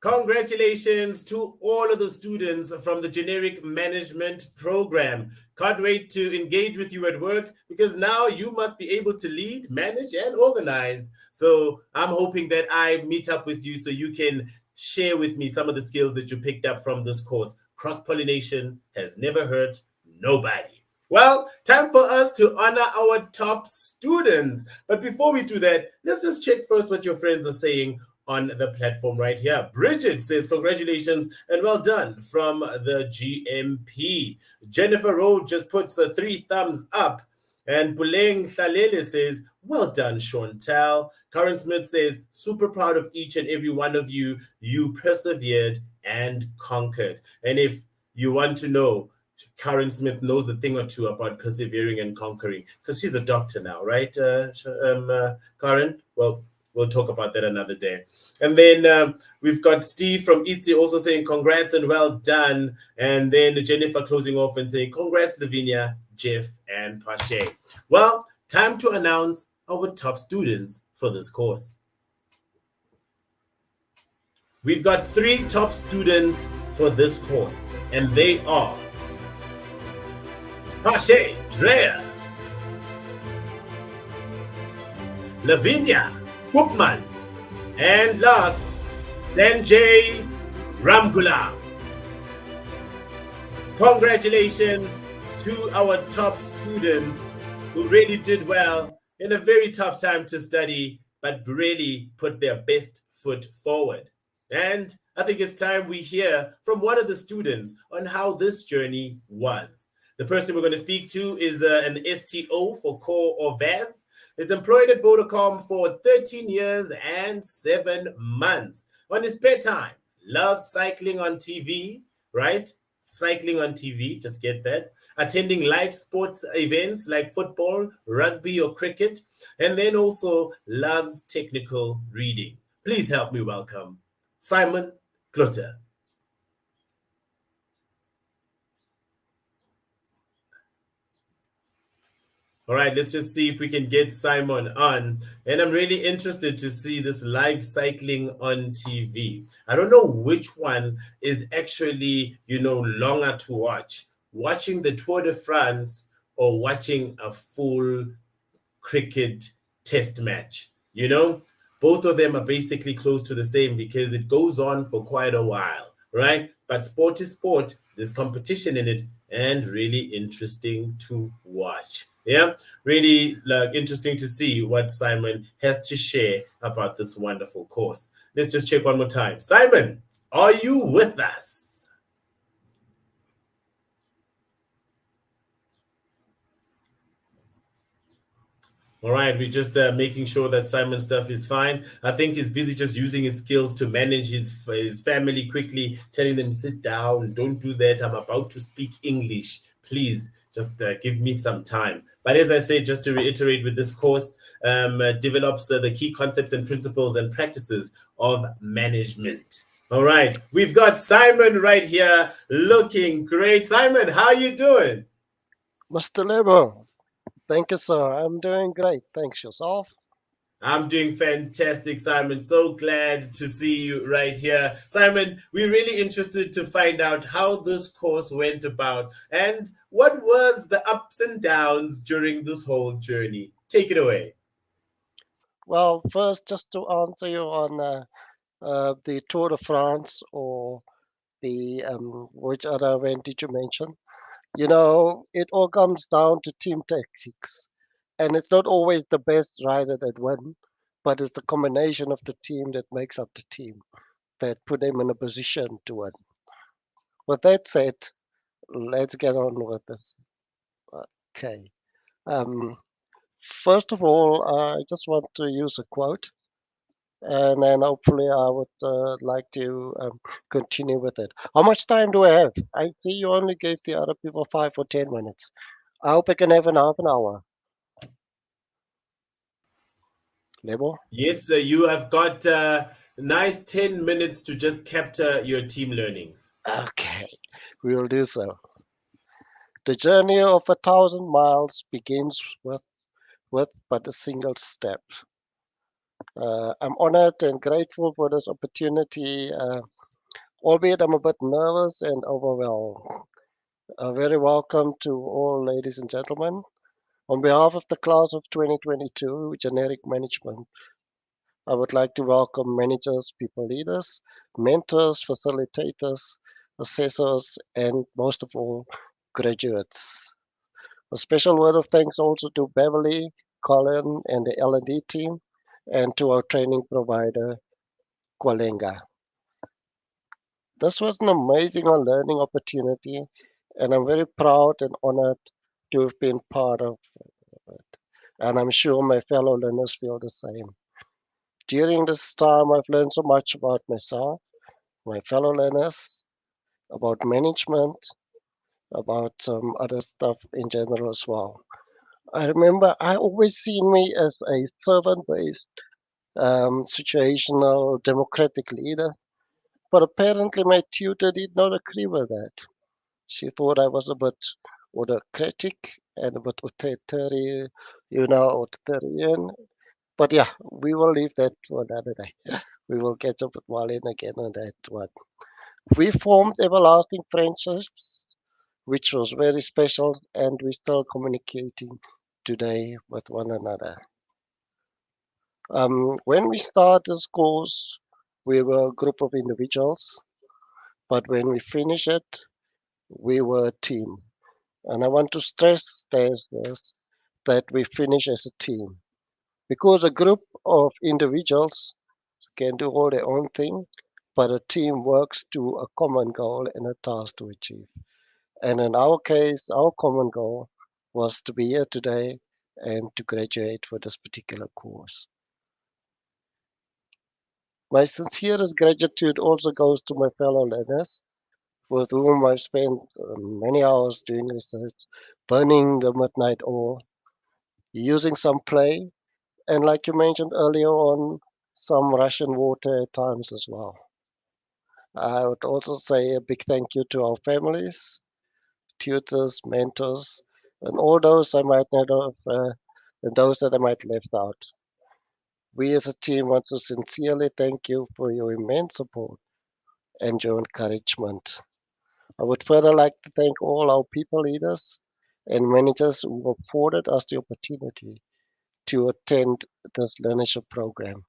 Congratulations to all of the students from the Generic Management Program. Can't wait to engage with you at work, because now you must be able to lead, manage, and organize. So I'm hoping that I meet up with you so you can share with me some of the skills that you picked up from this course. Cross-pollination has never hurt nobody. Well, time for us to honor our top students. But before we do that, let's just check first what your friends are saying on the platform right here. Bridget says, congratulations and well done from the GMP. Jennifer Rowe just puts 3 thumbs up. And Puleng Hlalele says, well done, Chantal. Karen Smith says, super proud of each and every one of you. You persevered and conquered. And if you want to know, Karen Smith knows a thing or two about persevering and conquering, because she's a doctor now, right, Karen? Well, we'll talk about that another day. And then we've got Steve from ITZY also saying congrats and well done. And then Jennifer closing off and saying congrats, Lavinia, Jeff, and Pashe. Well, time to announce our top students for this course. We've got 3 top students for this course, and they are Pashe Dreyer, Lavinia Koopman, and last, Sanjay Ramgula. Congratulations to our top students who really did well in a very tough time to study, but really put their best foot forward. And I think it's time we hear from one of the students on how this journey was. The person we're going to speak to is an STO for Core or VAS. Is employed at Vodacom for 13 years and 7 months. On his spare time, loves cycling on TV, right? Cycling on TV, just get that. Attending live sports events like football, rugby, or cricket. And then also loves technical reading. Please help me welcome Simon Clutter. All right, let's just see if we can get Simon on. And I'm really interested to see this live cycling on TV. I don't know which one is actually, longer to watch. Watching the Tour de France or watching a full cricket test match. Both of them are basically close to the same because it goes on for quite a while, right? But sport is sport. There's competition in it and really interesting to watch. Yeah, really interesting to see what Simon has to share about this wonderful course. Let's just check one more time. Simon, are you with us? All right, we're just making sure that Simon's stuff is fine. I think he's busy just using his skills to manage his family quickly, telling them, sit down, don't do that. I'm about to speak English. Please, just give me some time. But as I say, just to reiterate with this course, develops the key concepts and principles and practices of management. All right, we've got Simon right here looking great. Simon, how you doing? Mr. Lebo, thank you, sir. I'm doing great. Thanks, yourself. I'm doing fantastic, Simon. So glad to see you right here. Simon, we're really interested to find out how this course went about and what was the ups and downs during this whole journey. Take it away. Well, first, just to answer you on the Tour de France or the which other event did you mention? It all comes down to team tactics, and it's not always the best rider that win, but it's the combination of the team that makes up the team that put them in a position to win. With that said, let's get on with this. Okay. Um, First of all, I just want to use a quote, and then hopefully I would like to continue with it. How much time do I have? I see you only gave the other people 5 or 10 minutes. I hope I can have an half an hour. Lebo? Yes, sir, you have got nice 10 minutes to just capture your team learnings. Okay, we will do so. The journey of 1,000 miles begins with but a single step. I'm honored and grateful for this opportunity, albeit I'm a bit nervous and overwhelmed. Very welcome to all ladies and gentlemen. On behalf of the class of 2022 Generic Management, I would like to welcome managers, people leaders, mentors, facilitators, assessors, and most of all, graduates. A special word of thanks also to Beverly, Colin, and the L&D team, and to our training provider, Kwalenga. This was an amazing learning opportunity, and I'm very proud and honored to have been part of it. And I'm sure my fellow learners feel the same. During this time, I've learned so much about myself, my fellow learners, about management, about some other stuff in general as well. I remember I always seen me as a servant-based, situational, democratic leader, but apparently my tutor did not agree with that. She thought I was a bit autocratic and a bit authoritarian. But yeah, we will leave that for another day. We will catch up with Marlene again on that one. We formed everlasting friendships, which was very special, and we're still communicating today with one another. When we started this course, we were a group of individuals, but when we finish it, we were a team. And I want to stress this, that we finish as a team. Because a group of individuals can do all their own thing, but a team works to a common goal and a task to achieve. And in our case, our common goal was to be here today and to graduate for this particular course. My sincerest gratitude also goes to my fellow learners with whom I've spent many hours doing research, burning the midnight oil, using some play, and like you mentioned earlier on, some Russian water at times as well. I would also say a big thank you to our families, tutors, mentors, and all those I might not have, and those that I might left out. We as a team want to sincerely thank you for your immense support and your encouragement. I would further like to thank all our people leaders and managers who afforded us the opportunity to attend this learnership program.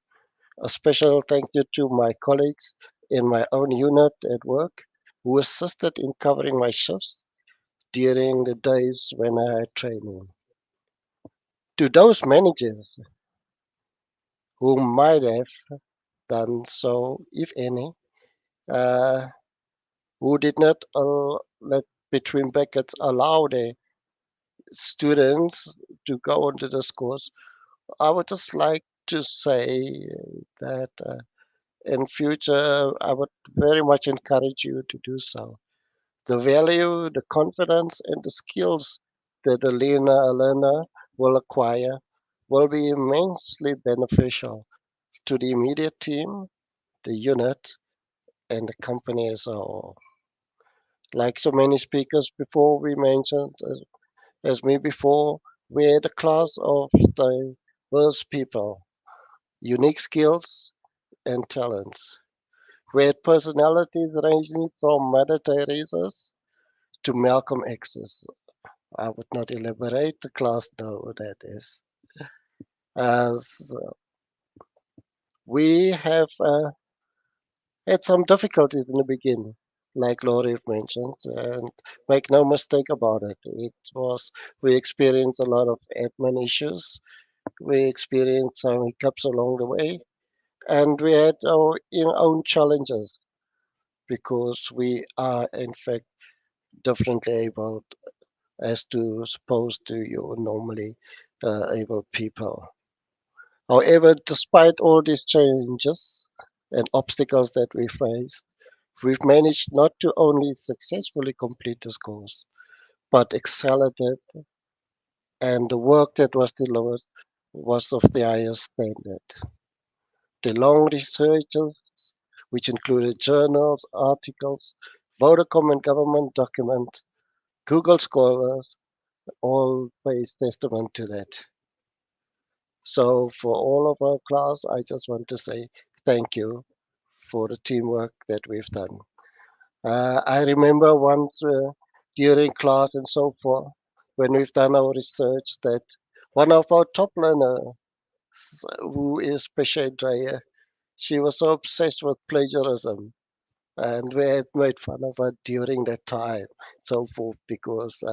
A special thank you to my colleagues in my own unit at work who assisted in covering my shifts during the days when I had training. To those managers who might have done so, if any, uh, who did not, let between brackets, allow their students to go into this course, I would just like to say that in future, I would very much encourage you to do so. The value, the confidence, and the skills that a learner will acquire will be immensely beneficial to the immediate team, the unit, and the company as a whole. Like so many speakers before we mentioned, as me before, we had a class of diverse people, unique skills and talents. We had personalities ranging from Mother Teresa's to Malcolm X's. I would not elaborate the class though that is. As we have had some difficulties in the beginning, like Laurie mentioned, and make no mistake about it. We experienced a lot of admin issues. We experienced some hiccups along the way, and we had our own challenges because we are in fact differently able as to opposed to your normally able people. However, despite all these challenges and obstacles that we faced, we've managed not to only successfully complete this course, but excel at it, and the work that was delivered was of the highest standard. The long researches, which included journals, articles, Vodacom and government documents, Google Scholars, all pays testament to that. So for all of our class, I just want to say thank you for the teamwork that we've done. I remember once during class and so forth, when we've done our research, that one of our top learners, who is Pesha Dreyer, she was so obsessed with plagiarism, and we had made fun of her during that time, so forth, because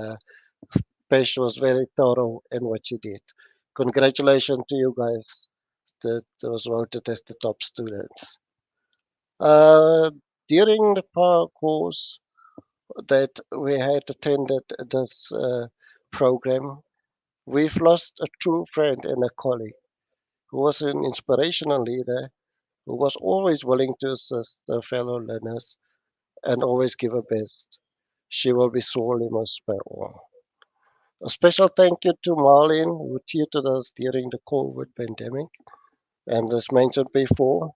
Pesh was very thorough in what she did. Congratulations to you guys that was voted as the top students. Uh, During the course that we had attended this program, we've lost a true friend and a colleague who was an inspirational leader who was always willing to assist the fellow learners and always give her best. She will be sorely missed by all. A special thank you to Marlene, who tutored us during the COVID pandemic. And as mentioned before,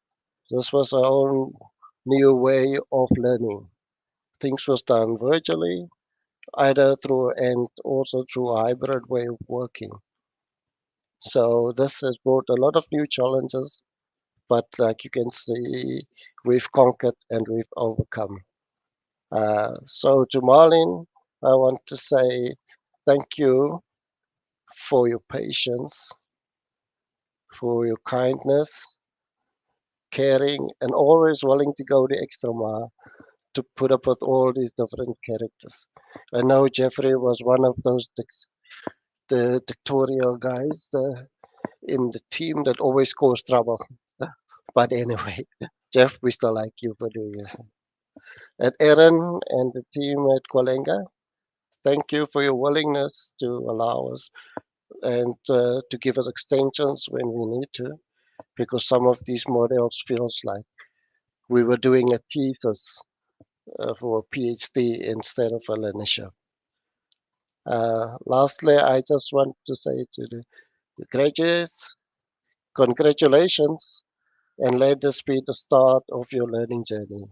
this was our own new way of learning. Things was done virtually, either through and also through a hybrid way of working. So this has brought a lot of new challenges, but like you can see, we've conquered and we've overcome. So to Marlene, I want to say thank you for your patience, for your kindness, caring, and always willing to go the extra mile to put up with all these different characters. I know Jeffrey was one of those the dictatorial guys in the team that always caused trouble. But anyway, Jeff, we still like you for doing it. And Aaron and the team at Kwalenga, thank you for your willingness to allow us and to give us extensions when we need to, because some of these models feels like we were doing a thesis for a PhD instead of a learnership. Lastly, I just want to say to the graduates, congratulations, and let this be the start of your learning journey.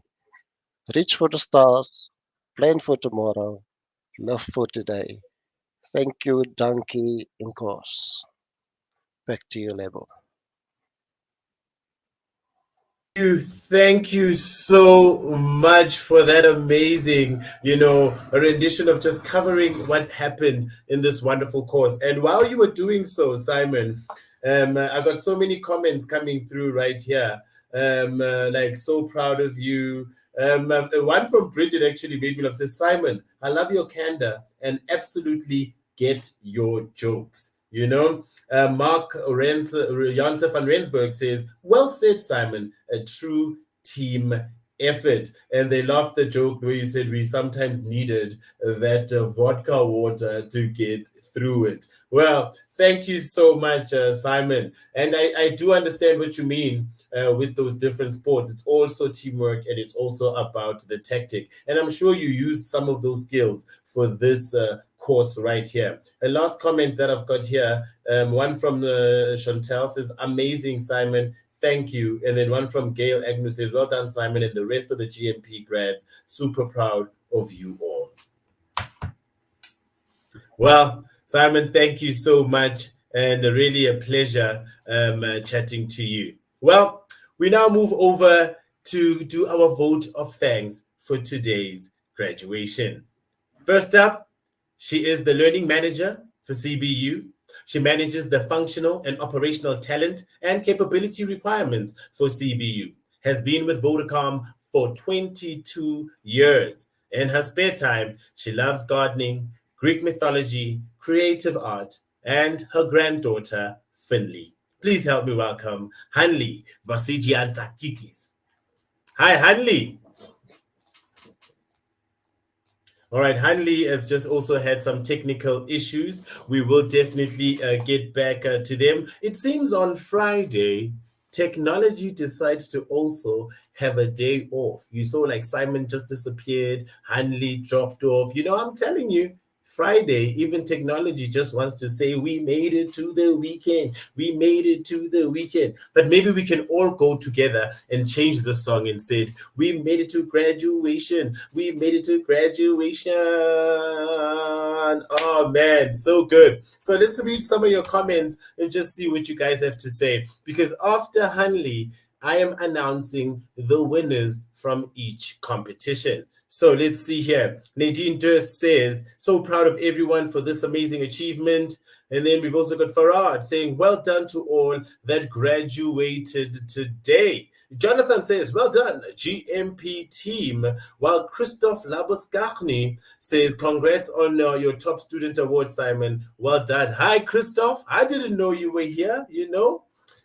Reach for the stars, plan for tomorrow, live for today. Thank you, Donkey in course. Back to you, Lebo. Thank you so much for that amazing, a rendition of just covering what happened in this wonderful course. And while you were doing so, Simon, I got so many comments coming through right here. Like, so proud of you. One from Bridget actually made me laugh. Says, Simon, I love your candor and absolutely get your jokes. Mark Janse van Rensburg says, well said, Simon, a true team effort. And they laughed the joke where you said we sometimes needed that vodka water to get through it. Well, thank you so much, Simon. And I do understand what you mean with those different sports. It's also teamwork and it's also about the tactic. And I'm sure you used some of those skills for this course right here. A last comment that I've got here, one from Chantel says, amazing, Simon. Thank you. And then one from Gail Agnew says, well done, Simon, and the rest of the GMP grads. Super proud of you all. Well, Simon, thank you so much. And really a pleasure chatting to you. Well, we now move over to do our vote of thanks for today's graduation. First up, she is the learning manager for CBU. She manages the functional and operational talent and capability requirements for CBU. Has been with Vodacom for 22 years. In her spare time, she loves gardening, Greek mythology, creative art, and her granddaughter, Finley. Please help me welcome Hanli Vasigiantakikis. Hi, Hanli. All right, Hanli has just also had some technical issues. We will definitely get back to them. It seems on Friday, technology decides to also have a day off. You saw like Simon just disappeared, Hanli dropped off. I'm telling you, Friday, even technology just wants to say, we made it to the weekend. We made it to the weekend. But maybe we can all go together and change the song and say, we made it to graduation. We made it to graduation. Oh, man, so good. So let's read some of your comments and just see what you guys have to say. Because after Hanli, I am announcing the winners from each competition. So let's see here. Nadine Durst says, so proud of everyone for this amazing achievement. And then we've also got Farad saying, well done to all that graduated today. Jonathan says, well done, GMP team. While Christoph Labusgarni says, congrats on your top student award, Simon. Well done. Hi, Christoph. I didn't know you were here,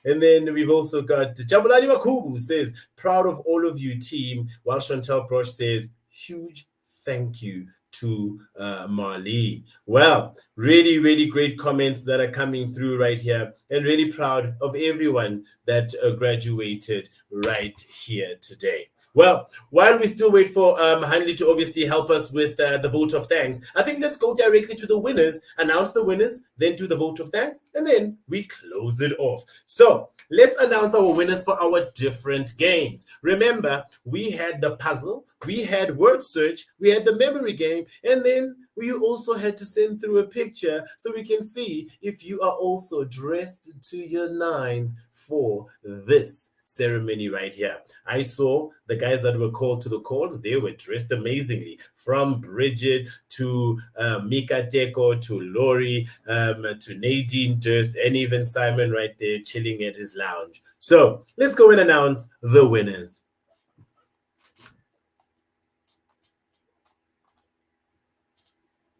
And then we've also got Jabulani Makubu says, proud of all of you, team. While Chantal Brosh says, huge thank you to Marlene. Well, really, really great comments that are coming through right here, and really proud of everyone that graduated right here today. Well, while we still wait for Hanli to obviously help us with the vote of thanks, I think let's go directly to the winners, announce the winners, then do the vote of thanks, and then we close it off. So let's announce our winners for our different games. Remember, we had the puzzle, we had word search, we had the memory game, and then we also had to send through a picture so we can see if you are also dressed to your nines for this ceremony right here. I saw the guys that were called to the calls. They were dressed amazingly, from Bridget to Mika Teko to Lori to Nadine Durst, and even Simon right there chilling at his lounge. So let's go and announce the winners.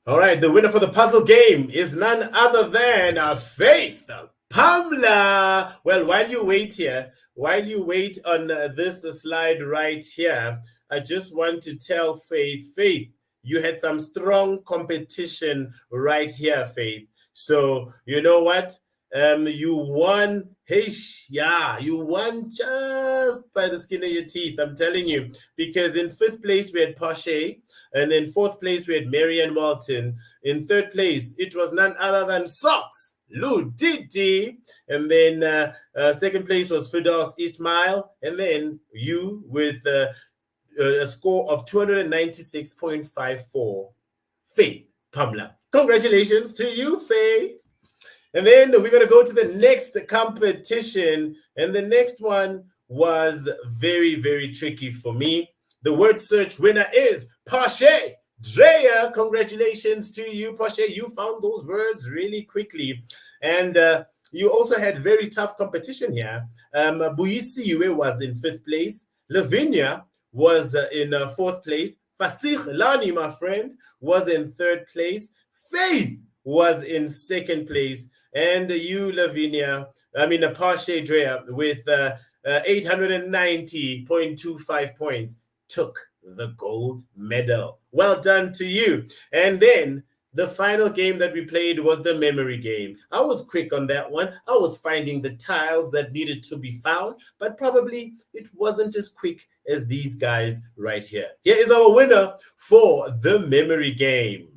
All right, the winner for the puzzle game is none other than Faith Pamela. Well, while you wait on this slide right here, I just want to tell Faith, you had some strong competition right here, Faith. So you know what? You won. You won just by the skin of your teeth. I'm telling you, because in 5th place we had Pache, and in 4th place we had Marianne Walton. In 3rd place, it was none other than Socks Lou Didi, and then 2nd place was Fidos Ismail, and then you with a score of 296.54. Faith Pamela. Congratulations to you, Faith. And then we're going to go to the next competition. And the next one was very, very tricky for me. The word search winner is Pache Drea. Congratulations to you, Pache. You found those words really quickly. And you also had very tough competition here. Buisiwe was in 5th place. Lavinia was in 4th place. Fasih Lani, my friend, was in 3rd place. Faith was in 2nd place. And you, Lavinia, Pache Drea, with 890.25 points, took the gold medal. Well done to you. And then the final game that we played was the memory game. I was quick on that one. I was finding the tiles that needed to be found, but probably it wasn't as quick as these guys right here. Here is our winner for the memory game.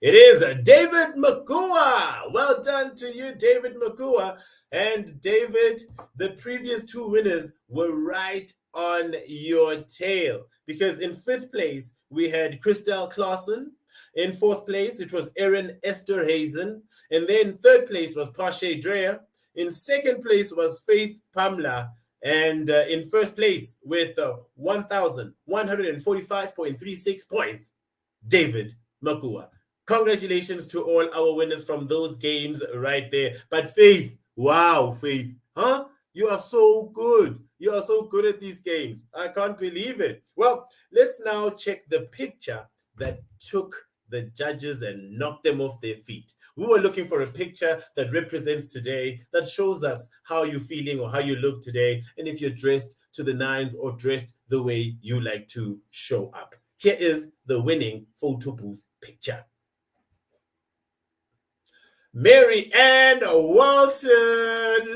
It is David Makua. Well done to you, David Makua. And David, the previous 2 winners were right on your tail, because in 5th place, we had Christelle Clausen. In 4th place, it was Erin Esterhazen. And then 3rd place was Pache Drea. In 2nd place was Faith Pamela. And in 1st place with 1,145.36 points, David Makua. Congratulations to all our winners from those games right there. But Faith, wow, Faith, huh? You are so good. You are so good at these games. I can't believe it. Well, let's now check the picture that took the judges and knocked them off their feet. We were looking for a picture that represents today, that shows us how you're feeling or how you look today, and if you're dressed to the nines or dressed the way you like to show up. Here is the winning photo booth picture. Mary Ann Walton,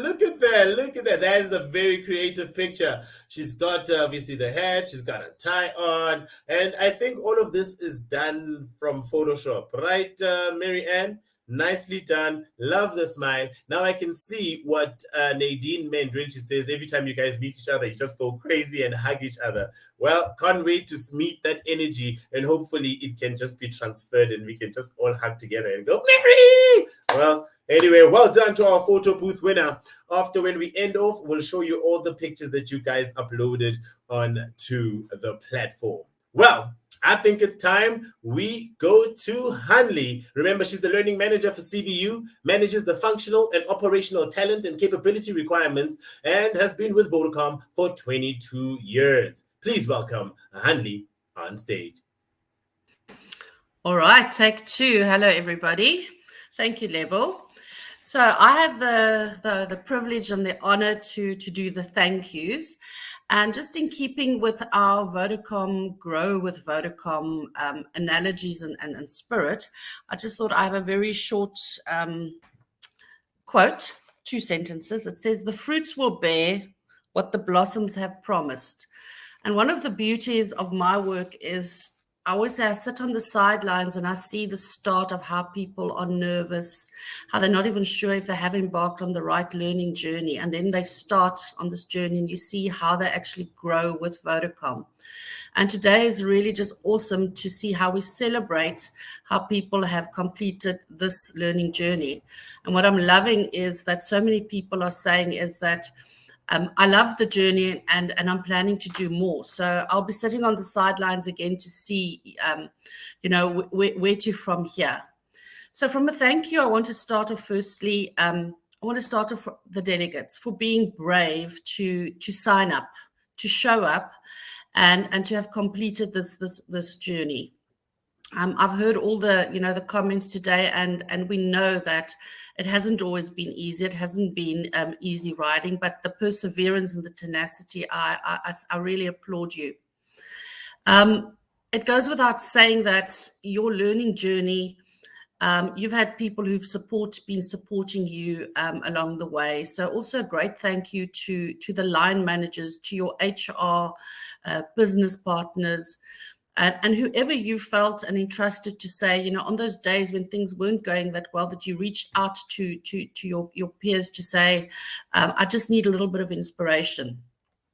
look at that. That is a very creative picture. She's got obviously the hat, she's got a tie on, and I think all of this is done from Photoshop, right, Mary Ann? Nicely done. Love the smile. Now I can see what Nadine meant when she says every time you guys meet each other, you just go crazy and hug each other. Well, can't wait to meet that energy, and hopefully it can just be transferred and we can just all hug together and go, Mary! Well, anyway, well done to our photo booth winner. After, when we end off, we'll show you all the pictures that you guys uploaded onto the platform. Well, I think it's time we go to Hanley. Remember, she's the learning manager for CBU, manages the functional and operational talent and capability requirements, and has been with Vodacom for 22 years. Please welcome Hanley on stage. All right, take 2. Hello, everybody. Thank you, Lebo. So I have the privilege and the honor to do the thank yous. And just in keeping with our Vodacom, Grow with Vodacom analogies and spirit, I just thought I have a very short quote, 2 sentences. It says, "The fruits will bear what the blossoms have promised." And one of the beauties of my work is, I always say, I sit on the sidelines and I see the start of how people are nervous, how they're not even sure if they have embarked on the right learning journey. And then they start on this journey and you see how they actually grow with Vodacom. And today is really just awesome to see how we celebrate how people have completed this learning journey. And what I'm loving is that so many people are saying is that, I love the journey and I'm planning to do more. So I'll be sitting on the sidelines again to see, where to from here. So from a thank you, I want to start off firstly, I want to start off the delegates for being brave to sign up, to show up and to have completed this journey. I've heard all the, the comments today, and we know that it hasn't always been easy. It hasn't been easy riding, but the perseverance and the tenacity, I really applaud you. It goes without saying that your learning journey, you've had people who've been supporting you along the way. So also a great thank you to the line managers, to your HR, business partners, and whoever you felt and entrusted to say, on those days when things weren't going that well, that you reached out to your peers to say, I just need a little bit of inspiration.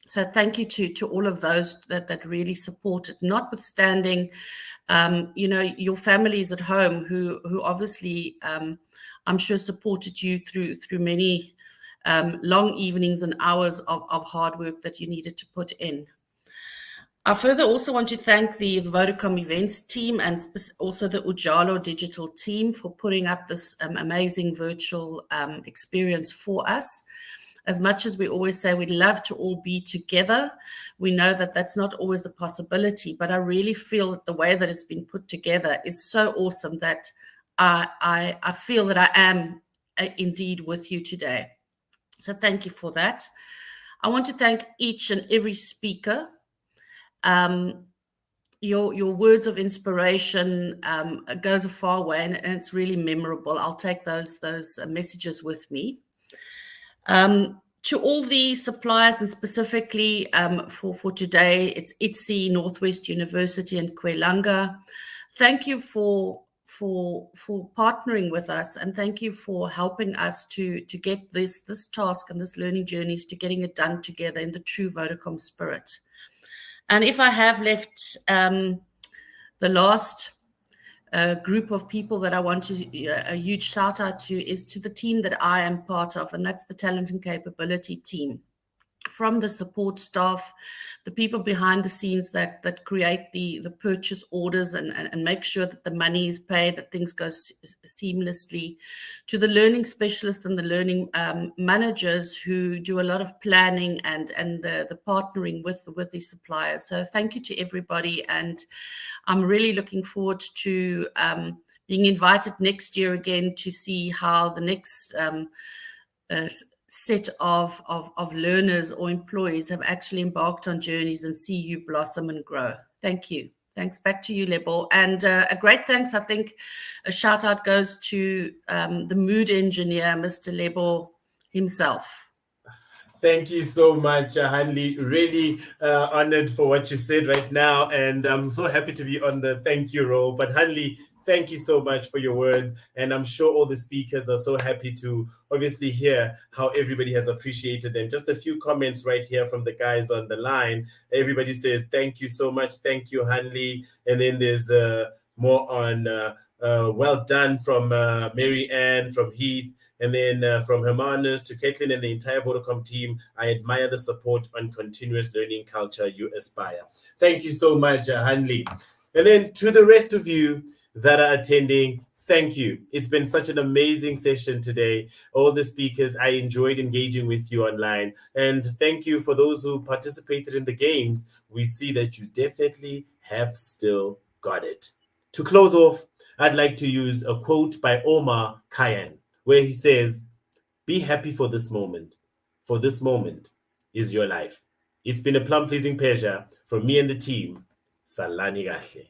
So thank you to all of those that really supported, notwithstanding, your families at home who obviously, I'm sure, supported you through many long evenings and hours of hard work that you needed to put in. I further also want to thank the Vodacom events team and also the Ujalo digital team for putting up this amazing virtual experience for us. As much as we always say we'd love to all be together, we know that that's not always a possibility, but I really feel that the way that it's been put together is so awesome that I feel that I am indeed with you today. So thank you for that. I want to thank each and every speaker. Your words of inspiration goes a far way, and it's really memorable. I'll take those messages with me. To all the suppliers, and specifically for today, it's ITSI, Northwest University, and Kwelanga. Thank you for partnering with us, and thank you for helping us to get this task and this learning journeys to getting it done together in the true Vodacom spirit. And if I have left the last group of people that I want a huge shout out to is to the team that I am part of, and that's the talent and capability team. From the support staff, the people behind the scenes that create the purchase orders and make sure that the money is paid, that things go seamlessly, to the learning specialists and the learning managers who do a lot of planning and the partnering with the suppliers. So thank you to everybody, and I'm really looking forward to being invited next year again to see how the next set of learners or employees have actually embarked on journeys and see you blossom and grow. Thank you. Thanks. Back to you, Lebo. And a great thanks, I think a shout out goes to the mood engineer, Mr. Lebo himself. Thank you so much, Hanli. Really honored for what you said right now. And I'm so happy to be on the thank you role. But Hanli, thank you so much for your words. And I'm sure all the speakers are so happy to obviously hear how everybody has appreciated them. Just a few comments right here from the guys on the line. Everybody says, thank you so much. Thank you, Hanli. And then there's more on well done from Mary Ann, from Heath. And then from Hermanus to Caitlin and the entire Vodacom team, I admire the support on continuous learning culture you aspire. Thank you so much, Hanli. And then to the rest of you that are attending, thank you. It's been such an amazing session today. All the speakers, I enjoyed engaging with you online. And thank you for those who participated in the games. We see that you definitely have still got it. To close off, I'd like to use a quote by Omar Khayyam, where he says, be happy for this moment is your life. It's been a plum-pleasing pleasure from me and the team. Salani Gahle.